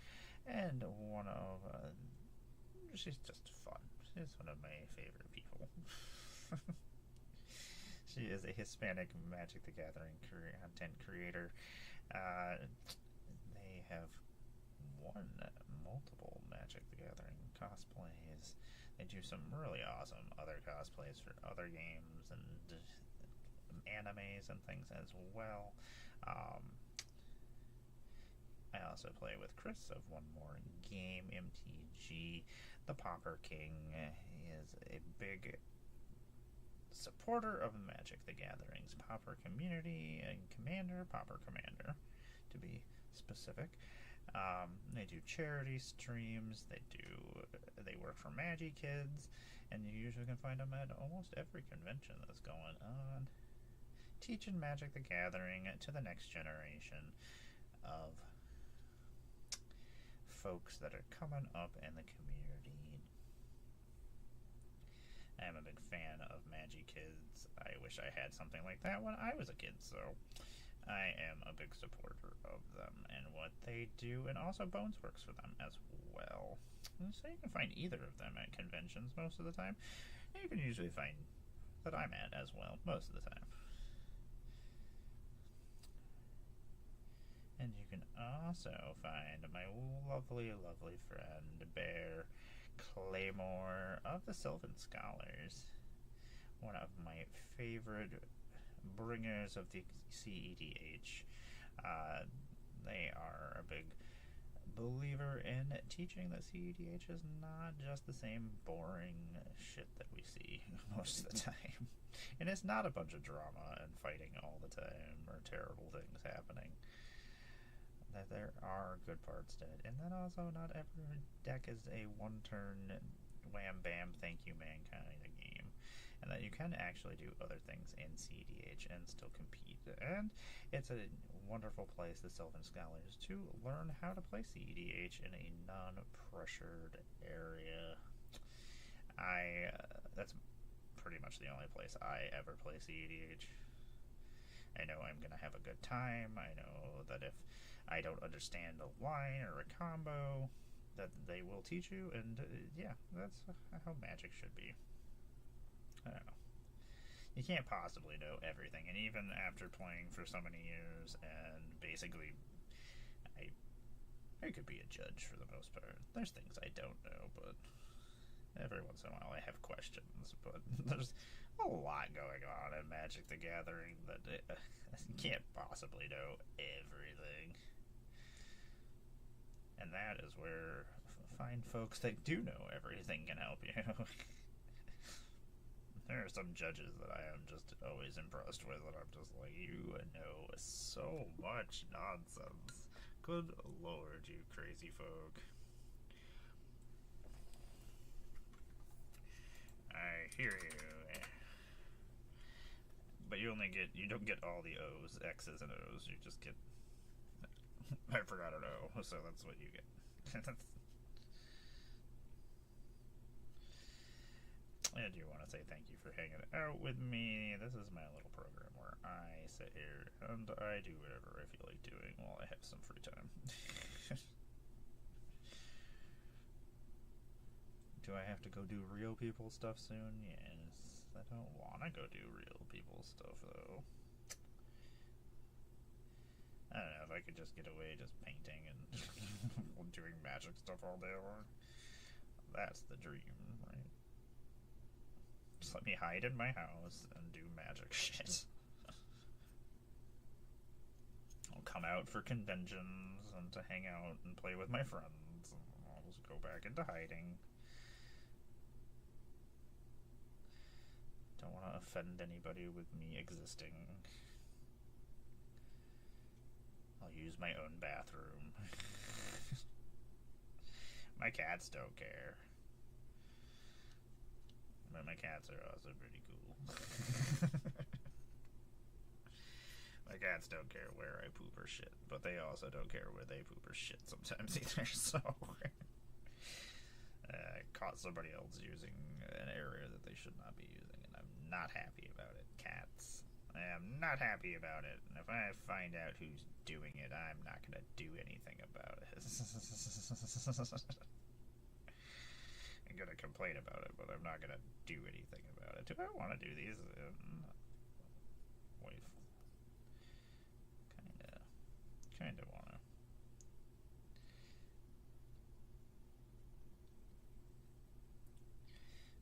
B: and one of she's just fun. She's one of my favorite people. She is a Hispanic Magic the Gathering content creator. They have won multiple Magic the Gathering cosplays. They do some really awesome other cosplays for other games and animes and things as well. I also play with Chris of One More Game MTG. The Pauper King is a big supporter of Magic the Gathering's Pauper community and commander, Pauper Commander, to be specific. They do charity streams. They work for Magi Kids, and you usually can find them at almost every convention that's going on, teaching Magic the Gathering to the next generation of folks that are coming up in the community. I am a big fan of Magi Kids. I wish I had something like that when I was a kid, so I am a big supporter of them and what they do, and also Bones works for them as well. So you can find either of them at conventions most of the time. You can usually find that I'm at as well most of the time. And you can also find my lovely, lovely friend Bear Claymore of the Sylvan Scholars, one of my favorite bringers of the CEDH. They are a big believer in teaching that CEDH is not just the same boring shit that we see most of the time. And it's not a bunch of drama and fighting all the time or terrible things happening. That there are good parts to it, and then also not every deck is a one-turn wham bam thank you mankind game, and that you can actually do other things in CDH and still compete. And it's a wonderful place, the Sylvan Scholars, to learn how to play CDH in a non-pressured area. That's pretty much the only place I ever play CDH. I know I'm gonna have a good time. I know that if I don't understand a line or a combo, that they will teach you, and yeah, that's how Magic should be. I don't know. You can't possibly know everything, and even after playing for so many years, and basically, I could be a judge for the most part. There's things I don't know, but every once in a while I have questions, but there's a lot going on in Magic the Gathering that you can't possibly know everything. And that is where fine folks that do know everything can help you. There There are some judges that I am just always impressed with, and I'm just like, you know so much nonsense. Good lord, you crazy folk. I hear you. But you don't get all the O's, X's, and O's. You just get... I forgot an O, so that's what you get. I do want to say thank you for hanging out with me. This is my little program where I sit here and I do whatever I feel like doing while I have some free time. Do I have to go do real people stuff soon? Yes. I don't want to go do real people stuff, though. I don't know, if I could just get away just painting and doing magic stuff all day long. That's the dream, right? Just let me hide in my house and do magic shit. I'll come out for conventions and to hang out and play with my friends, and I'll just go back into hiding. Don't want to offend anybody with me existing. I'll use my own bathroom. My cats don't care. But my cats are also pretty cool. My cats don't care where I poop or shit, but they also don't care where they poop or shit sometimes either, so... I caught somebody else using an area that they should not be using, and I'm not happy about it. Cats. I am not happy about it, and if I find out who's doing it, I'm not gonna do anything about it. I'm gonna complain about it, but I'm not gonna do anything about it. Do I want to do these? Wait. Kinda wanna.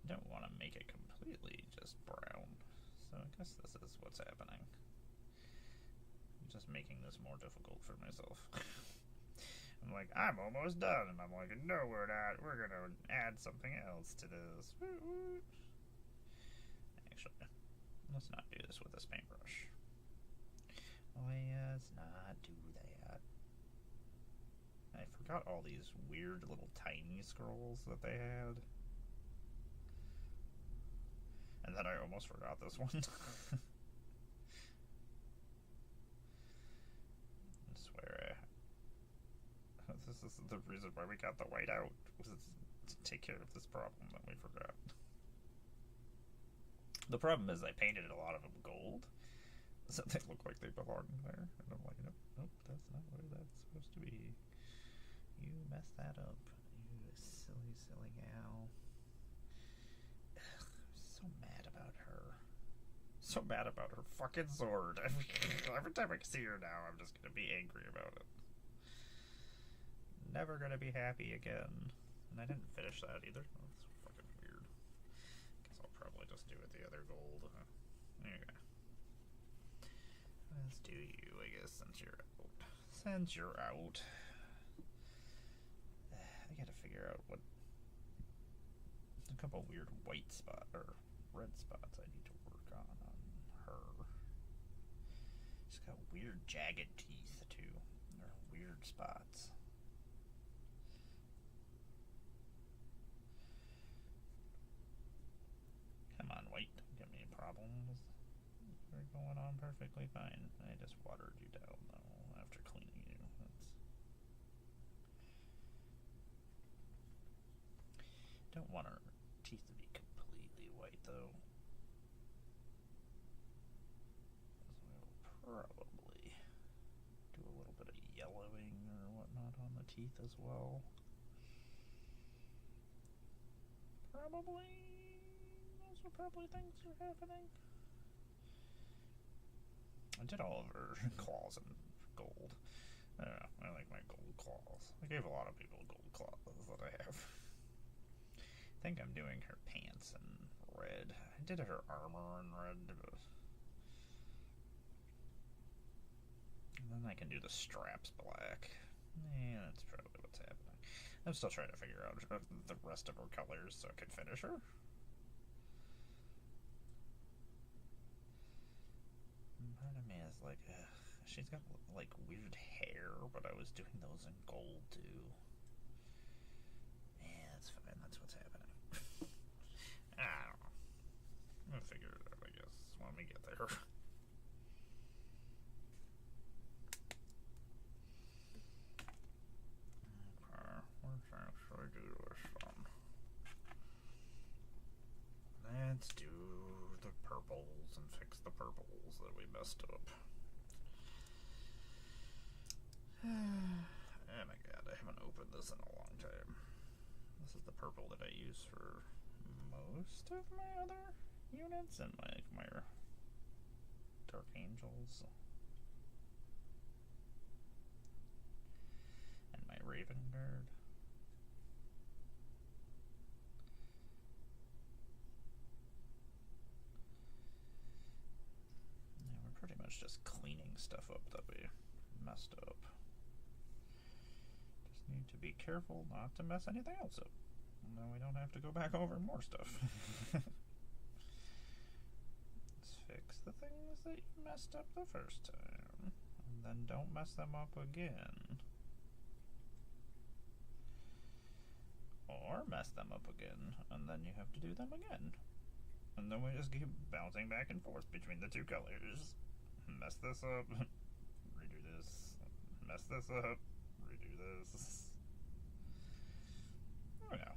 B: Don't want to make it completely just brown, so I guess this is what's happening. I'm just making this more difficult for myself. I'm like, I'm almost done, and I'm like, no, we're not. We're gonna add something else to this. Actually, let's not do this with this paintbrush. Let's not do that. I forgot all these weird little tiny scrolls that they had. And then I almost forgot this one. I swear. This is the reason why we got the white out, was to take care of this problem that we forgot. The problem is I painted a lot of them gold, so they look like they belong there. And I'm like, nope, that's not where that's supposed to be. You messed that up. You silly, silly gal. Ugh, I'm so mad about her. So mad about her fucking sword. Every time I see her now, I'm just gonna be angry about it. Never gonna be happy again. And I didn't finish that either. Oh, that's fucking weird. Guess I'll probably just do it the other gold. There you go. Let's do you, I guess, since you're out. Since you're out. I gotta figure out what... There's a couple weird white spots, or red spots I need to work on her. She's got weird jagged teeth, too. They're weird spots. Come on, white, don't give me problems. You're going on perfectly fine. I just watered you down, though, after cleaning you. Don't want her teeth to be completely white, though. So I will probably do a little bit of yellowing or whatnot on the teeth as well. Probably... Those are probably things that are happening. I did all of her claws in gold. I don't know, I like my gold claws. I gave a lot of people gold claws that I have. I think I'm doing her pants in red. I did her armor in red. And then I can do the straps black. Yeah, that's probably what's happening. I'm still trying to figure out the rest of her colors so I can finish her. she's got like weird hair, but I was doing those in gold too. Yeah, that's fine. That's what's happening. I don't know. I'm gonna figure it out, I guess, when we get there. Okay, what should I do this one? Let's do the purples and fix the purples that we messed up. Oh my god, I haven't opened this in a long time. This is the purple that I use for most of my other units and my Dark Angels and my Raven Guard. Yeah, we're pretty much just cleaning stuff up that we messed up. Just need to be careful not to mess anything else up. And then we don't have to go back over more stuff. Let's fix the things that you messed up the first time. And then don't mess them up again. Or mess them up again, and then you have to do them again. And then we just keep bouncing back and forth between the two colors. Mess this up, redo this. Mess this up, redo this. Oh no.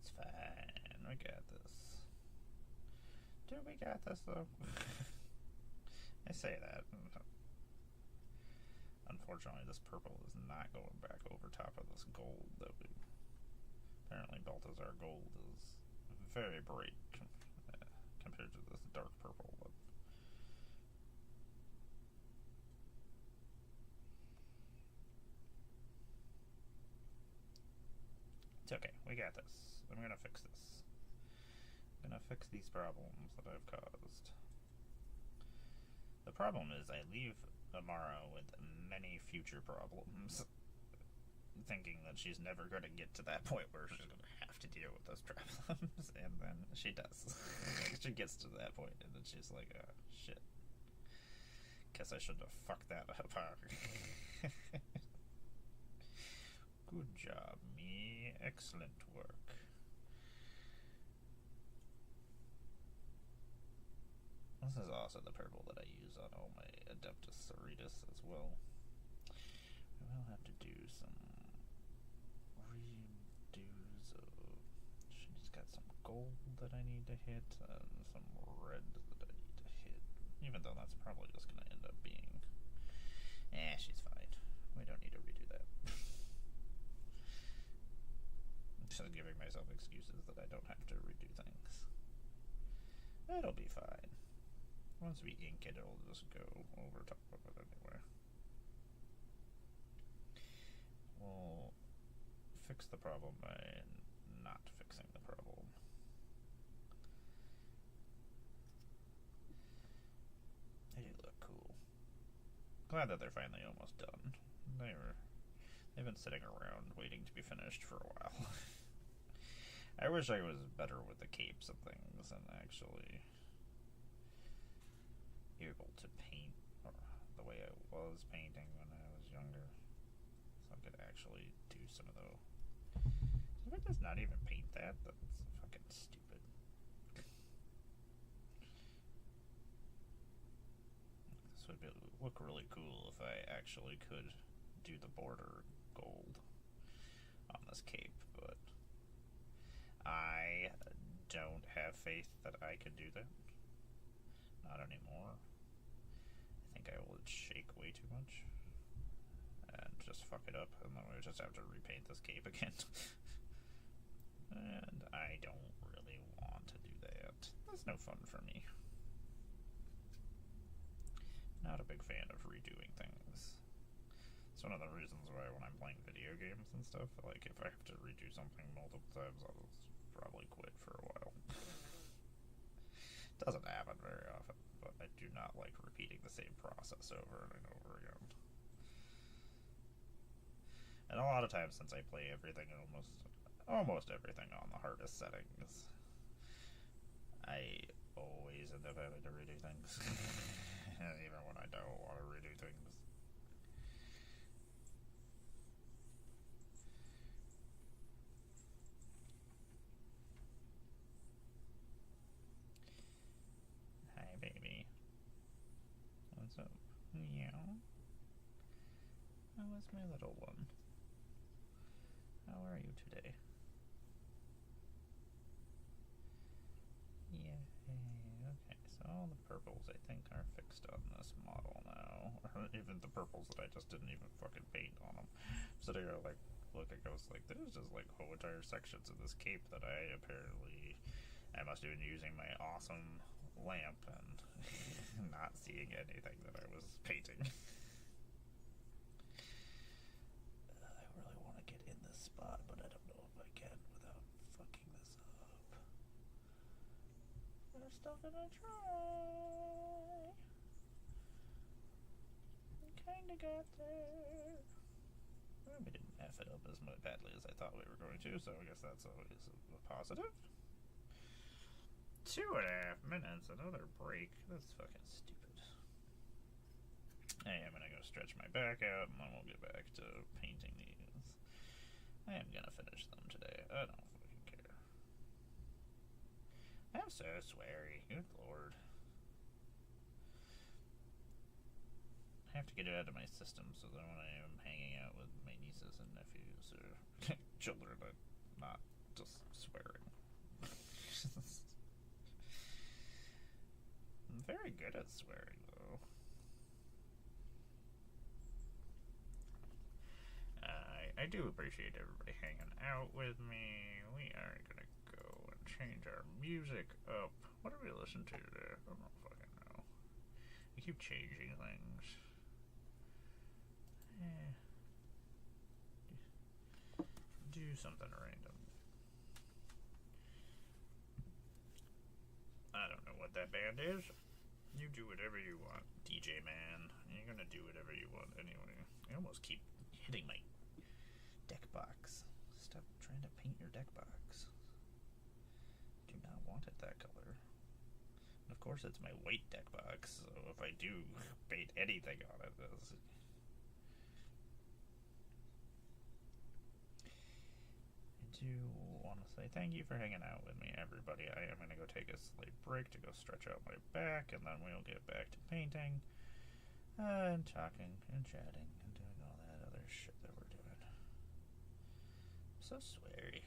B: It's fine, we got this. Dude, we got this though. I say that. Unfortunately, this purple is not going back over top of this gold that we... Apparently Balthazar gold is very bright compared to this dark purple. But it's okay, we got this. I'm gonna fix this. I'm gonna fix these problems that I've caused. The problem is I leave Emmara with many future problems, thinking that she's never going to get to that point where she's going to have to deal with those problems, and then she does. She gets to that point, and then she's like, oh, shit. Guess I shouldn't have fucked that up, huh? Good job, me. Excellent work. This is also the purple that I use on all my Adeptus Cerritus as well. I will have to do some redos of... She's got some gold that I need to hit, and some red that I need to hit. Even though that's probably just going to end up being... she's fine. We don't need to redo that. I'm just giving myself excuses that I don't have to redo things. It'll be fine. Once we ink it, it'll just go over top of it anyway. We'll fix the problem by not fixing the problem. They do look cool. Glad that they're finally almost done. They've been sitting around waiting to be finished for a while. I wish I was better with the capes and things and actually able to paint the way I was painting when I was younger, so I could actually do some of those. If it does not even paint that, that's fucking stupid. This would look really cool if I actually could do the border gold on this cape, but I don't have faith that I can do that. Not anymore. I think I will shake way too much and just fuck it up, and then we just have to repaint this cape again. And I don't really want to do that. That's no fun for me. Not a big fan of redoing things. It's one of the reasons why when I'm playing video games and stuff, like if I have to redo something multiple times, I'll just probably quit for a while. Doesn't happen very often, but I do not like repeating the same process over and over again. And a lot of times, since I play everything almost almost everything on the hardest settings. I always end up having to redo things, even when I don't want to redo things. Hi, baby. What's up? Meow. How is my little one? How are you today? Yeah. Okay, so all the purples I think are fixed on this model now. Even the purples that I just didn't even fucking paint on them. So they're like, look, it goes like, there's just like whole entire sections of this cape that I must have been using my awesome lamp and not seeing anything that I was painting. I really want to get in this spot, but I don't know if I can without fucking this up. We're still gonna try. We kinda got there. Well, we didn't F it up as badly as I thought we were going to, so I guess that's always a positive. 2.5 minutes, another break. That's fucking stupid. I am gonna go stretch my back out, and then we'll get back to painting these. I am gonna finish them today. I don't fucking care. I'm so sweary. Good lord. I have to get it out of my system so that when I am hanging out with my nieces and nephews or children, I'm not just swearing. I'm very good at swearing, though. I do appreciate everybody hanging out with me. We are gonna go and change our music up. What do we listen to today? I don't fucking know. We keep changing things. Do something random. I don't know what that band is. You do whatever you want, DJ man. You're gonna do whatever you want anyway. I almost keep hitting my deck box. Stop trying to paint your deck box. Do not want it that color. And of course it's my white deck box, so if I do paint anything on it, I do want to say thank you for hanging out with me, everybody. I am going to go take a slight break to go stretch out my back, and then we'll get back to painting and talking and chatting and doing all that other shit that we're doing. I'm so sweary,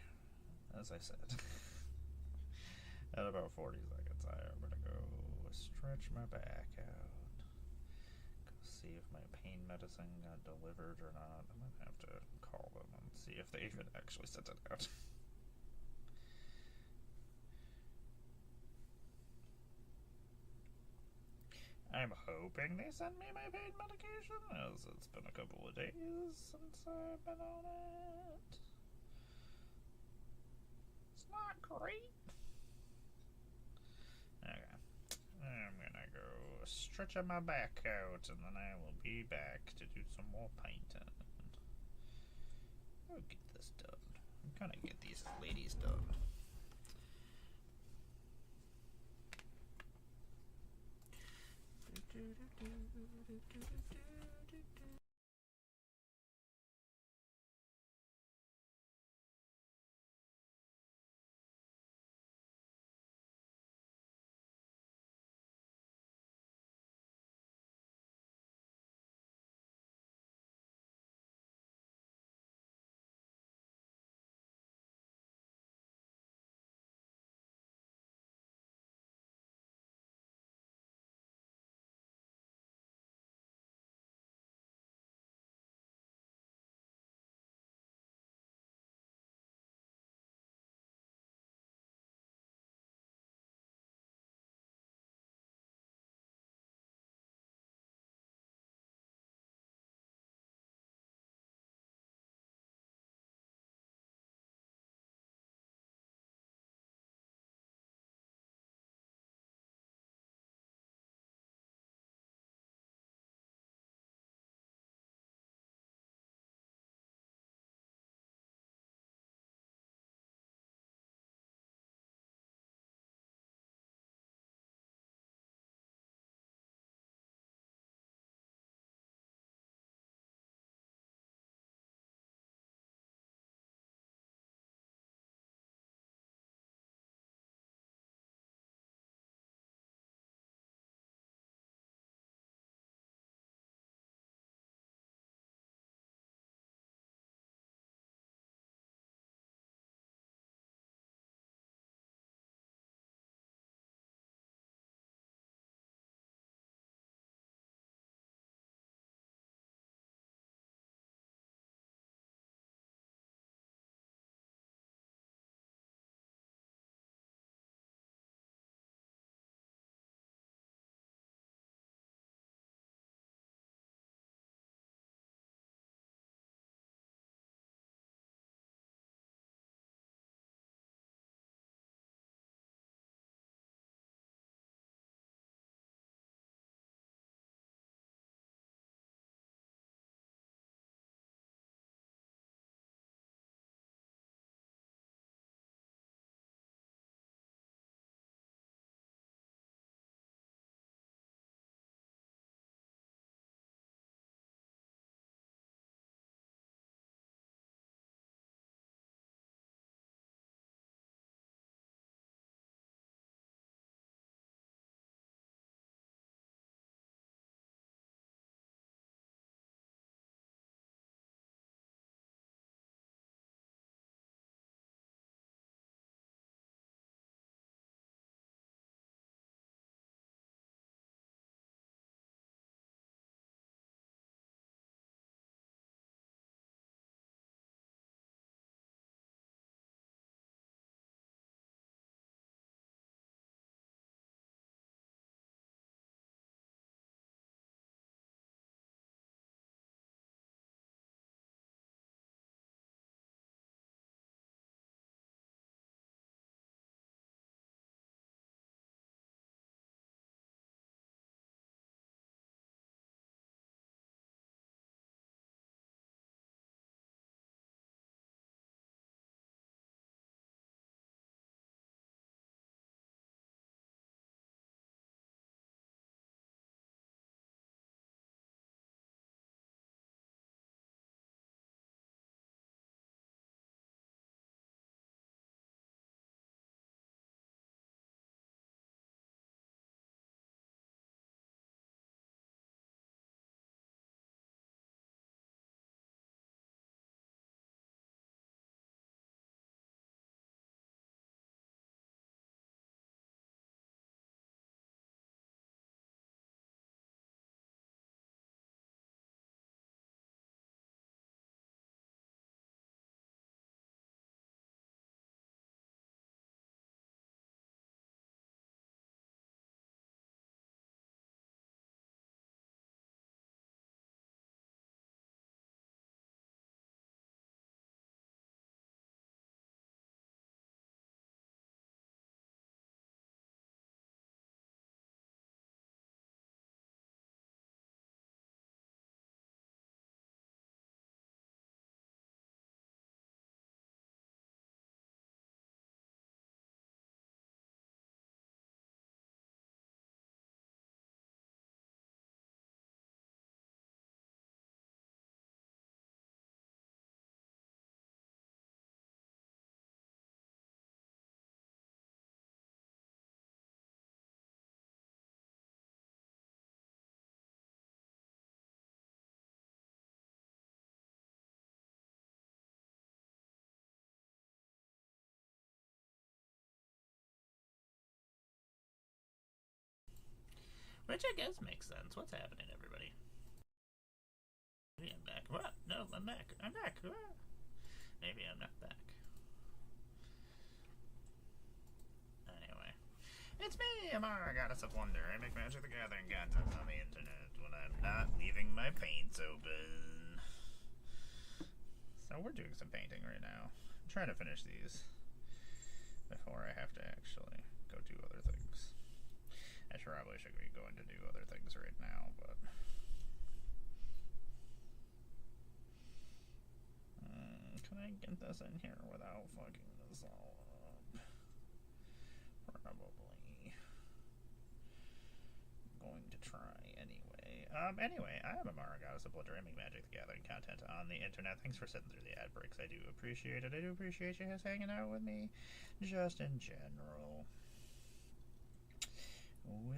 B: as I said. At about 40 seconds, I am going to go stretch my back out. Go see if my pain medicine got delivered or not. I'm going to have to call them and see if they even actually sent it out. I'm hoping they send me my pain medication, as it's been a couple of days since I've been on it. It's not great. Okay. I'm gonna go stretch my back out, and then I will be back to do some more painting. I'll get this done. I'm gonna get these ladies done.
A: Which I guess makes sense. What's happening, everybody? Maybe I'm back. What? No, I'm back. I'm back. What? Maybe I'm not back. Anyway. It's me, Emmara, Goddess of Wonder. I make Magic the Gathering content on the internet when I'm not leaving my paints open. So we're doing some painting right now. I'm trying to finish these before I have to actually go do other things. I probably should be going to do other things right now, but can I get this in here without fucking this all up? Probably. Going to try anyway. Anyway, I am Emmara, Goddess of BlunderDome, Magic the Gathering content on the internet. Thanks for sitting through the ad breaks. I do appreciate it. I do appreciate you guys hanging out with me, just in general.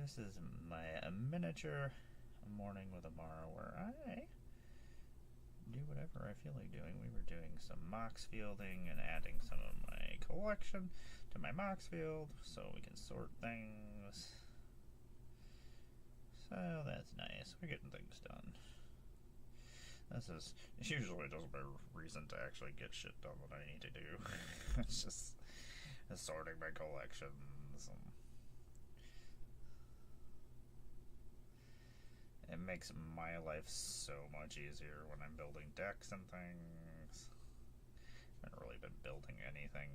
A: This is my miniature morning with Emmara, where I do whatever I feel like doing. We were doing some mox fielding and adding some of my collection to my mox field so we can sort things. So that's nice. We're getting things done. This is usually just my reason to actually get shit done that I need to do. It's just sorting my collections. It makes my life so much easier when I'm building decks and things. I haven't really been building anything.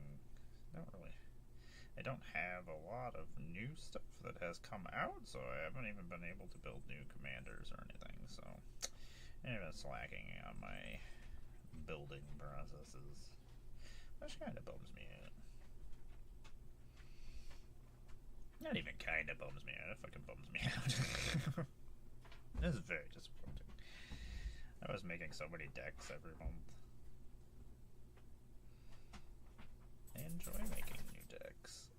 A: I don't have a lot of new stuff that has come out, so I haven't even been able to build new commanders or anything, so I've been slacking on my building processes, which kind of bums me out. Not even kind of bums me out, it fucking bums me out. This is very disappointing. I was making so many decks every month. I enjoy making new decks.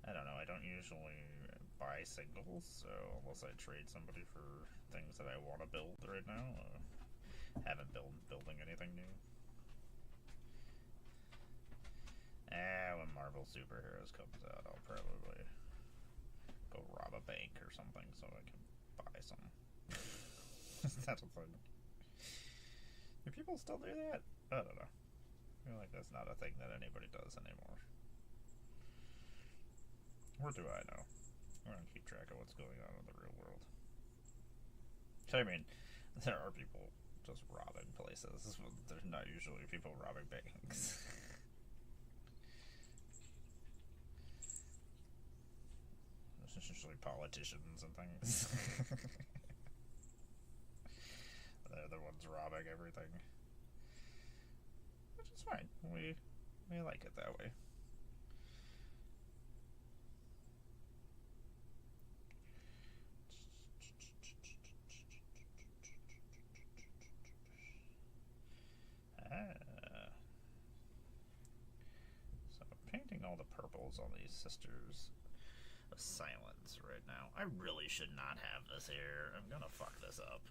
A: I don't know, I don't usually buy singles, so unless I trade somebody for things that I want to build right now, haven't building anything new. When Marvel Superheroes comes out, I'll probably go rob a bank or something so I can buy some. That's a thing. Do people still do that? I don't know. I feel like that's not a thing that anybody does anymore. Or do I know? I don't keep track of what's going on in the real world. I mean, there are people just robbing places, but there's not usually people robbing banks. There's usually politicians and things. They're the ones robbing everything. Which is fine. We like it that way. So I'm painting all the purples on these Sisters of Silence right now. I really should not have this here. I'm gonna fuck this up.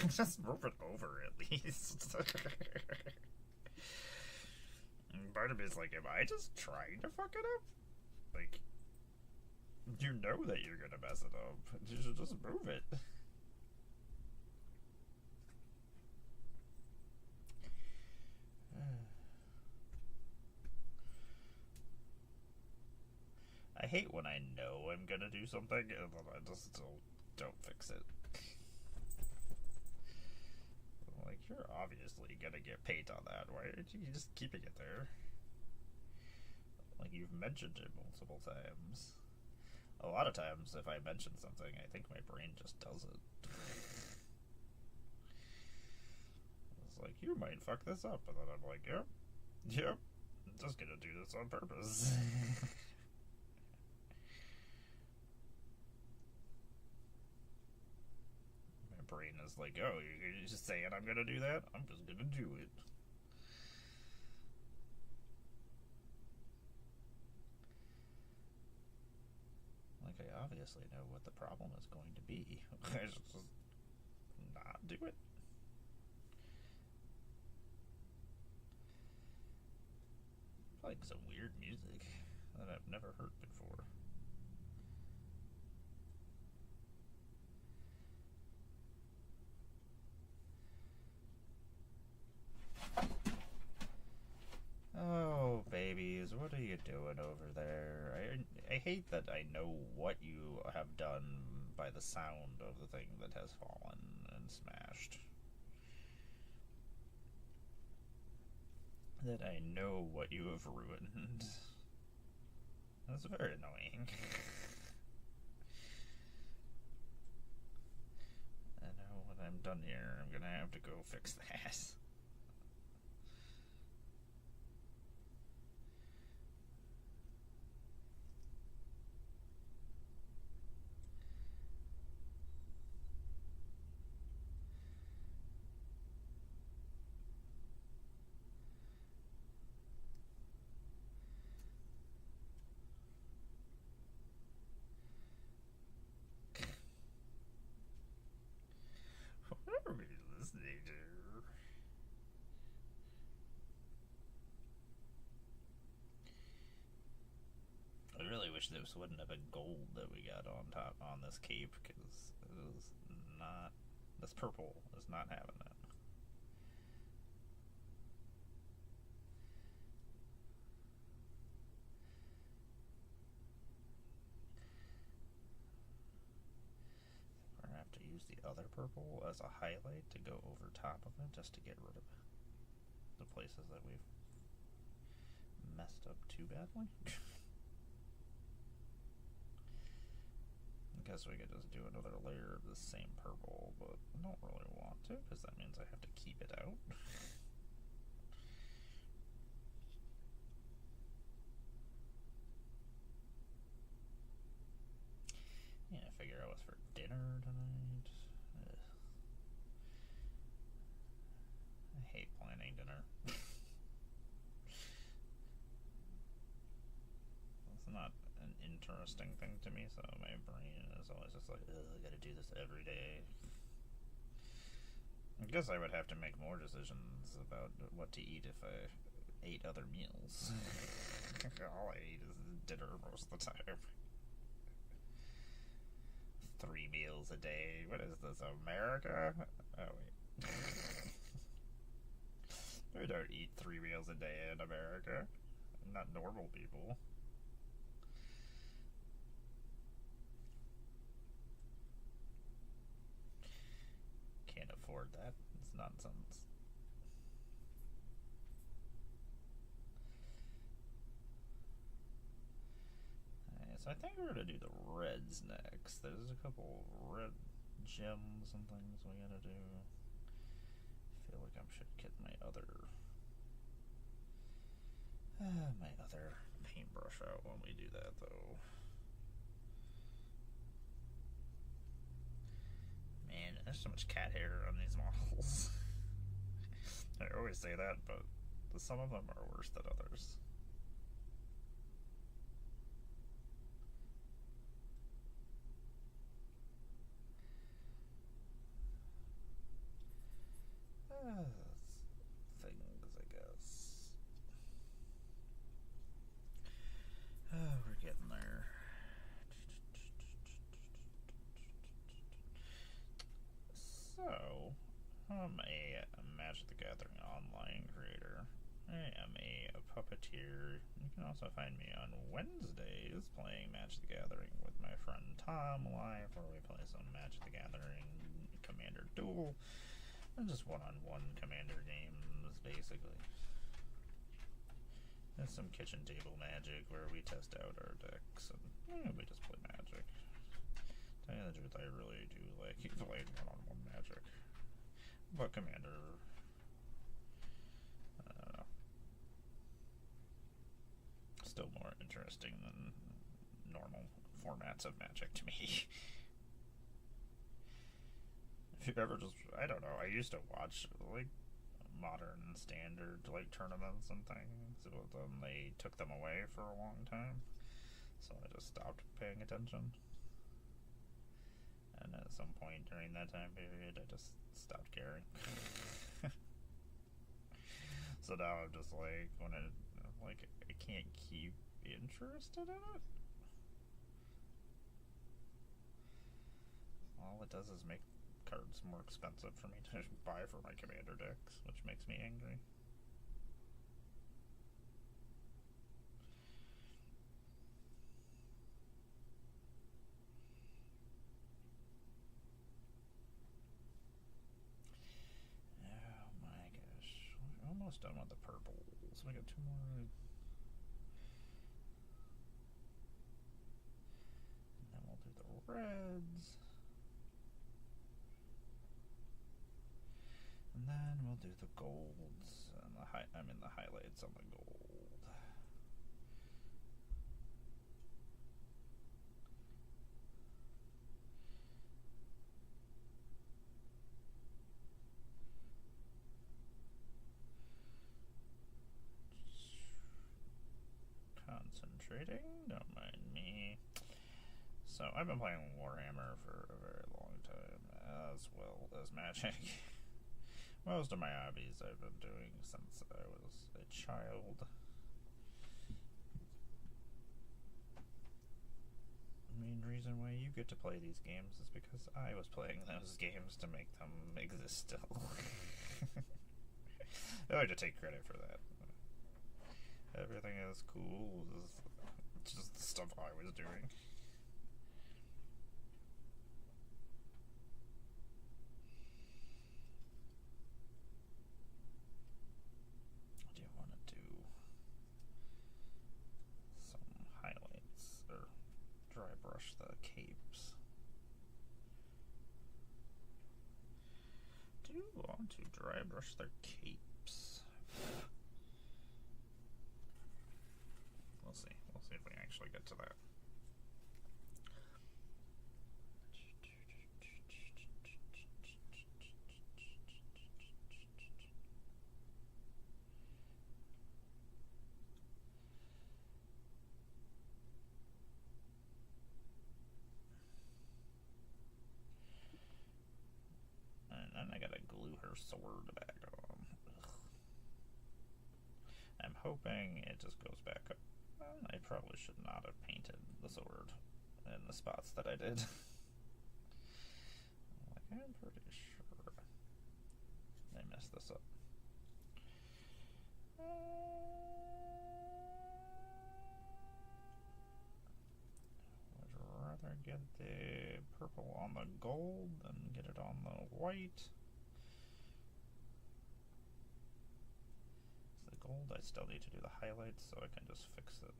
A: Just move it over at least. And part of me is like, am I just trying to fuck it up? Like, you know that you're gonna mess it up. You should just move it. I hate when I know I'm gonna do something and then I just don't fix it. Like, you're obviously gonna get paint on that. Why aren't you just keeping it there? Like, you've mentioned it multiple times. A lot of times, if I mention something, I think my brain just does it. It's like, you might fuck this up, and then I'm like, yep, I'm just gonna do this on purpose. My brain is like, oh, you're just saying I'm gonna do that? I'm just gonna do it. Like, I obviously know what the problem is going to be. I just not do it. Like some weird music that I've never heard before.
B: doing over there? I hate that I know what you have done by the sound of the thing that has fallen and smashed. That I know what you have ruined. That's very annoying. I know when I'm done here, I'm gonna have to go fix that. What are we listening to? I really wish this wouldn't have been gold that we got on top on this cape, because it is not. This purple is not having it. We're gonna have to use the other purple as a highlight to go over top of it, just to get rid of the places that we've messed up too badly. I guess we could just do another layer of the same purple, but I don't really want to, because that means I have to keep it out. Yeah, figure out what's for dinner tonight. Ugh. I hate planning dinner. It's not an interesting thing to me, so my brain is always just like, ugh, I gotta do this every day. I guess I would have to make more decisions about what to eat if I ate other meals. All I eat is dinner most of the time. 3 meals a day. What is this, America? Oh, wait. We don't eat 3 meals a day in America. Not normal people. Can't afford that. It's nonsense. Alright, so I think we're gonna do the reds next. There's a couple red gems and things we gotta do. I feel like I should get my other paintbrush out when we do that, though. Man, there's so much cat hair on these models. I always say that, but some of them are worse than others. Things, I guess. We're getting there. So, I'm a Magic the Gathering online creator. I am a puppeteer. You can also find me on Wednesdays playing Magic the Gathering with my friend Tom live, where we play some Magic the Gathering Commander Duel. And just one-on-one Commander games, basically. There's some kitchen table Magic where we test out our decks, and we just play Magic. To tell you the truth, I really do like playing one-on-one Magic. But Commander, I don't know, still more interesting than normal formats of Magic to me. If you've ever just, I don't know, I used to watch, like, modern standard, like, tournaments and things, but then they took them away for a long time, so I just stopped paying attention. And at some point during that time period, I just stopped caring. So now I'm just like, when I can't keep interested in it. All it does is make cards more expensive for me to buy for my commander decks, which makes me angry. almost done with the purple, so we got 2 more. And then we'll do the reds. And then we'll do the golds and the highlights on the gold. Concentrating, don't mind me. So I've been playing Warhammer for a very long time, as well as Magic. Most of my hobbies I've been doing since I was a child. The main reason why you get to play these games is because I was playing those games to make them exist still. I like to take credit for that. Everything is cool. It's just the stuff I was doing. Do you want to do some highlights or dry brush the capes? Do you want to dry brush their capes? We'll see. We'll see if we actually get to that. And then I gotta glue her sword back on. Ugh. I'm hoping it just goes back up. I probably should not have painted the sword in the spots that I did. I'm pretty sure I messed this up. Would rather get the purple on the gold than get it on the white. The gold, I still need to do the highlights, so I can just fix it.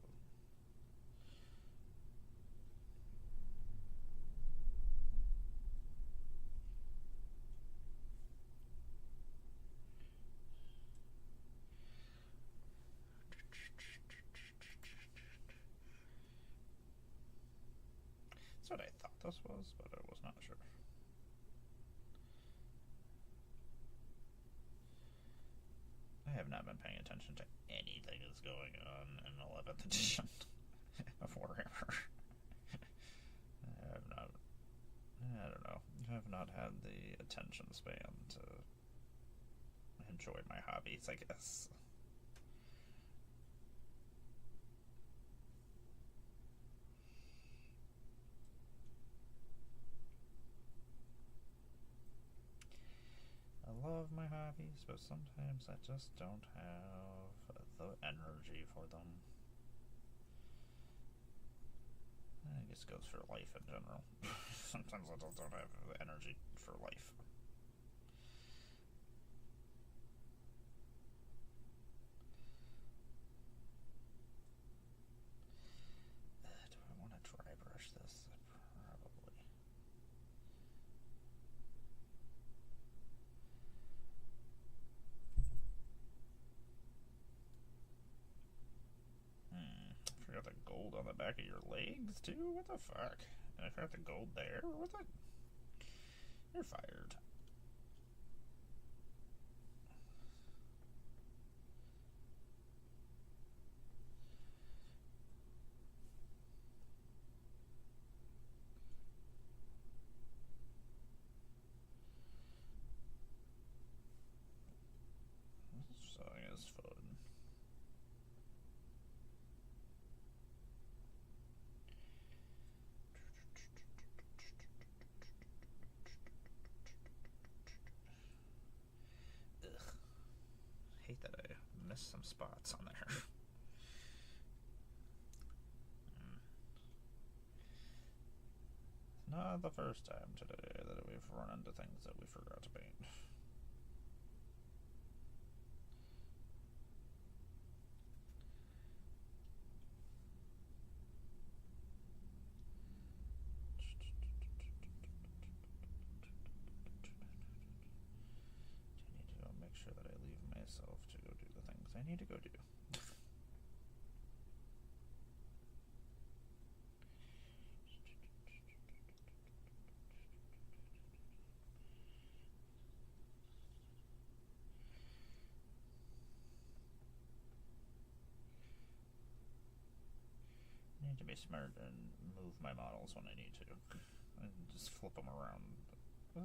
B: That's what I thought this was, but I was not sure. I have not been paying attention to anything that's going on in 11th edition of Warhammer. I don't know. I have not had the attention span to enjoy my hobbies, I guess. I love my hobbies, but sometimes I just don't have the energy for them. I guess it goes for life in general. Sometimes I just don't have the energy for life. Do I want to dry brush this? Probably. I forgot the gold on the back of your legs, too? What the fuck? And I forgot the gold there? What the? You're fired. Sewing is fun. Ugh. I hate that I missed some spots on there. Not the first time today that we've run into things that we forgot to paint. I need to go do. I need to be smart and move my models when I need to, and just flip them around.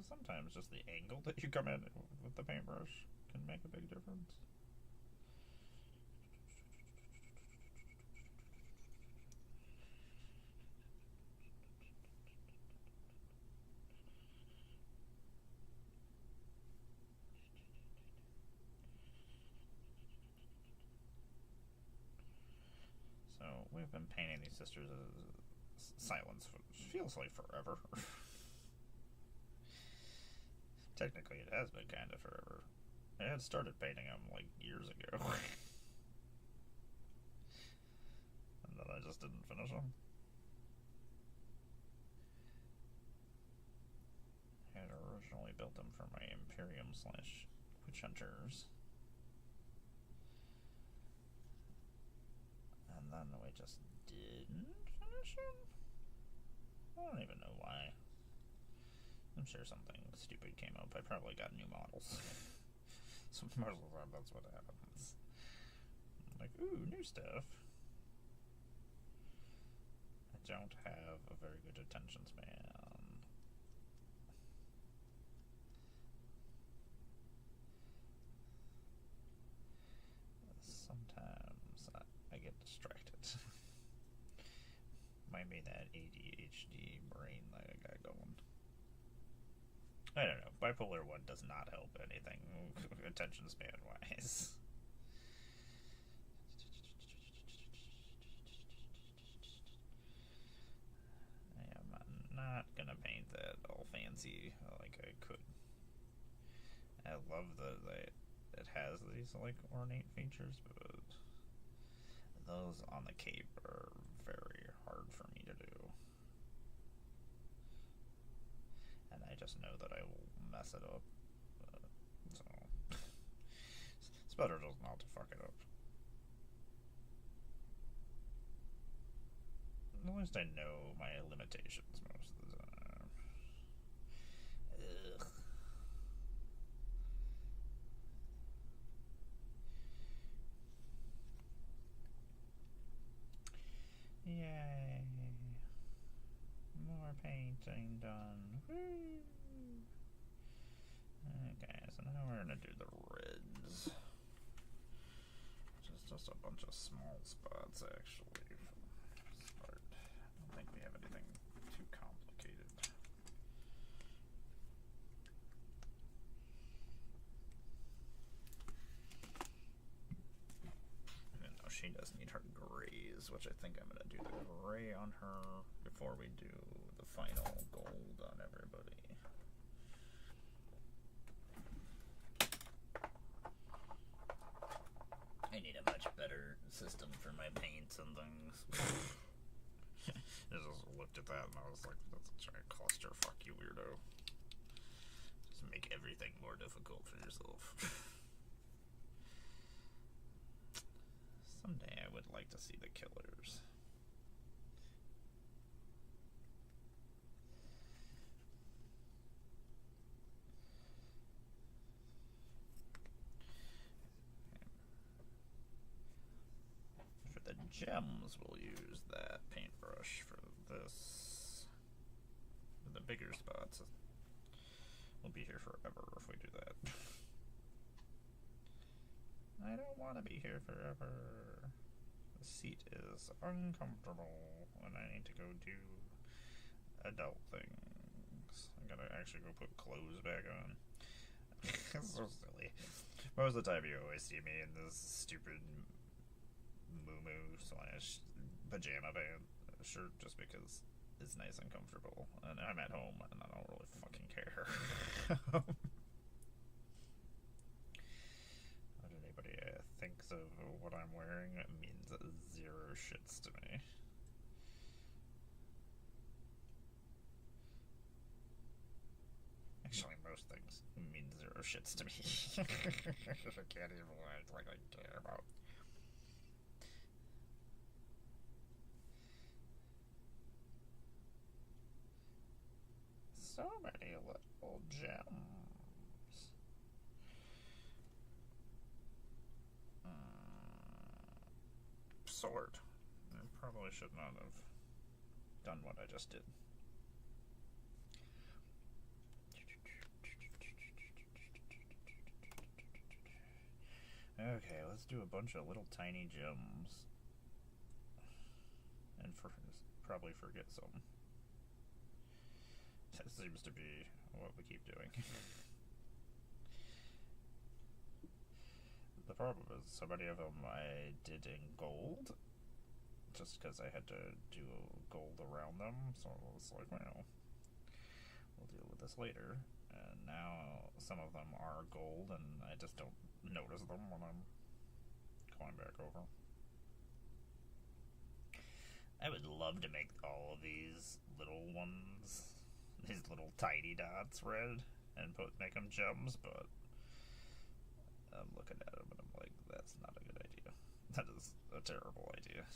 B: Sometimes just the angle that you come in with the paintbrush can make a big difference. So we've been painting these sisters as silence, which feels like forever. Technically, it has been kind of forever. I had started painting them like years ago. And then I just didn't finish them. I had originally built them for my Imperium / Witch Hunters. And then we just didn't finish them? I don't even know why. I'm sure something stupid came up. I probably got new models. So most of the time that's what happens. I'm like, ooh, new stuff. I don't have a very good attention span. Sometimes I get distracted. Might be that ADHD brain that I got going. I don't know. Bipolar 1 does not help anything attention span wise. I am not gonna paint that all fancy like I could. I love that it has these like ornate features, but those on the cape are very hard for me to do. And I just know that I will mess it up. So it's better just not to fuck it up. At least I know my limitations most of the time. Ugh. Yay. More painting done. Woo. Okay, so now we're gonna do the reds. Which is just a bunch of small spots actually. Start. I don't think we have anything too complicated. Even though she does need her grays, which I think I'm gonna do the gray on her before we do the final gold on everybody. I need a much better system for my paints and things. I just looked at that and I was like, that's a giant clusterfuck, you weirdo. Just make everything more difficult for yourself. Someday I would like to see the killers. For the gems, we'll use that paintbrush. For this, for the bigger spots, we'll be here forever if we do that. I don't want to be here forever. The seat is uncomfortable when I need to go do adult things. I gotta actually go put clothes back on. It's so silly. Most of the time you always see me in this stupid muumuu / pajama band shirt just because it's nice and comfortable. And I'm at home and I don't really fucking care. What anybody thinks of what I'm wearing means zero shits to me. Actually, most things mean zero zero shits to me. I can't even act like I care about. So many little gems. Sword. I probably should not have done what I just did. Okay, let's do a bunch of little tiny gems. And probably forget some. That seems to be what we keep doing. The problem is, so many of them I did in gold, just because I had to do gold around them, so I was like, well, we'll deal with this later. And now some of them are gold, and I just don't notice them when I'm going back over. I would love to make all of these little ones, these little tiny dots red, and make them gems, but I'm looking at them and I'm like, that's not a good idea. That is a terrible idea.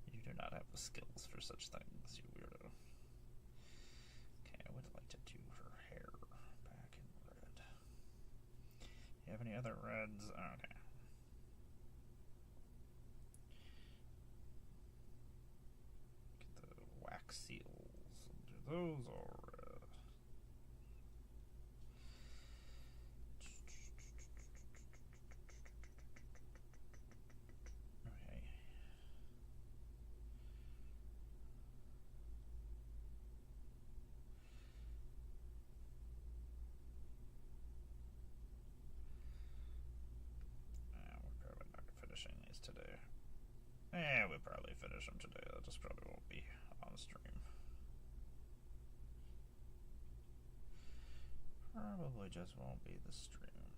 B: You do not have the skills for such things, you weirdo. Okay, I would like to do her hair back in red. You have any other reds? Okay. Get the wax seals. Do those all red. Today. We'll probably finish them today. That just probably won't be on stream. Probably just won't be the stream.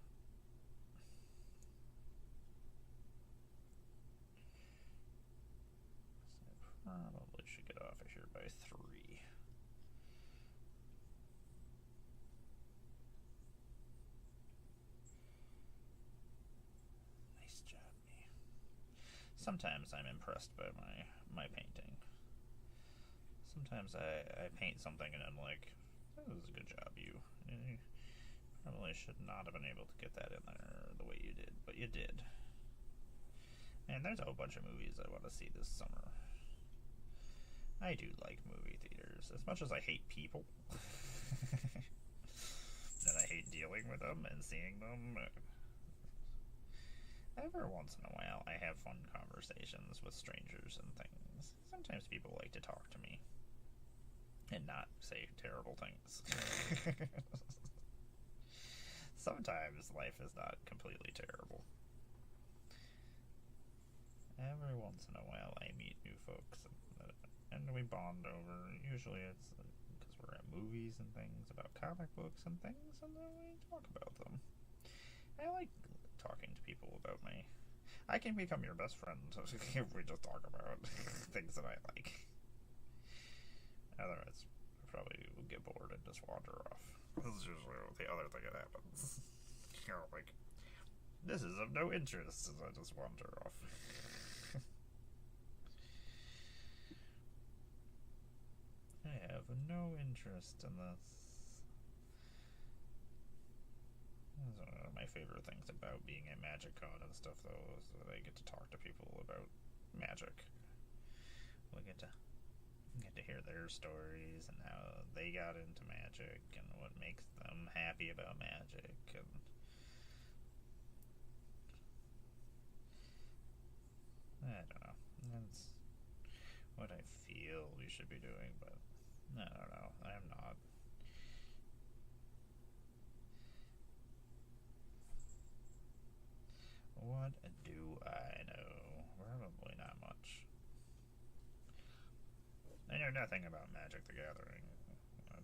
B: So I probably should get off of here by 3. Sometimes I'm impressed by my painting. Sometimes I paint something and I'm like, that was a good job, you. You probably should not have been able to get that in there the way you did, but you did. And there's a whole bunch of movies I want to see this summer. I do like movie theaters, as much as I hate people. And I hate dealing with them and seeing them. Every once in a while, I have fun conversations with strangers and things. Sometimes people like to talk to me and not say terrible things. Sometimes life is not completely terrible. Every once in a while, I meet new folks and we bond over. Usually it's because we're at movies and things about comic books and things, and then we talk about them. I like talking to people about me. I can become your best friend if we just talk about things that I like. Otherwise, I probably will get bored and just wander off. This is usually the other thing that happens. You know, like, this is of no interest, as I just wander off. I have no interest in this. One of my favorite things about being at MagicCon and stuff, though, is that I get to talk to people about magic. We get to hear their stories and how they got into magic and what makes them happy about magic. And I don't know. That's what I feel we should be doing, but I don't know. I'm not. What do I know? Probably not much. I know nothing about Magic the Gathering,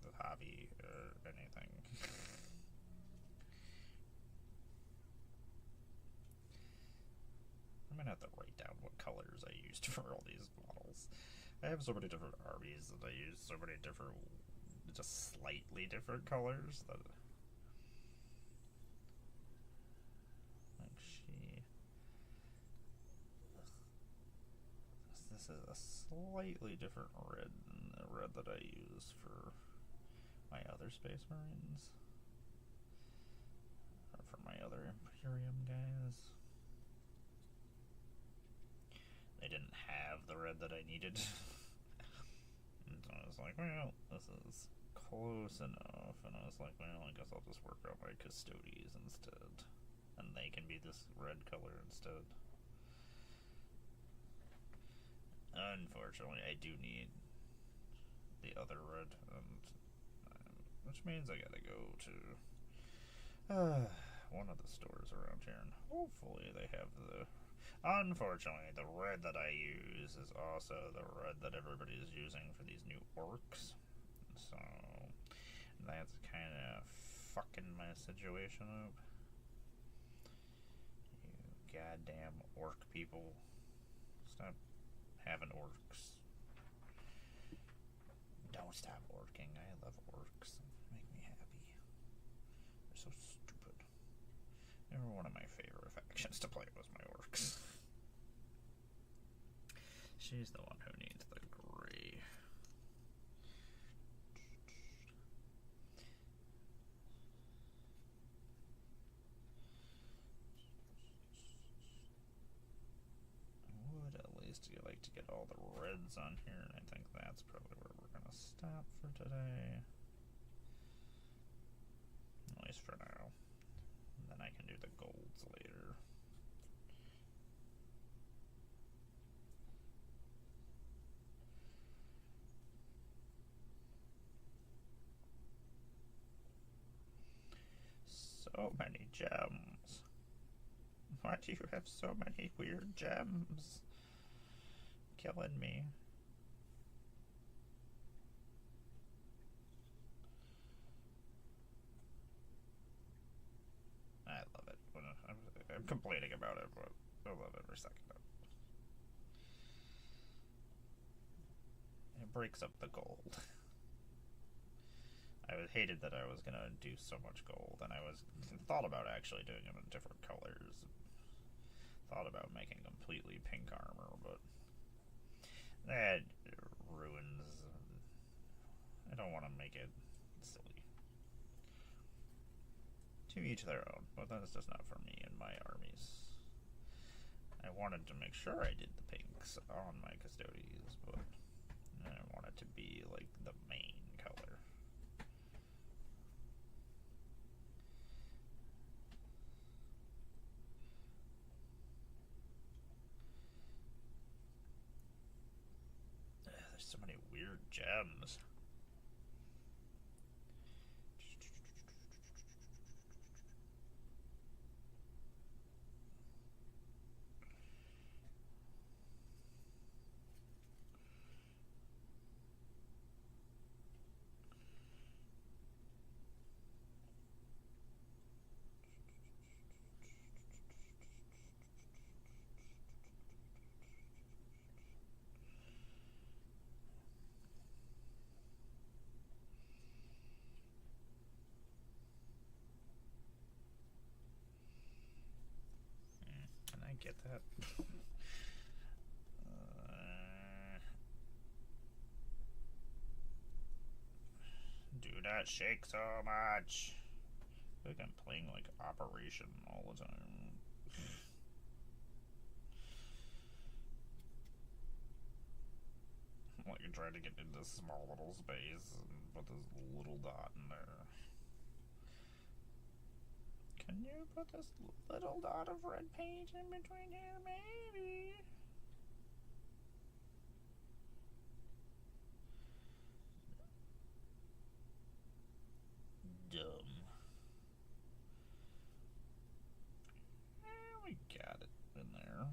B: the hobby, or anything. I'm gonna have to write down what colors I used for all these models. I have so many different armies that I use so many different, just slightly different colors that this is a slightly different red than the red that I use for my other Space Marines. Or for my other Imperium guys. They didn't have the red that I needed. And so I was like, well, this is close enough. And I was like, well, I guess I'll just work out my Custodes instead. And they can be this red color instead. Unfortunately, I do need the other red, which means I gotta go to one of the stores around here, and hopefully they have the... Unfortunately, the red that I use is also the red that everybody is using for these new orcs, so that's kind of fucking my situation up. You goddamn orc people. Stop having orcs. Don't stop orking. I love orcs. They make me happy. They're so stupid. They were one of my favorite factions to play was my orcs. She's the one who needs the gray. I would at least like to get all the reds on here, and I think that's probably where we're gonna stop for today. At least for now. And then I can do the golds later. So many gems. Why do you have so many weird gems? Killing me. I love it. I'm complaining about it, but I love every second of it. It breaks up the gold. I hated that I was gonna do so much gold, and I thought about actually doing them in different colors. Thought about making completely pink armor, but that ruins. I don't want to make it silly. To each their own, but that's just not for me and my armies. I wanted to make sure I did the pinks on my Custodes, but I want it to be like the main color. There's so many weird gems. Get that. Do not shake so much. I feel like I'm playing like Operation all the time. Like you're trying to get into this small little space and put this little dot in there. Can you put this little dot of red paint in between here, maybe? Dumb. We got it in there.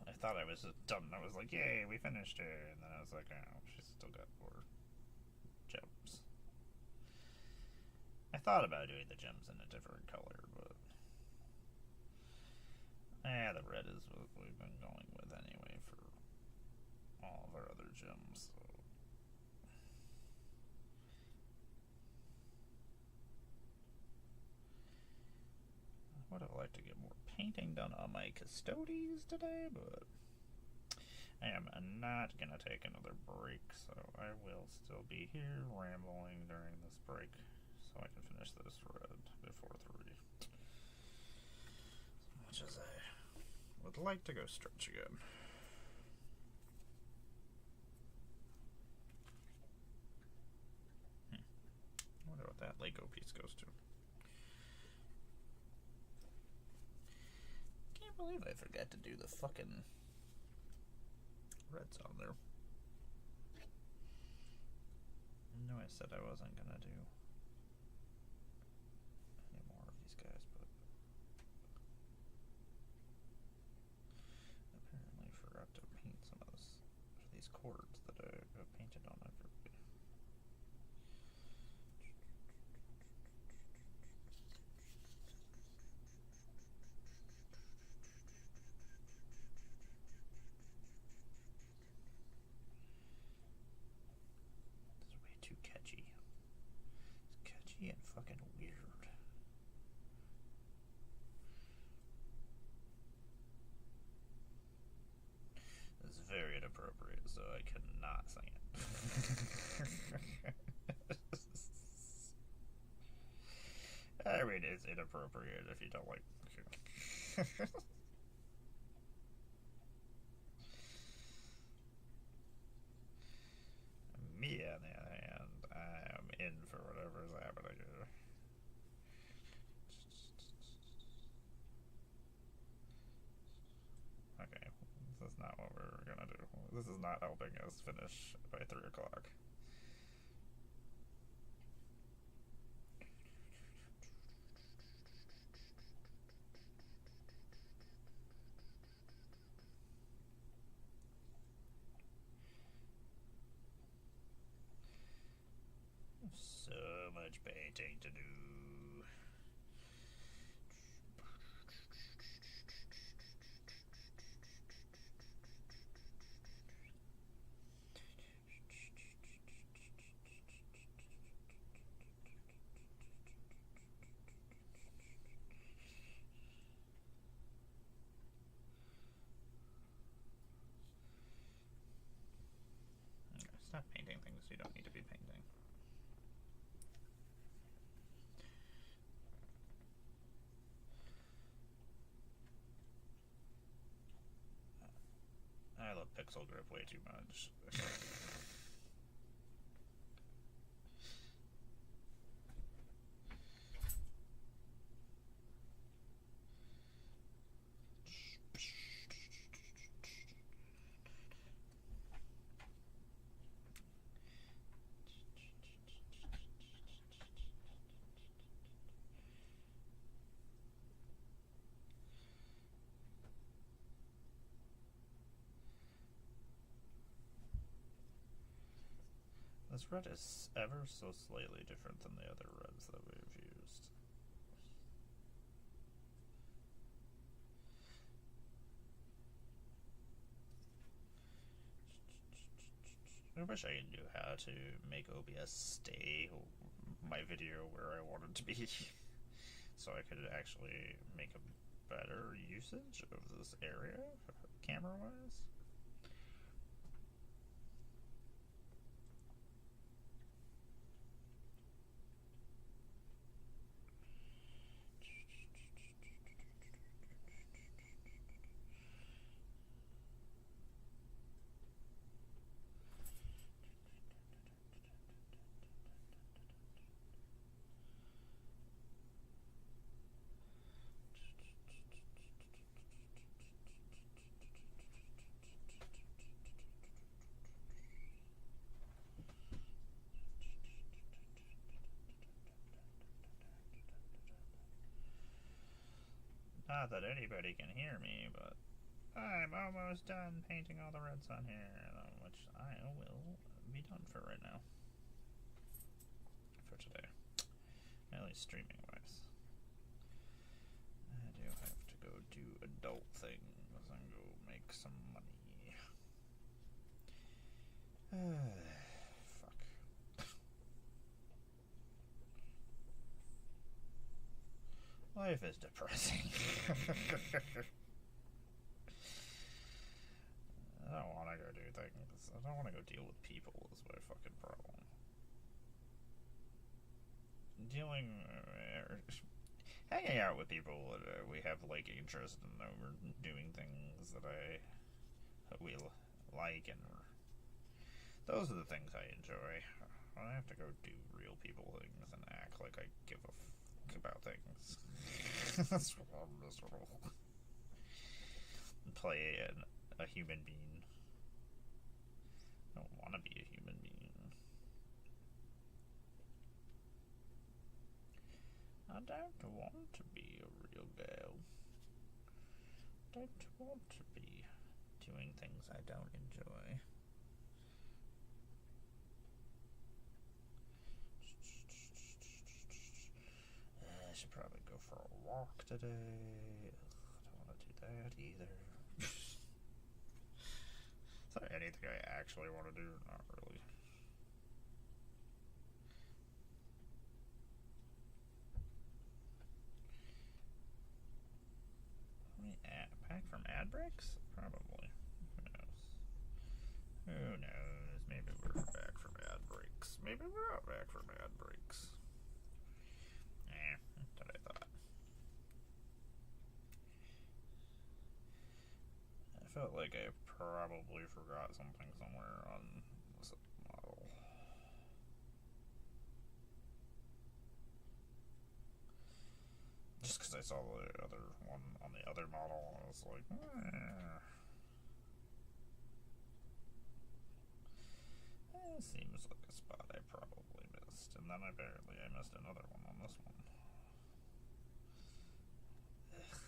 B: I thought I was done. I was like, yay, we finished it. And then I was like, oh, she's still got more gems. I thought about doing the gems in a different color, but the red is what we've been going with anyway for all of our other gems. So. painting done on my custodies today, but I am not gonna take another break, so I will still be here rambling during this break so I can finish this red before 3. As much as I would like to go stretch again. I wonder what that Lego piece goes to. Can't believe I forgot to do the fucking reds on there. I know I said I wasn't gonna do any more of these guys, but apparently forgot to paint some of these chords that I have painted on everybody. This is way too catchy. It's catchy and fucking weird. It's very inappropriate, so I cannot sing it. I mean, it's inappropriate if you don't like. Me, on the other hand, I am in for whatever's happening here. Okay, this is not what we're gonna do. This is not helping us finish by 3 o'clock. So much painting to do. Stop painting things you don't need to be painting. I love pixel grip way too much. This red is ever so slightly different than the other reds that we've used. I wish I knew how to make OBS stay my video where I want it to be, so I could actually make a better usage of this area, camera-wise. Not that anybody can hear me, but I'm almost done painting all the reds on here, which I will be done for right now. For today. At least streaming wise. I do have to go do adult things and go make some money. Fuck. Life is depressing. I don't want to go do things. I don't want to go deal with people is my fucking problem. Hanging out with people that we have like interest in, we're doing things that we like, and those are the things I enjoy. I don't have to go do real people things and act like I give a fuck about things. That's what I'm miserable. Play a human being. I don't want to be a human being. I don't want to be a real girl. I don't want to be doing things I don't enjoy. I should probably go for a walk today. I don't want to do that either. Is there anything I actually want to do? Not really. Back from ad breaks? Probably. Who knows? Who knows? Maybe we're back from ad breaks. Maybe we're not back from ad breaks. That's what I thought. I felt like I probably forgot something somewhere on this model. Just because I saw the other one on the other model, I was like, It seems like a spot I probably missed. And then apparently I missed another one on this one. Ugh.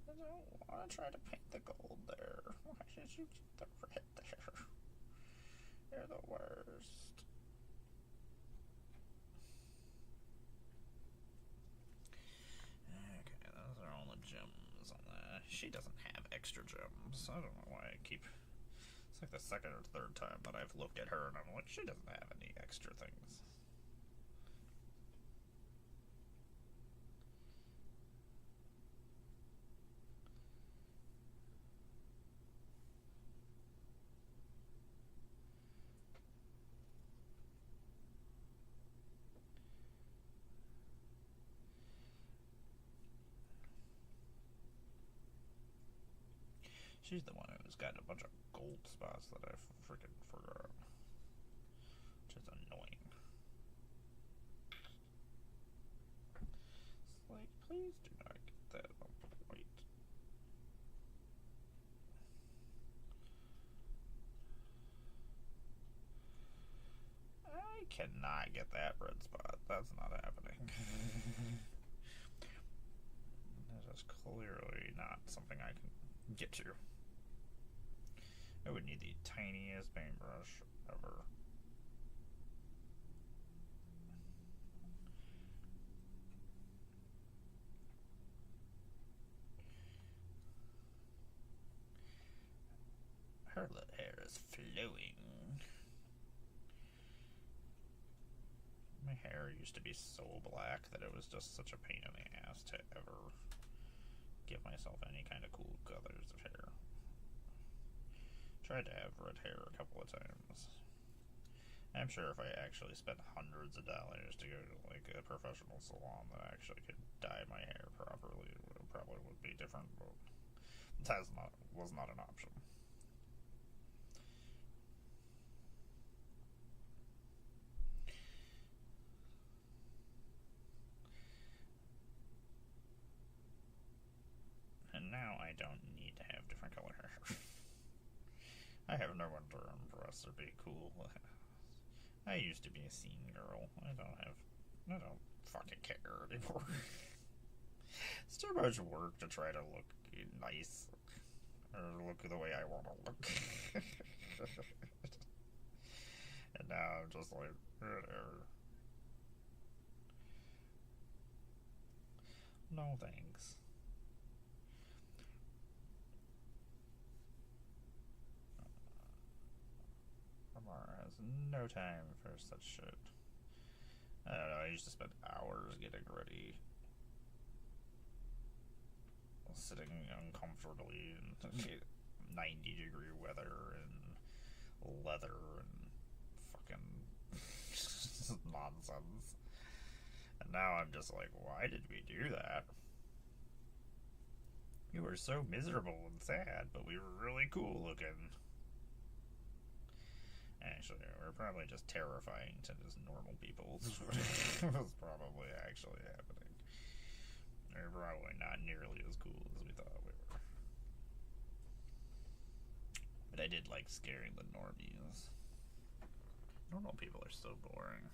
B: I don't want to try to paint the gold there. Why did you get the red there? You're the worst. Okay, those are all the gems on that. She doesn't have extra gems. I don't know why I keep... It's like the second or third time that I've looked at her and I'm like, she doesn't have any extra things. She's the one who's got a bunch of gold spots that I freaking forgot. Which is annoying. It's like, please do not get that on white. I cannot get that red spot. That's not happening. That is clearly not something I can get to. I would need the tiniest paintbrush ever. Her hair is flowing. My hair used to be so black that it was just such a pain in the ass to ever give myself any kind of cool colors of hair. Tried to have red hair a couple of times. I'm sure if I actually spent hundreds of dollars to go to like a professional salon that actually could dye my hair properly, it probably would be different, but that was not an option. And now I don't need to have different color hair. I have no one to impress or be cool. I used to be a scene girl. I don't fucking care anymore. It's too much work to try to look nice or look the way I want to look. And now I'm just like, no thanks. Emmara has no time for such shit. I don't know, I used to spend hours getting ready sitting uncomfortably in 90-degree weather and leather and fucking nonsense. And now I'm just like, why did we do that? We were so miserable and sad, but we were really cool looking. Actually, we're probably just terrifying to just normal people. Was probably actually happening. We're probably not nearly as cool as we thought we were. But I did like scaring the normies. Normal people are so boring.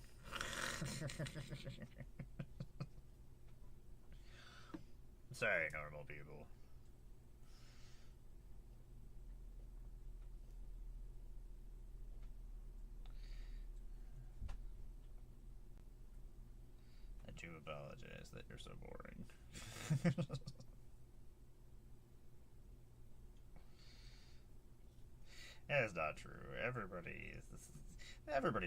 B: Sorry, normal people. I do apologize that you're so boring. That's not true. Everybody's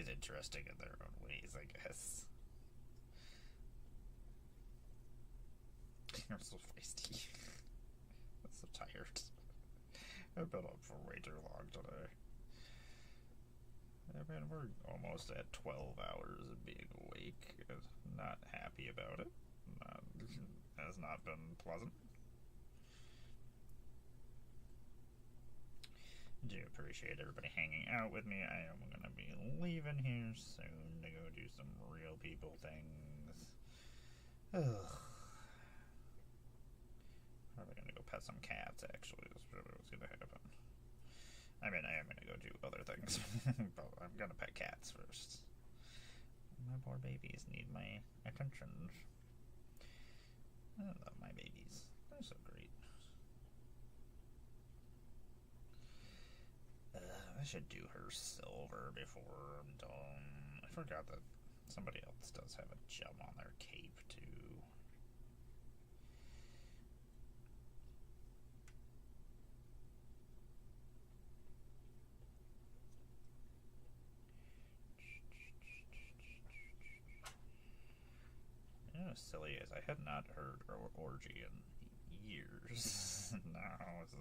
B: interesting in their own ways, I guess. I'm so feisty. I'm so tired. I've been up for way too long today. I mean, we're almost at 12 hours of being awake. Not happy about it. Has not been pleasant. I do appreciate everybody hanging out with me. I am going to be leaving here soon to go do some real people things. Ugh. Probably going to go pet some cats, actually. That's probably what's going to happen. I mean, I am going to go do other things, but I'm going to pet cats first. My poor babies need my attention. I love my babies. They're so great. I should do her silver before I'm done. I forgot that somebody else does have a gem on their cape, too. You know, silly as I had not heard orgy in years. Now it's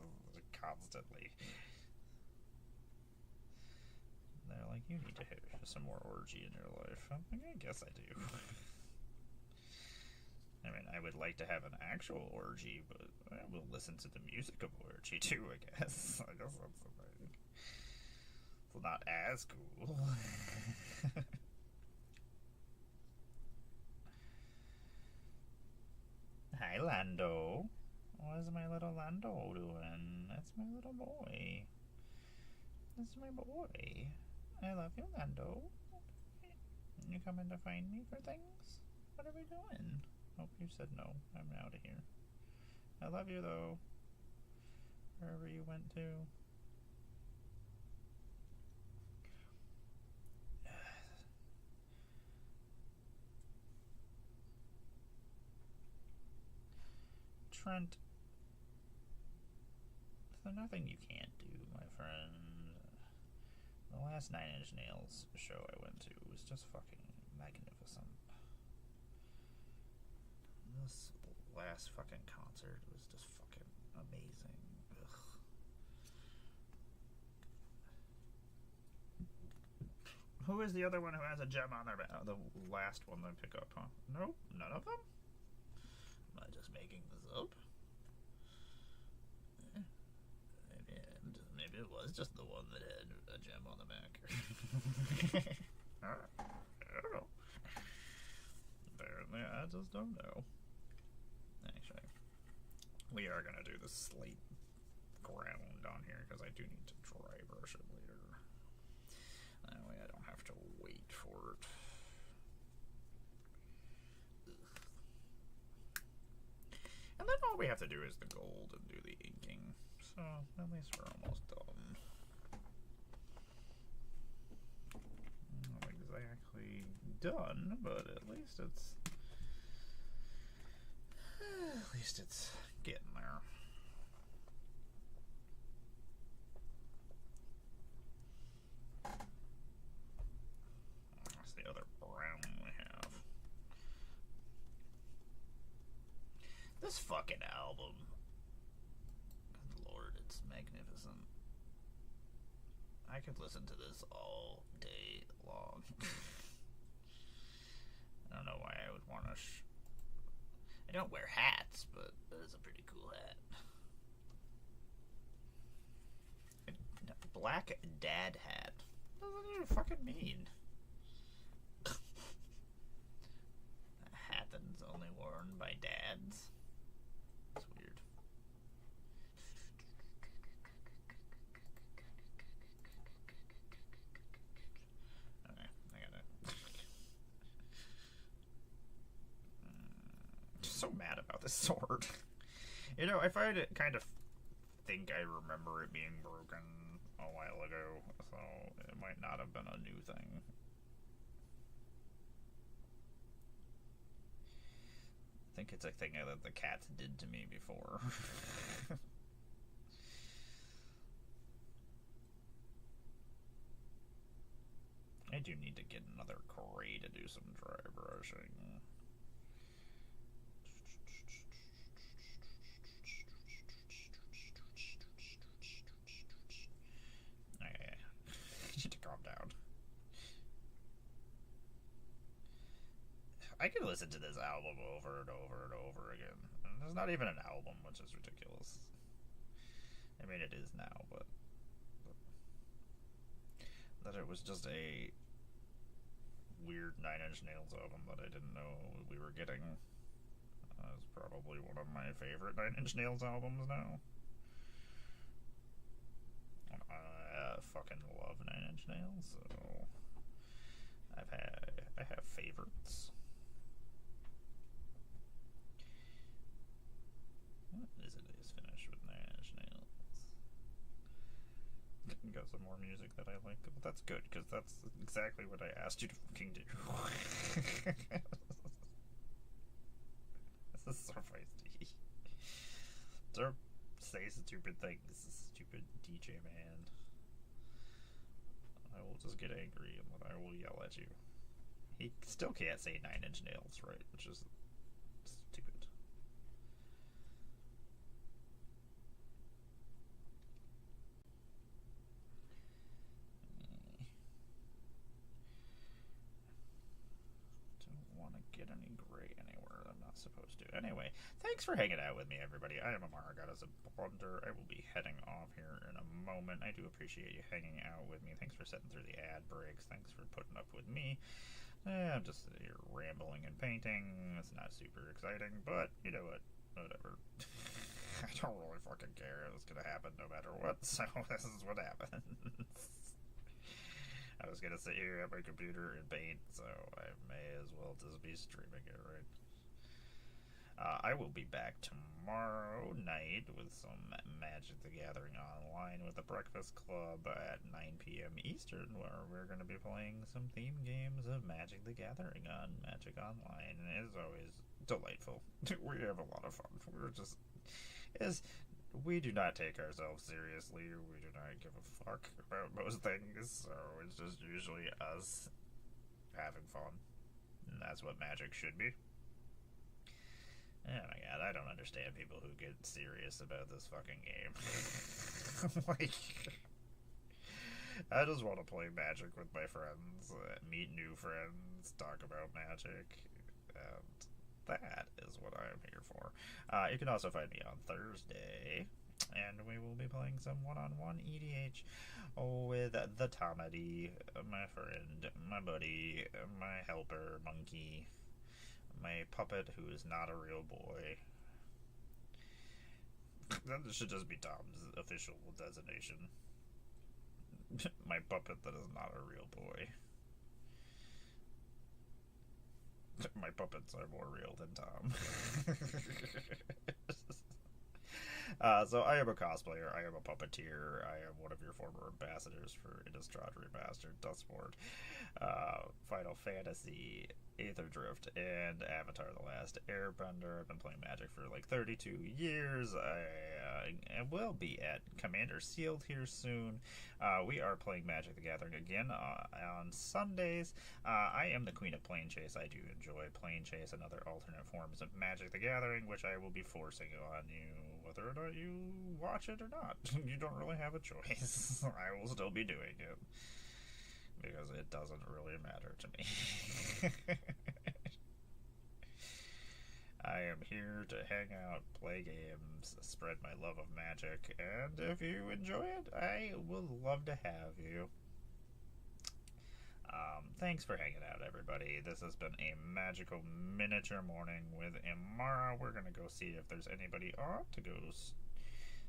B: constantly. They're like, you need to hit some more orgy in your life. I'm like, I guess I do. I mean, I would like to have an actual orgy, but I will listen to the music of orgy too, I guess. I guess that's the thing. It's not as cool. Hi, Lando. What is my little Lando doing? That's my little boy. That's my boy. I love you, Lando. You coming to find me for things? What are we doing? Oh, you said no. I'm out of here. I love you, though. Wherever you went to. Trent. There's nothing you can't do, my friend. The last 9 Inch Nails show I went to was just fucking magnificent. This last fucking concert was just fucking amazing. Ugh. Who is the other one who has a gem on their back? The last one they pick up, huh? Nope, none of them? Am I just making this up? Maybe it was just the one that had a gem on the back. I don't know. Apparently, I just don't know. Actually, we are going to do the slate ground on here because I do need to dry brush it later. That way I don't have to wait for it. Ugh. And then all we have to do is the gold and do the inking. So, at least we're almost done. Not exactly done, but at least it's getting there. That's the other brown we have. This fucking album.
A: I could listen to this all day long. I don't know why I would want to. I don't wear hats, but that is a pretty cool hat. Black dad hat. What does that even fucking mean? A hat that's only worn by dads. That's weird. Okay, I got it. So mad about this sword. You know, if I kind of think I remember it being broken a while ago, so it might not have been a new thing. I think it's a thing that the cats did to me before. I do need to get another gray to do some dry brushing. Okay. I need to calm down. I could listen to this album over and over and over again. And it's not even an album, which is ridiculous. I mean, it is now, but that it was just a weird Nine Inch Nails album that I didn't know we were getting. It's probably one of my favorite Nine Inch Nails albums now. I fucking love Nine Inch Nails, so I have favorites. What is it is finished with Nine Inch Nails? Got some more music that I like, but that's good because that's exactly what I asked you to fucking do. This is so feisty. Don't say stupid things, stupid DJ man. I will just get angry and then I will yell at you. He still can't say Nine Inch Nails, right? Which is stupid. Don't want to get any gray anywhere I'm not supposed to. Anyway, thanks for hanging out with me, everybody. I am Emmara, God is a Blunder. I will be heading off here in a moment. I do appreciate you hanging out with me. Thanks for sitting through the ad breaks. Thanks for putting up with me. I'm just here rambling and painting. It's not super exciting, but you know what? Whatever. I don't really fucking care. It's gonna happen no matter what, so this is what happens. I was gonna sit here at my computer and paint, so I may as well just be streaming it, right? I will be back tomorrow night with some Magic the Gathering Online with the Breakfast Club at 9 p.m. Eastern, where we're going to be playing some theme games of Magic the Gathering on Magic Online. And it is always delightful. We have a lot of fun. We do not take ourselves seriously. We do not give a fuck about most things, so it's just usually us having fun. And that's what Magic should be. Oh my god, I don't understand people who get serious about this fucking game. Like, I just want to play Magic with my friends, meet new friends, talk about Magic, and that is what I am here for. You can also find me on Thursday, and we will be playing some one-on-one EDH with the Tomedy, my friend, my buddy, my helper, Monkey, my puppet who is not a real boy. That should just be Tom's official designation. My puppet that is not a real boy. My puppets are more real than Tom. So I am a cosplayer, I am a puppeteer, I am one of your former ambassadors for Innistrad Remastered, Dustboard, Final
B: Final Fantasy, Aether Drift, and Avatar: The Last Airbender. I've been playing Magic for like 32 years. I will be at Commander Sealed here soon. We are playing Magic the Gathering again on Sundays. I am the queen of Plane Chase. I do enjoy Plane Chase and other alternate forms of Magic the Gathering, which I will be forcing on you whether or not you watch it or not. You don't really have a choice. I will still be doing it, because it doesn't really matter to me. I am here to hang out, play games, spread my love of Magic, and if you enjoy it, I would love to have you. Thanks for hanging out, everybody. This has been a magical miniature morning with Emmara. We're going to go see if there's anybody on to go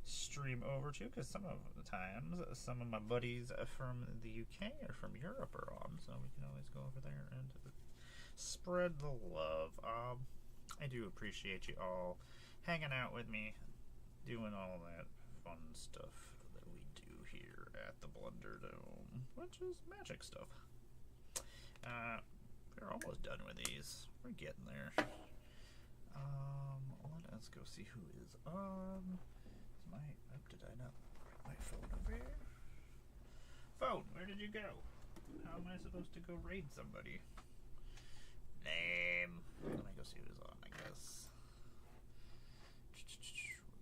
B: stream over to, because some of the times some of my buddies from the UK or from Europe are on, so we can always go over there and spread the love. I do appreciate you all hanging out with me, doing all that fun stuff that we do here at the BlunderDome, which is Magic stuff. We're almost done with these. We're getting there. Let us go see who is on. Did I not put my phone over here? Phone, where did you go? How am I supposed to go raid somebody? Name. Let me go see who's on, I guess.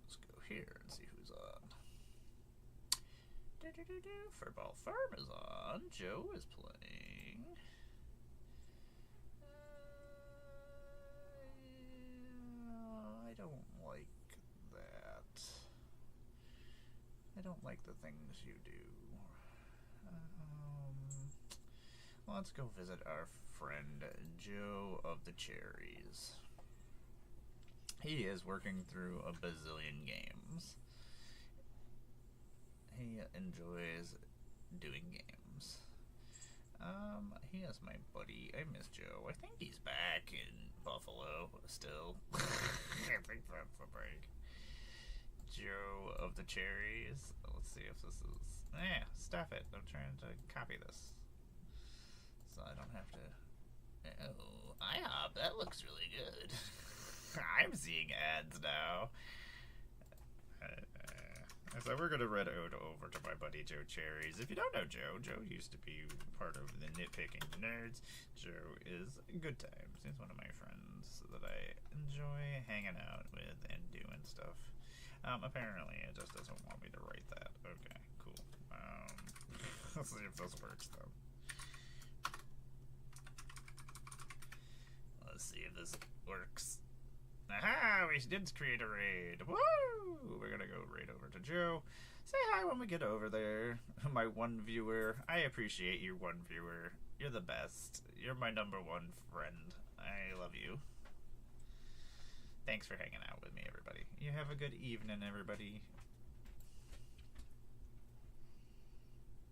B: Let's go here and see who's on. Furball Farm is on. Joe is playing. I don't like that. I don't like the things you do. Let's go visit our friend Joe of the Cherries. He is working through a bazillion games. He enjoys doing games. He is my buddy. I miss Joe. I think he's back in Buffalo still. I think that's the break. Joe of the Cherries. Let's see if this is... stuff it. I'm trying to copy this, so I don't have to... Oh, IHOP, that looks really good. I'm seeing ads now. So we're going to head over to my buddy Joe Cherries. If you don't know Joe, Joe used to be part of the Nitpicking Nerds. Joe is good times. He's one of my friends that I enjoy hanging out with and doing stuff. Apparently it just doesn't want me to write that. Okay, cool. Let's see if this works though. Let's see if this works. Aha! We did create a raid. Woo! We're gonna go raid over to Joe. Say hi when we get over there. My one viewer. I appreciate you, one viewer. You're the best. You're my number one friend. I love you. Thanks for hanging out with me, everybody. You have a good evening, everybody.